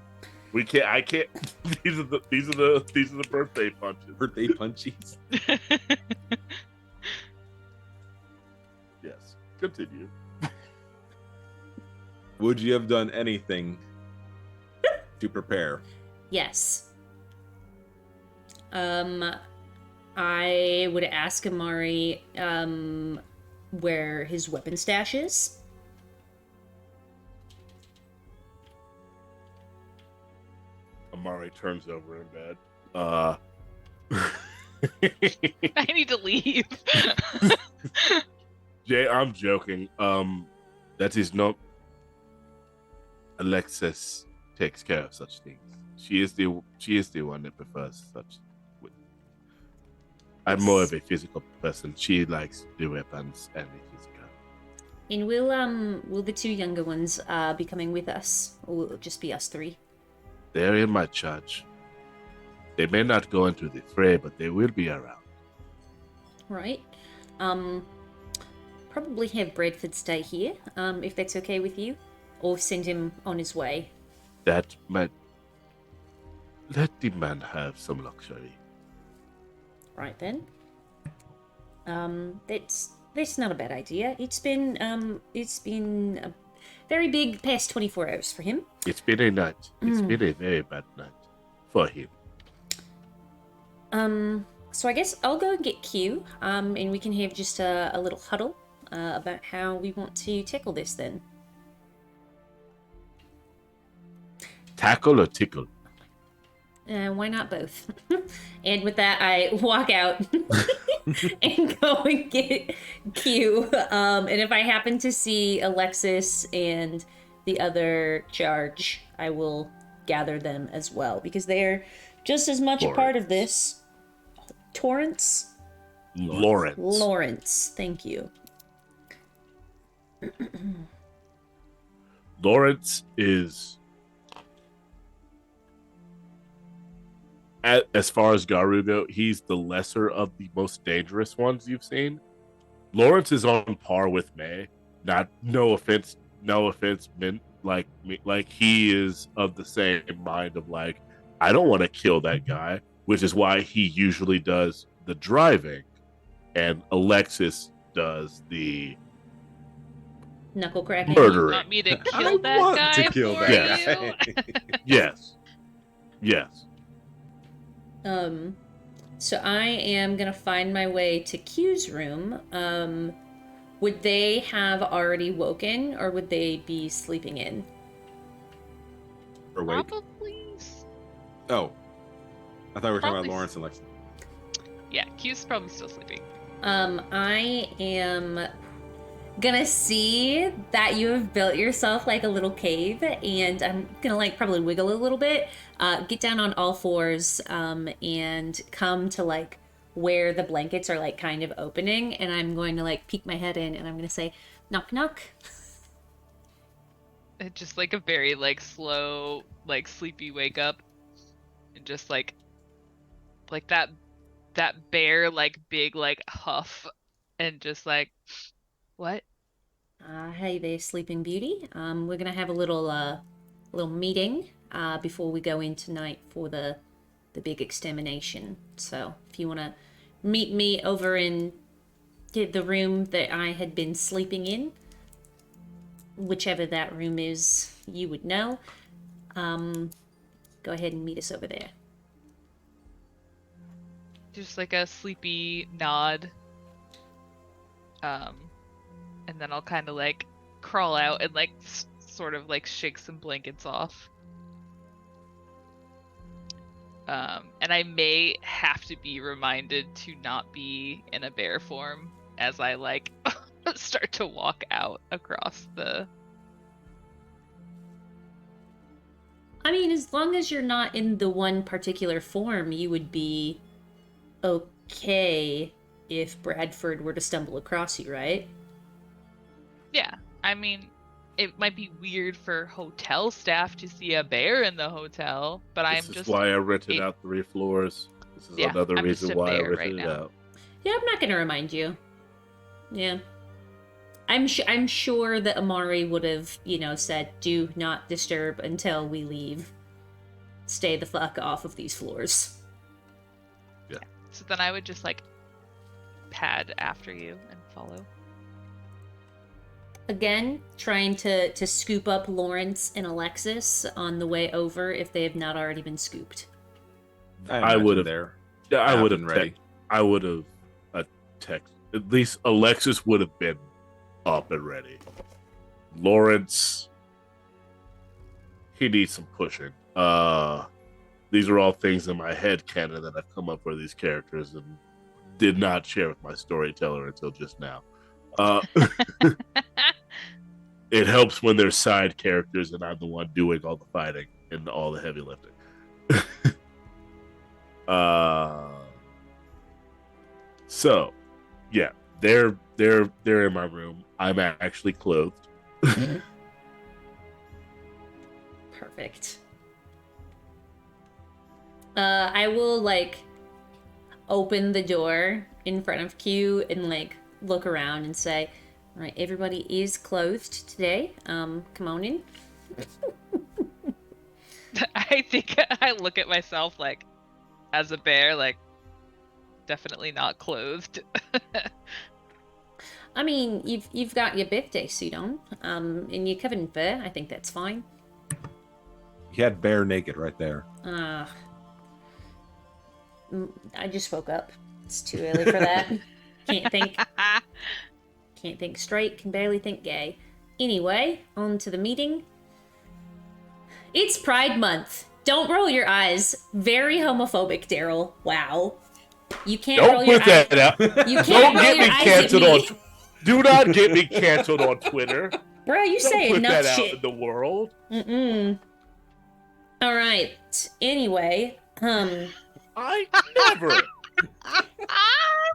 C: I can't. These are the birthday punches.
D: birthday punchies.
C: Yes. Continue.
D: Would you have done anything to prepare.
A: Yes. I would ask Amari where his weapon stash is.
C: Amari turns over in bed.
B: I need to leave.
C: Jay, I'm joking. That is not. Alexis takes care of such things. She is the one that prefers such. I'm more of a physical person. She likes the weapons and the physical.
A: And will the two younger ones be coming with us, or will it just be us three?
C: They're in my charge. They may not go into the fray, but they will be around.
A: Right. Probably have Bradford stay here, if that's okay with you, or send him on his way.
C: That might let the man have some luxury.
A: Right then. That's not a bad idea. It's been a very big past 24 hours for him.
C: It's been a night. It's been a very bad night for him.
A: So I guess I'll go and get Q, and we can have just a little huddle about how we want to tackle this then.
C: Tackle or tickle?
A: Why not both? And with that, I walk out and go and get Q. And if I happen to see Alexis and the other charge, I will gather them as well, because they're just as much a part of this. Torrance?
C: Lawrence.
A: Thank you.
C: Lawrence is, as far as Garu go, he's the lesser of the most dangerous ones you've seen. Lawrence is on par with May. No offense, Mint. Like he is of the same mind of like, I don't want to kill that guy, which is why he usually does the driving, and Alexis does the
A: Knuckle cracking.
C: murdering.
B: You want me to kill that guy
D: to kill
B: for
D: that
B: you?
D: guy.
C: Yes.
A: So I am gonna find my way to Q's room. Would they have already woken, or would they be sleeping in?
D: Or wake.
B: Probably.
D: Oh, I thought we were talking about
B: Probably.
D: Lawrence and Lexi.
B: Yeah, Q's probably still sleeping.
A: I am gonna see that you have built yourself like a little cave, and I'm gonna like probably wiggle a little bit, get down on all fours, and come to like where the blankets are like kind of opening, and I'm going to like peek my head in, and I'm gonna say, knock knock.
B: It's just like a very like slow, like sleepy wake up, and just like that bear like big like huff, and just like, what?
A: Hey there, Sleeping Beauty. We're gonna have a little meeting before we go in tonight for the big extermination. So if you wanna meet me over in the room that I had been sleeping in, whichever that room is, you would know. Go ahead and meet us over there.
B: Just like a sleepy nod. And then I'll kind of like crawl out and like sort of like shake some blankets off. And I may have to be reminded to not be in a bear form as I like start to walk out across the...
A: I mean, as long as you're not in the one particular form, you would be okay if Bradford were to stumble across you, right?
B: Yeah, I mean, it might be weird for hotel staff to see a bear in the hotel, but
C: This is why I rented out 3 floors. This is another
B: I'm just
C: reason
B: a
C: why I
B: bear
C: rented
B: right
C: it
B: now.
C: out.
A: Yeah, I'm not gonna remind you. Yeah. I'm sure that Amari would have, said, do not disturb until we leave. Stay the fuck off of these floors.
C: Yeah.
B: So then I would just like pad after you and follow.
A: again, trying to scoop up Lawrence and Alexis on the way over if they have not already been scooped.
C: I would have
D: there.
C: I would have
D: ready.
C: I would have text. At least Alexis would have been up and ready. Lawrence, he needs some pushing. These are all things in my head canon that I've come up for these characters and did not share with my storyteller until just now. It helps when they're side characters and I'm the one doing all the fighting and all the heavy lifting. So, yeah, they're in my room. I'm actually clothed.
A: Perfect. I will open the door in front of Q and look around and say, "All right, everybody is clothed today. Come on in."
B: I think I look at myself as a bear, definitely not clothed.
A: I mean, you've got your birthday suit on, and you're covered in fur. I think that's fine.
D: He had bear naked right there.
A: I just woke up. It's too early for that. Can't think. Can't think straight. Can barely think gay. Anyway, on to the meeting. It's Pride Month. Don't roll your eyes. Very homophobic, Daryl. Wow. You can't roll your eyes.
C: Don't put that out.
A: You can't
C: Don't
A: roll
C: get
A: your
C: me
A: eyes
C: canceled
A: at
C: on.
A: me.
C: Do not get me canceled on Twitter.
A: Bro, you
C: Don't
A: say
C: put
A: enough
C: that out
A: shit.
C: in the world.
A: All right. Anyway,
C: I never.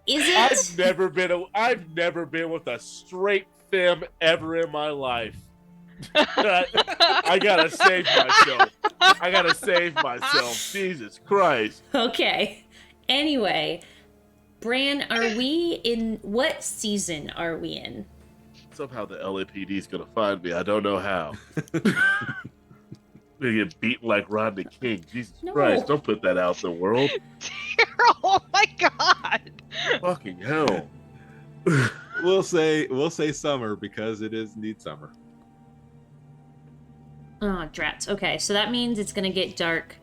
A: is it?
C: I've never been with a straight femme ever in my life. I gotta save myself. Jesus Christ.
A: Okay. Anyway, Bran, what season are we in?
C: Somehow the LAPD is gonna find me. I don't know how. They get beaten like Rodney King. Jesus Christ! Don't put that out in the world.
B: Oh my god!
C: Fucking hell.
D: We'll say summer because it is indeed summer.
A: Oh, drats. Okay, so that means it's gonna get dark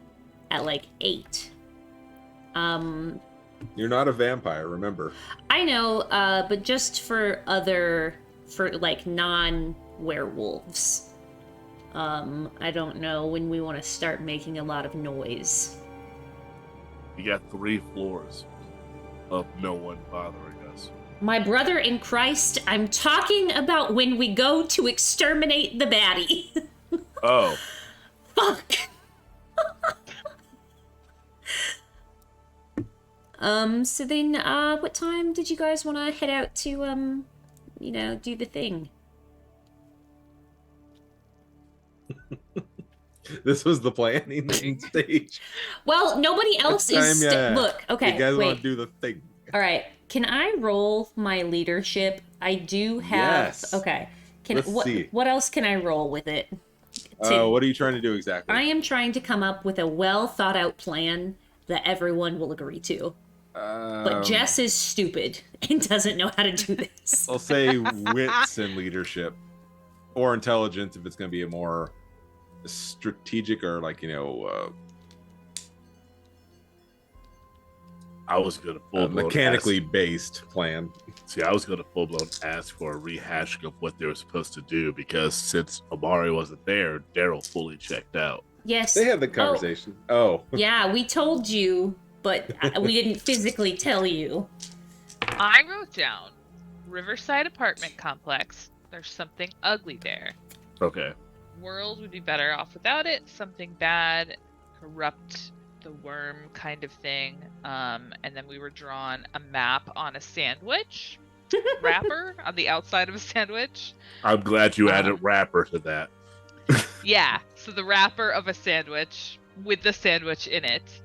A: at 8.
D: You're not a vampire, remember.
A: I know, but just for non-werewolves. I don't know when we want to start making a lot of noise.
C: You got 3 floors of no one bothering us.
A: My brother in Christ, I'm talking about when we go to exterminate the baddie.
C: Oh.
A: Fuck. So then, what time did you guys want to head out to, do the thing?
D: This was the planning stage.
A: Well, nobody else is. Look, okay.
D: You guys
A: wait.
D: want to do the thing?
A: All right. Can I roll my leadership? I do have.
D: Yes.
A: Okay.
D: Let's see.
A: What else can I roll with it?
D: What are you trying to do exactly?
A: I am trying to come up with a well thought out plan that everyone will agree to. But Jess is stupid and doesn't know how to do this.
D: I'll say wits and leadership, or intelligence if it's going to be a more strategic or
C: I was gonna full-blown
D: mechanically based plan.
C: See, I was gonna full-blown ask for a rehashing of what they were supposed to do because since Amari wasn't there, Daryl fully checked out.
A: Yes.
D: They had the conversation. Oh.
A: Yeah, we told you, but we didn't physically tell you.
B: I wrote down Riverside apartment complex. There's something ugly there.
C: Okay.
B: World would be better off without it. Something bad, corrupt the worm kind of thing. And then we were drawn a map on a sandwich wrapper on the outside of a sandwich.
C: I'm glad you added wrapper to that.
B: Yeah, so the wrapper of a sandwich with the sandwich in it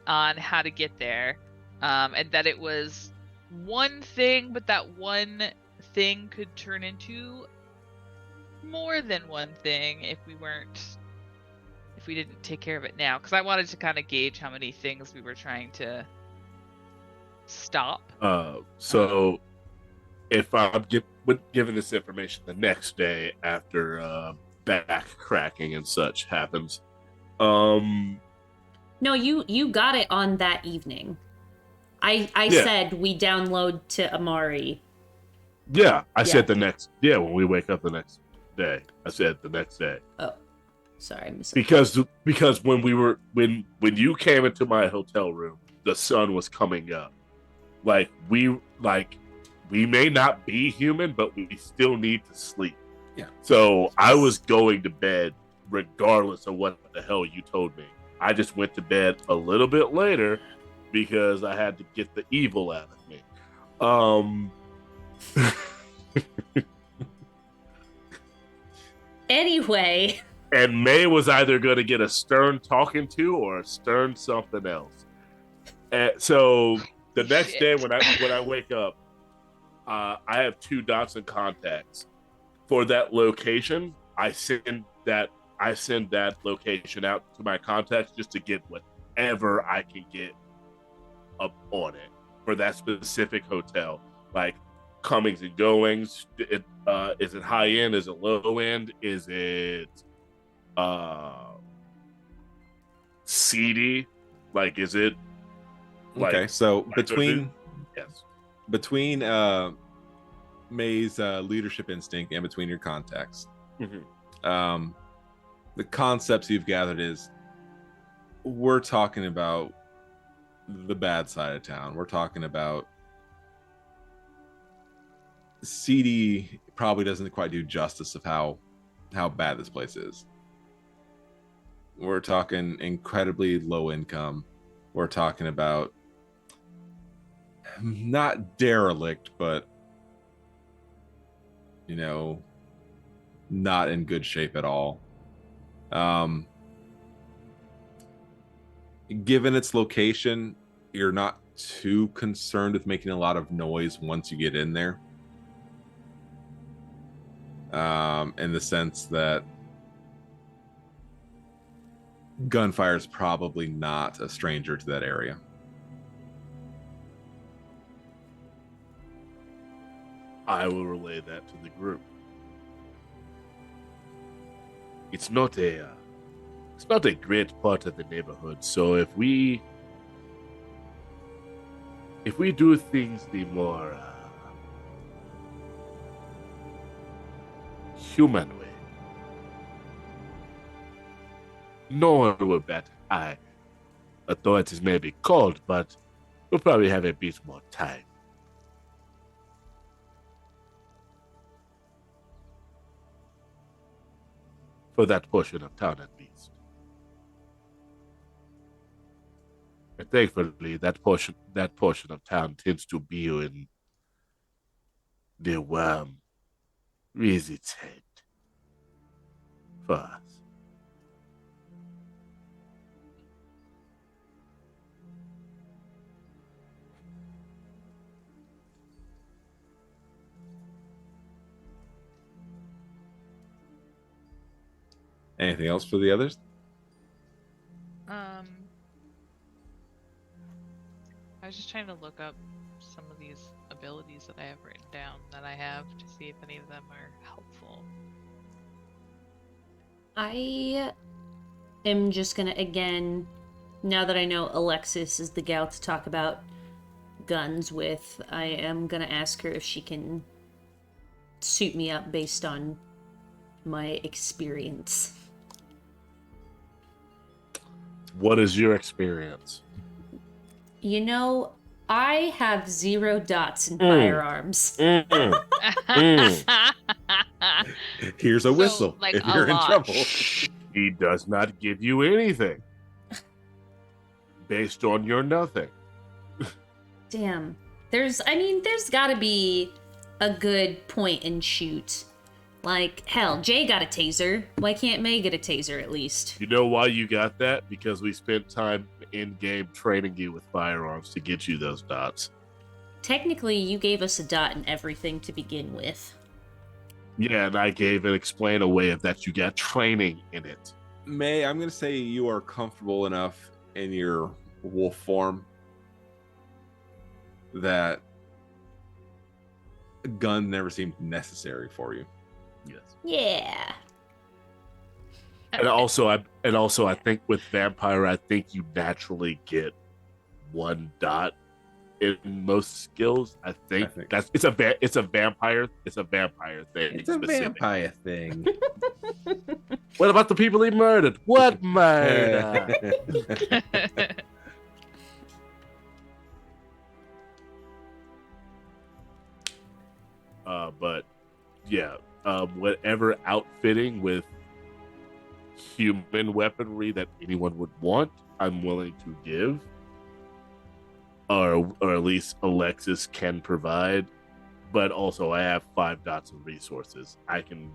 B: on how to get there. And that it was one thing, but that one thing could turn into more than one thing if we didn't take care of it now, because I wanted to kind of gauge how many things we were trying to stop.
C: So if I'm given this information the next day after back cracking and such happens.
A: No, you got it on that evening. I
C: Yeah.
A: said we download to Amari.
C: Yeah, I
A: Yeah.
C: said when we wake up the next day. I said the next day.
A: Oh, sorry, I missed
C: Because when you came into my hotel room, the sun was coming up. We may not be human, but we still need to sleep.
D: Yeah.
C: So I was going to bed regardless of what the hell you told me. I just went to bed a little bit later because I had to get the evil out of me.
A: Anyway.
C: And May was either going to get a stern talking to or a stern something else. And so the next day when I wake up, I have 2 dots and contacts for that location. I send that location out to my contacts just to get whatever I can get up on it for that specific hotel, like comings and goings. Is it high end? Is it low end? Is it seedy? Like, is it like,
D: okay? So between May's leadership instinct and between your contacts, the concepts you've gathered is we're talking about the bad side of town. We're talking about seedy. Probably doesn't quite do justice of how bad this place is. We're talking incredibly low income. We're talking about not derelict, but not in good shape at all. Given its location, you're not too concerned with making a lot of noise once you get in there. In the sense that gunfire is probably not a stranger to that area.
C: I will relay that to the group. It's not a great part of the neighborhood. So if we do things the more human way, no one will bat an eye. Authorities may be called, but we'll probably have a bit more time. For that portion of town, at least. And thankfully, that portion of town tends to be in the worm rears its head for us.
D: Anything else for the others?
B: I was just trying to look up some of these abilities that I have written down that I have to see if any of them are helpful.
A: I am just gonna, again, now that I know Alexis is the gal to talk about guns with, I am gonna ask her if she can suit me up based on my experience.
C: What is your experience?
A: I have 0 dots in firearms.
D: Here's a whistle
B: like,
D: if
B: a
D: you're in
B: lot.
D: trouble.
C: He does not give you anything based on your nothing.
A: Damn. There's gotta be a good point and shoot. Like, hell, Jay got a taser. Why can't May get a taser at least?
C: You know why you got that? Because we spent time in-game training you with firearms to get you those dots.
A: Technically, you gave us a dot in everything to begin with.
C: Yeah, and I gave and explained a way of that you got training in it.
D: May, I'm going to say you are comfortable enough in your wolf form that a gun never seemed necessary for you.
C: Yes.
A: Yeah.
C: And also I think with vampire, I think you naturally get 1 dot in most skills. I think that's it's a vampire thing.
D: It's a
C: specific.
D: vampire thing.
C: What about the people he murdered? What murder? But yeah, whatever outfitting with human weaponry that anyone would want, I'm willing to give, or at least Alexis can provide. But also, I have 5 dots of resources. I can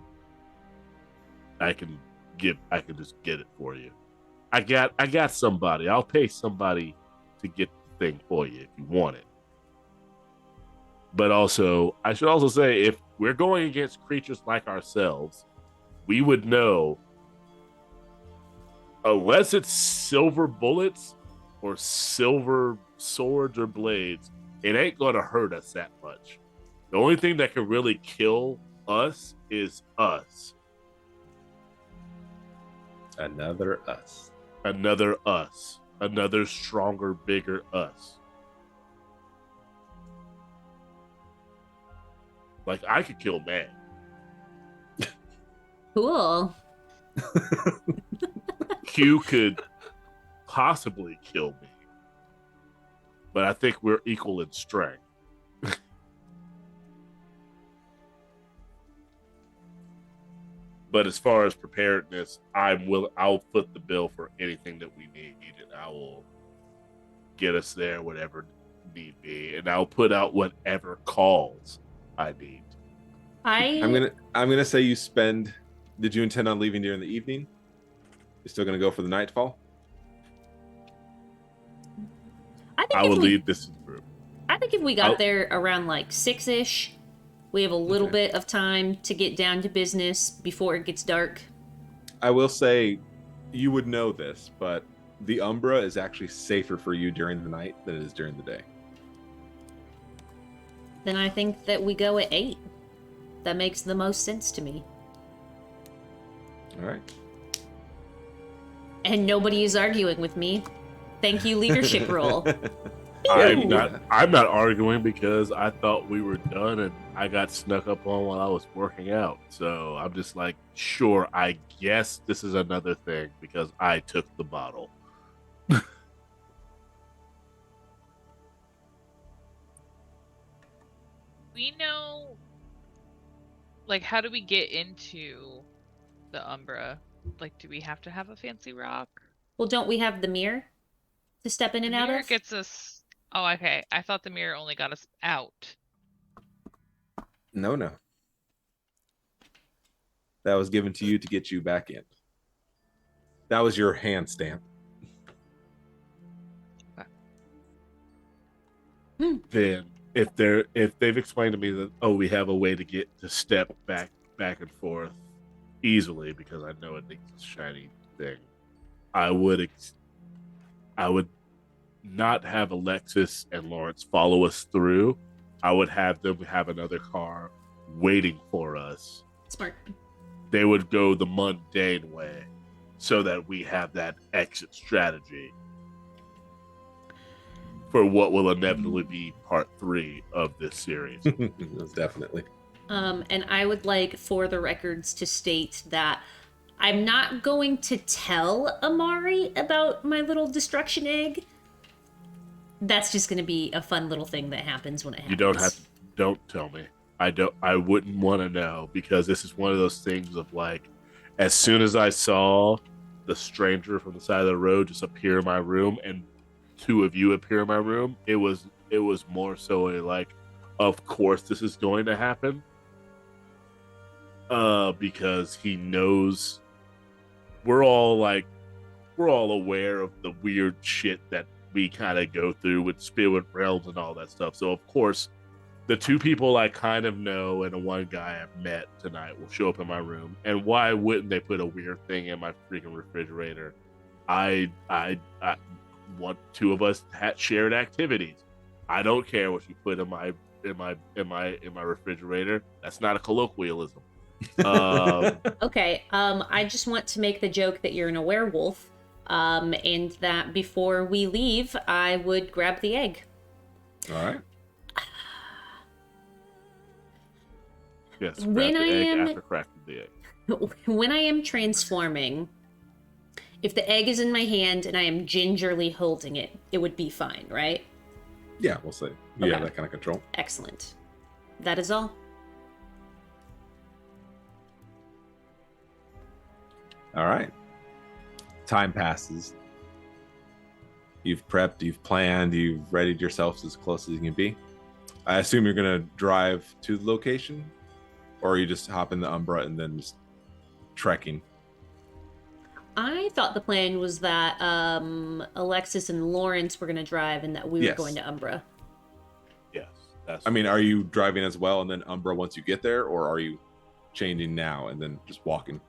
C: just get it for you. I got somebody. I'll pay somebody to get the thing for you if you want it. But also, I should also say, if we're going against creatures like ourselves, we would know, unless it's silver bullets or silver swords or blades, it ain't gonna hurt us that much. The only thing that can really kill us is us.
D: Another us.
C: Another stronger, bigger us. Like, I could kill man.
A: Cool.
C: Q could possibly kill me. But I think we're equal in strength. But as far as preparedness, I'll foot the bill for anything that we need, and I will get us there, whatever need be, and I'll put out whatever calls I need.
D: I'm gonna say you spend. Did you intend on leaving during the evening? You're still gonna go for the nightfall?
C: I will lead this group.
A: I think if we got there around like 6-ish, we have a little bit of time to get down to business before it gets dark.
D: I will say, you would know this, but the Umbra is actually safer for you during the night than it is during the day.
A: Then I think that we go at 8. That makes the most sense to me.
D: All right.
A: And nobody is arguing with me. Thank you, leadership role.
C: I'm not arguing because I thought we were done and I got snuck up on while I was working out. So I'm just like, sure, I guess this is another thing because I took the bottle.
B: We know, like, how do we get into the Umbra? Like, do we have to have a fancy rock?
A: Well, don't we have the mirror to step in and out
B: Mirror
A: of?
B: gets us. Oh, okay. I thought the mirror only got us out.
D: No. That was given to you to get you back in. That was your hand stamp.
C: Then if they've explained to me that, we have a way to get to step back and forth easily because I know it needs a shiny thing, I would not have Alexis and Lawrence follow us through. I would have them have another car waiting for us.
A: Smart.
C: They would go the mundane way so that we have that exit strategy for what will inevitably be part 3 of this series.
D: Definitely.
A: And I would like for the records to state that I'm not going to tell Amari about my little destruction egg. That's just going to be a fun little thing that happens when it happens.
C: You don't tell me. I wouldn't want to know because this is one of those things of like, as soon as I saw the stranger from the side of the road just appear in my room and 2 of you appear in my room, it was more so like, of course this is going to happen. Because he knows we're all aware of the weird shit that we kind of go through with spirit realms and all that stuff. So of course, the 2 people I kind of know and the 1 guy I've met tonight will show up in my room. And why wouldn't they put a weird thing in my freaking refrigerator? I want 2 of us had shared activities. I don't care what you put in my in my refrigerator. That's not a colloquialism. Um,
A: Okay, I just want to make the joke that you're in a werewolf, and that before we leave, I would grab the egg.
D: All right.
C: yes,
A: When
C: crack the
A: I
C: egg
A: am-
C: after cracking the egg.
A: When I am transforming, if the egg is in my hand and I am gingerly holding it, it would be fine, right?
D: Yeah, we'll see. You have
A: Okay.
D: that kind of control.
A: Excellent. That is all.
D: All right. Time passes. You've prepped, you've planned, you've readied yourselves as close as you can be. I assume you're going to drive to the location, or you just hop in the Umbra and then just trekking.
A: I thought the plan was that Alexis and Lawrence were going to drive and that we were
D: Yes.
A: going to Umbra.
C: Yes, that's.
D: I mean, are you driving as well and then Umbra once you get there, or are you changing now and then just walking?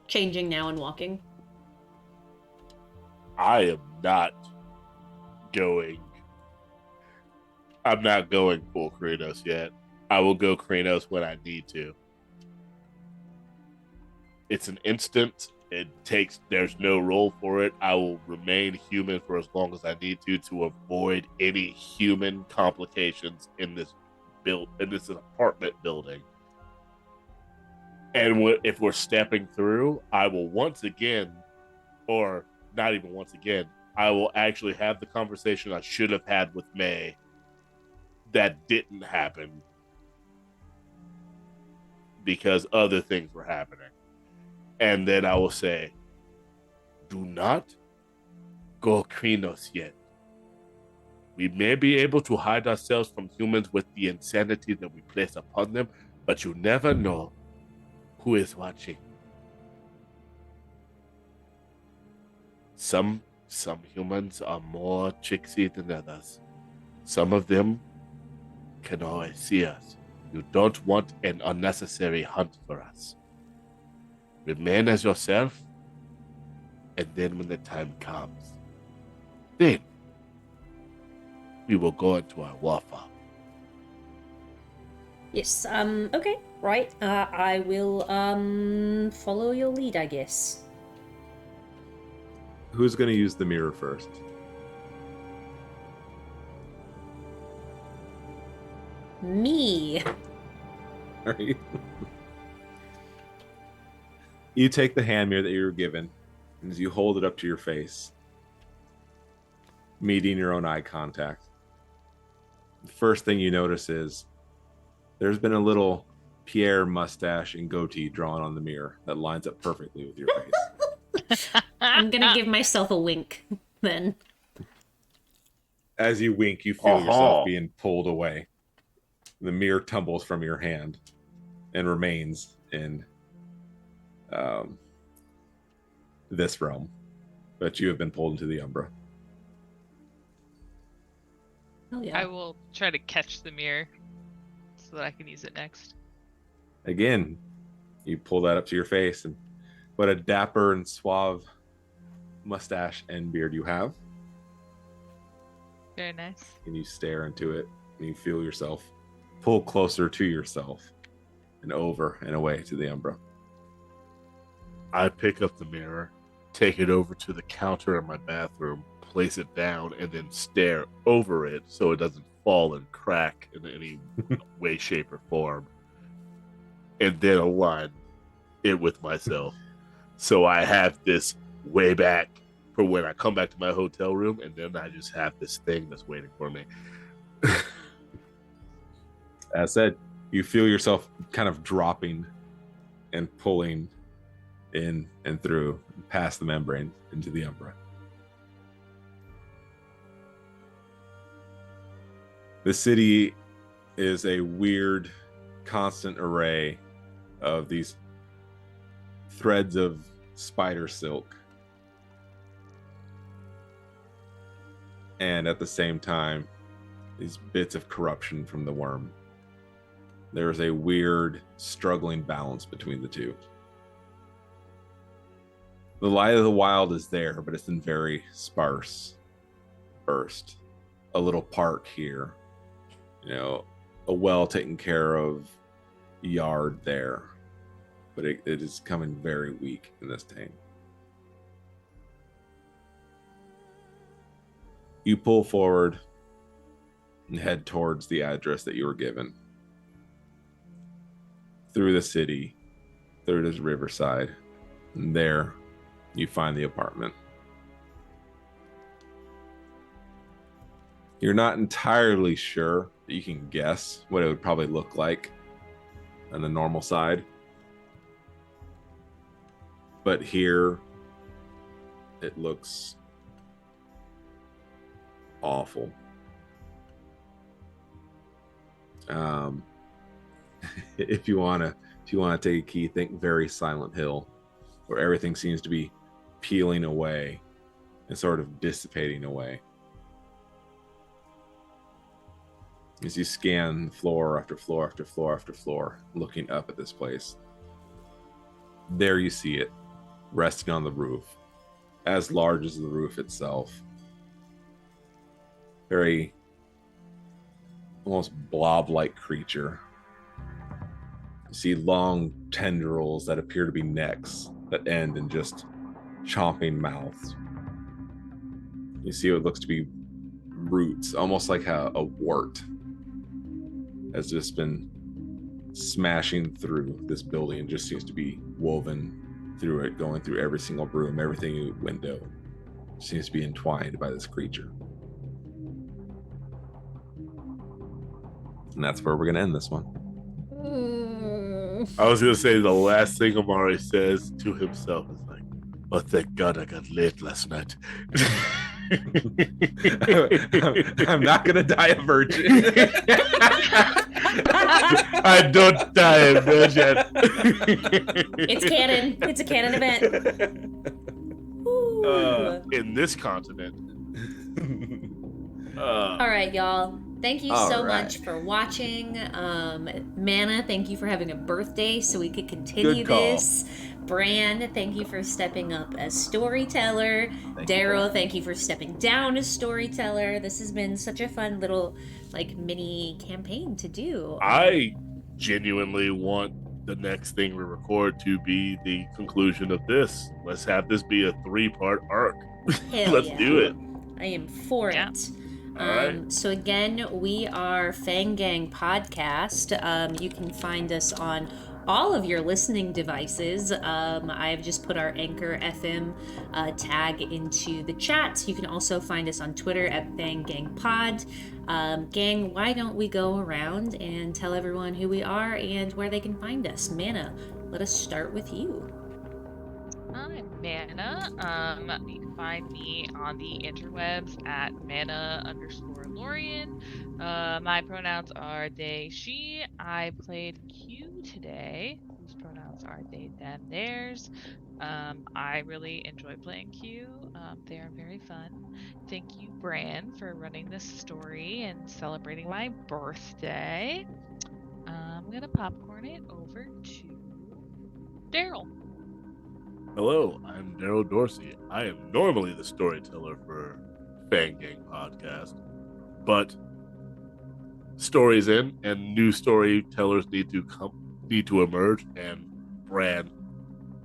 A: Changing now and walking.
C: I am not going. I'm not going full Kratos yet. I will go Kratos when I need to. It's an instant. There's no role for it. I will remain human for as long as I need to avoid any human complications in this apartment building. And if we're stepping through, I will once again, or not even once again, I will actually have the conversation I should have had with May that didn't happen because other things were happening. And then I will say, do not go Krinos yet. We may be able to hide ourselves from humans with the insanity that we place upon them, but you never know who is watching. Some humans are more tricksy than others. Some of them can always see us. You don't want an unnecessary hunt for us. Remain as yourself, and then when the time comes, then we will go into our war farm.
A: Yes, okay, right. I will, follow your lead, I guess.
D: Who's going to use the mirror first?
A: Me.
D: Are you? You take the hand mirror that you were given, and as you hold it up to your face, meeting your own eye contact, the first thing you notice is there's been a little Pierre mustache and goatee drawn on the mirror that lines up perfectly with your face.
A: I'm gonna give myself a wink, then.
D: As you wink, you feel
C: Uh-huh.
D: yourself being pulled away. The mirror tumbles from your hand and remains in this realm, but you have been pulled into the Umbra.
A: Oh, yeah.
B: I will try to catch the mirror so that I can use it next.
D: Again, you pull that up to your face, and what a dapper and suave mustache and beard you have.
B: Very nice.
D: And you stare into it, and you feel yourself pull closer to yourself and over and away to the Umbra.
C: I pick up the mirror, take it over to the counter in my bathroom, place it down, and then stare over it so it doesn't fall and crack in any way, shape, or form. And then align it with myself. So I have this way back for when I come back to my hotel room, and then I just have this thing that's waiting for me.
D: As said, you feel yourself kind of dropping and pulling in and through, past the membrane into the Umbra. The city is a weird, constant array of these threads of spider silk. And at the same time, these bits of corruption from the worm. There is a weird, struggling balance between the two. The light of the wild is there, but it's in very sparse burst. A little park here, a well taken care of yard there, but it is coming very weak in this tank. You pull forward and head towards the address that you were given. Through the city, through this riverside, and there you find the apartment. You're not entirely sure, but you can guess what it would probably look like on the normal side. But here, it looks awful. If you wanna take a key, think very Silent Hill, where everything seems to be peeling away and sort of dissipating away. As you scan floor after floor after floor after floor, looking up at this place, there you see it, resting on the roof, as large as the roof itself. Very almost blob-like creature. You see long tendrils that appear to be necks that end in just chomping mouths. You see what looks to be roots, almost like a wart, has just been smashing through this building and just seems to be woven through it, going through every single room, every window. Seems to be entwined by this creature. And that's where we're going to end this one.
C: I was going to say the last thing Amari says to himself is like, oh, thank God I got laid last night.
D: I'm not going to die a virgin.
C: I don't die a virgin.
A: It's canon. It's a canon event.
C: In this continent.
A: All right, y'all. Thank you so
D: right.
A: much for watching. Mana, thank you for having a birthday so we could continue
D: Good call.
A: this. Bran, thank you for stepping up as storyteller. Daryl, thank you for stepping down as storyteller. This has been such a fun little mini campaign to do.
C: I genuinely want the next thing we record to be the conclusion of this. Let's have this be a 3-part arc.
A: Hell
C: Let's
A: yeah.
C: do it.
A: I am for
B: Yeah.
A: it.
C: All right.
A: So again, we are Fang Gang Podcast. You can find us on all of your listening devices. I've just put our Anchor FM tag into the chat. You can also find us on Twitter at Fang Gang Pod. Gang, why don't we go around and tell everyone who we are and where they can find us? Mana, let us start with you.
B: I'm Mana. You can find me on the interwebs at mana_Lorian. My pronouns are they, she. I played Q today, whose pronouns are they, them, theirs. I really enjoy playing Q. They are very fun. Thank you, Bran, for running this story and celebrating my birthday. I'm going to popcorn it over to Daryl.
C: Hello, I'm Daryl Dorsey. I am normally the storyteller for Fang Gang Podcast, but stories in and new storytellers need to emerge, and Bran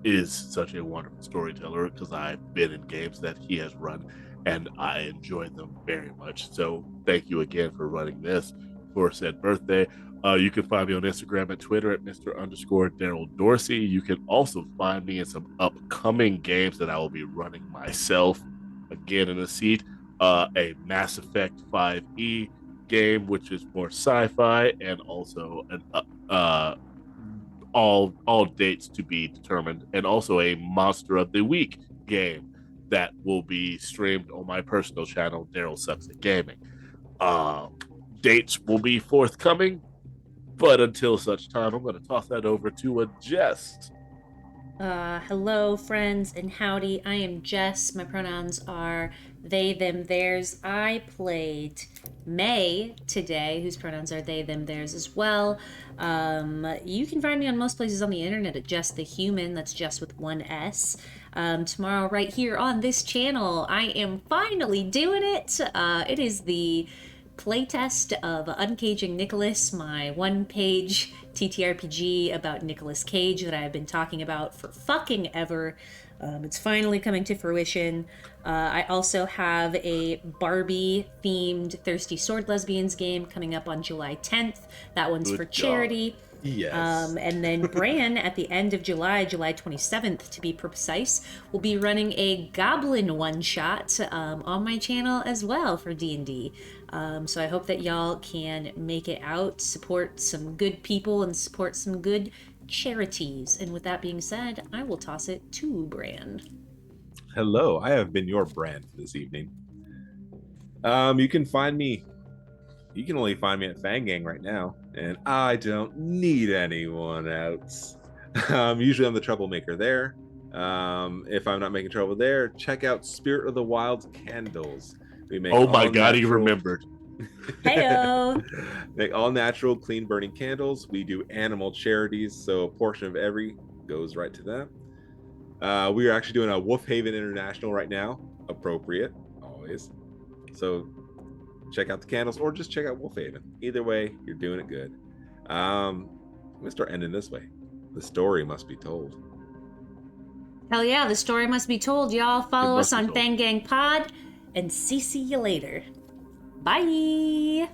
C: is such a wonderful storyteller because I've been in games that he has run and I enjoyed them very much. So thank you again for running this for said birthday. You can find me on Instagram and Twitter at Mr_Daryl Dorsey. You can also find me in some upcoming games that I will be running myself. Again, in a seat, a Mass Effect 5e game, which is more sci-fi, and also an all dates to be determined, and also a Monster of the Week game that will be streamed on my personal channel, Daryl Sucks at Gaming. Dates will be forthcoming. But until such time, I'm going to toss that over to a Jess.
A: Hello, friends, and howdy. I am Jess. My pronouns are they, them, theirs. I played May today, whose pronouns are they, them, theirs as well. You can find me on most places on the internet at Jess the Human. That's Jess with one S. Tomorrow, right here on this channel, I am finally doing it. It is the playtest of Uncaging Nicholas, my one-page TTRPG about Nicolas Cage that I've been talking about for fucking ever. It's finally coming to fruition. I also have a Barbie-themed Thirsty Sword Lesbians game coming up on July 10th. That one's for charity.
D: Yes.
A: And then Bran, at the end of July 27th to be precise, will be running a Goblin one-shot on my channel as well for D&D. So I hope that y'all can make it out, support some good people, and support some good charities. And with that being said, I will toss it to Bran.
D: Hello, I have been your Bran for this evening. You can only find me at Fang Gang right now, and I don't need anyone else. Usually I'm the troublemaker there. If I'm not making trouble there, check out Spirit of the Wild candles. We make
E: Oh my god, he
D: all-natural-
E: remembered.
A: Heyo!
D: Make all natural, clean burning candles. We do animal charities, so a portion of every goes right to them. We are actually doing a Wolf Haven International right now. Appropriate, always. So check out the candles or just check out Wolf Haven. Either way, you're doing it good. I'm gonna start ending this way. The story must be told.
A: Hell yeah, the story must be told, y'all. Follow
E: It must
A: us
E: be
A: on
E: told.
A: Fang Gang Pod, and see you later. Bye!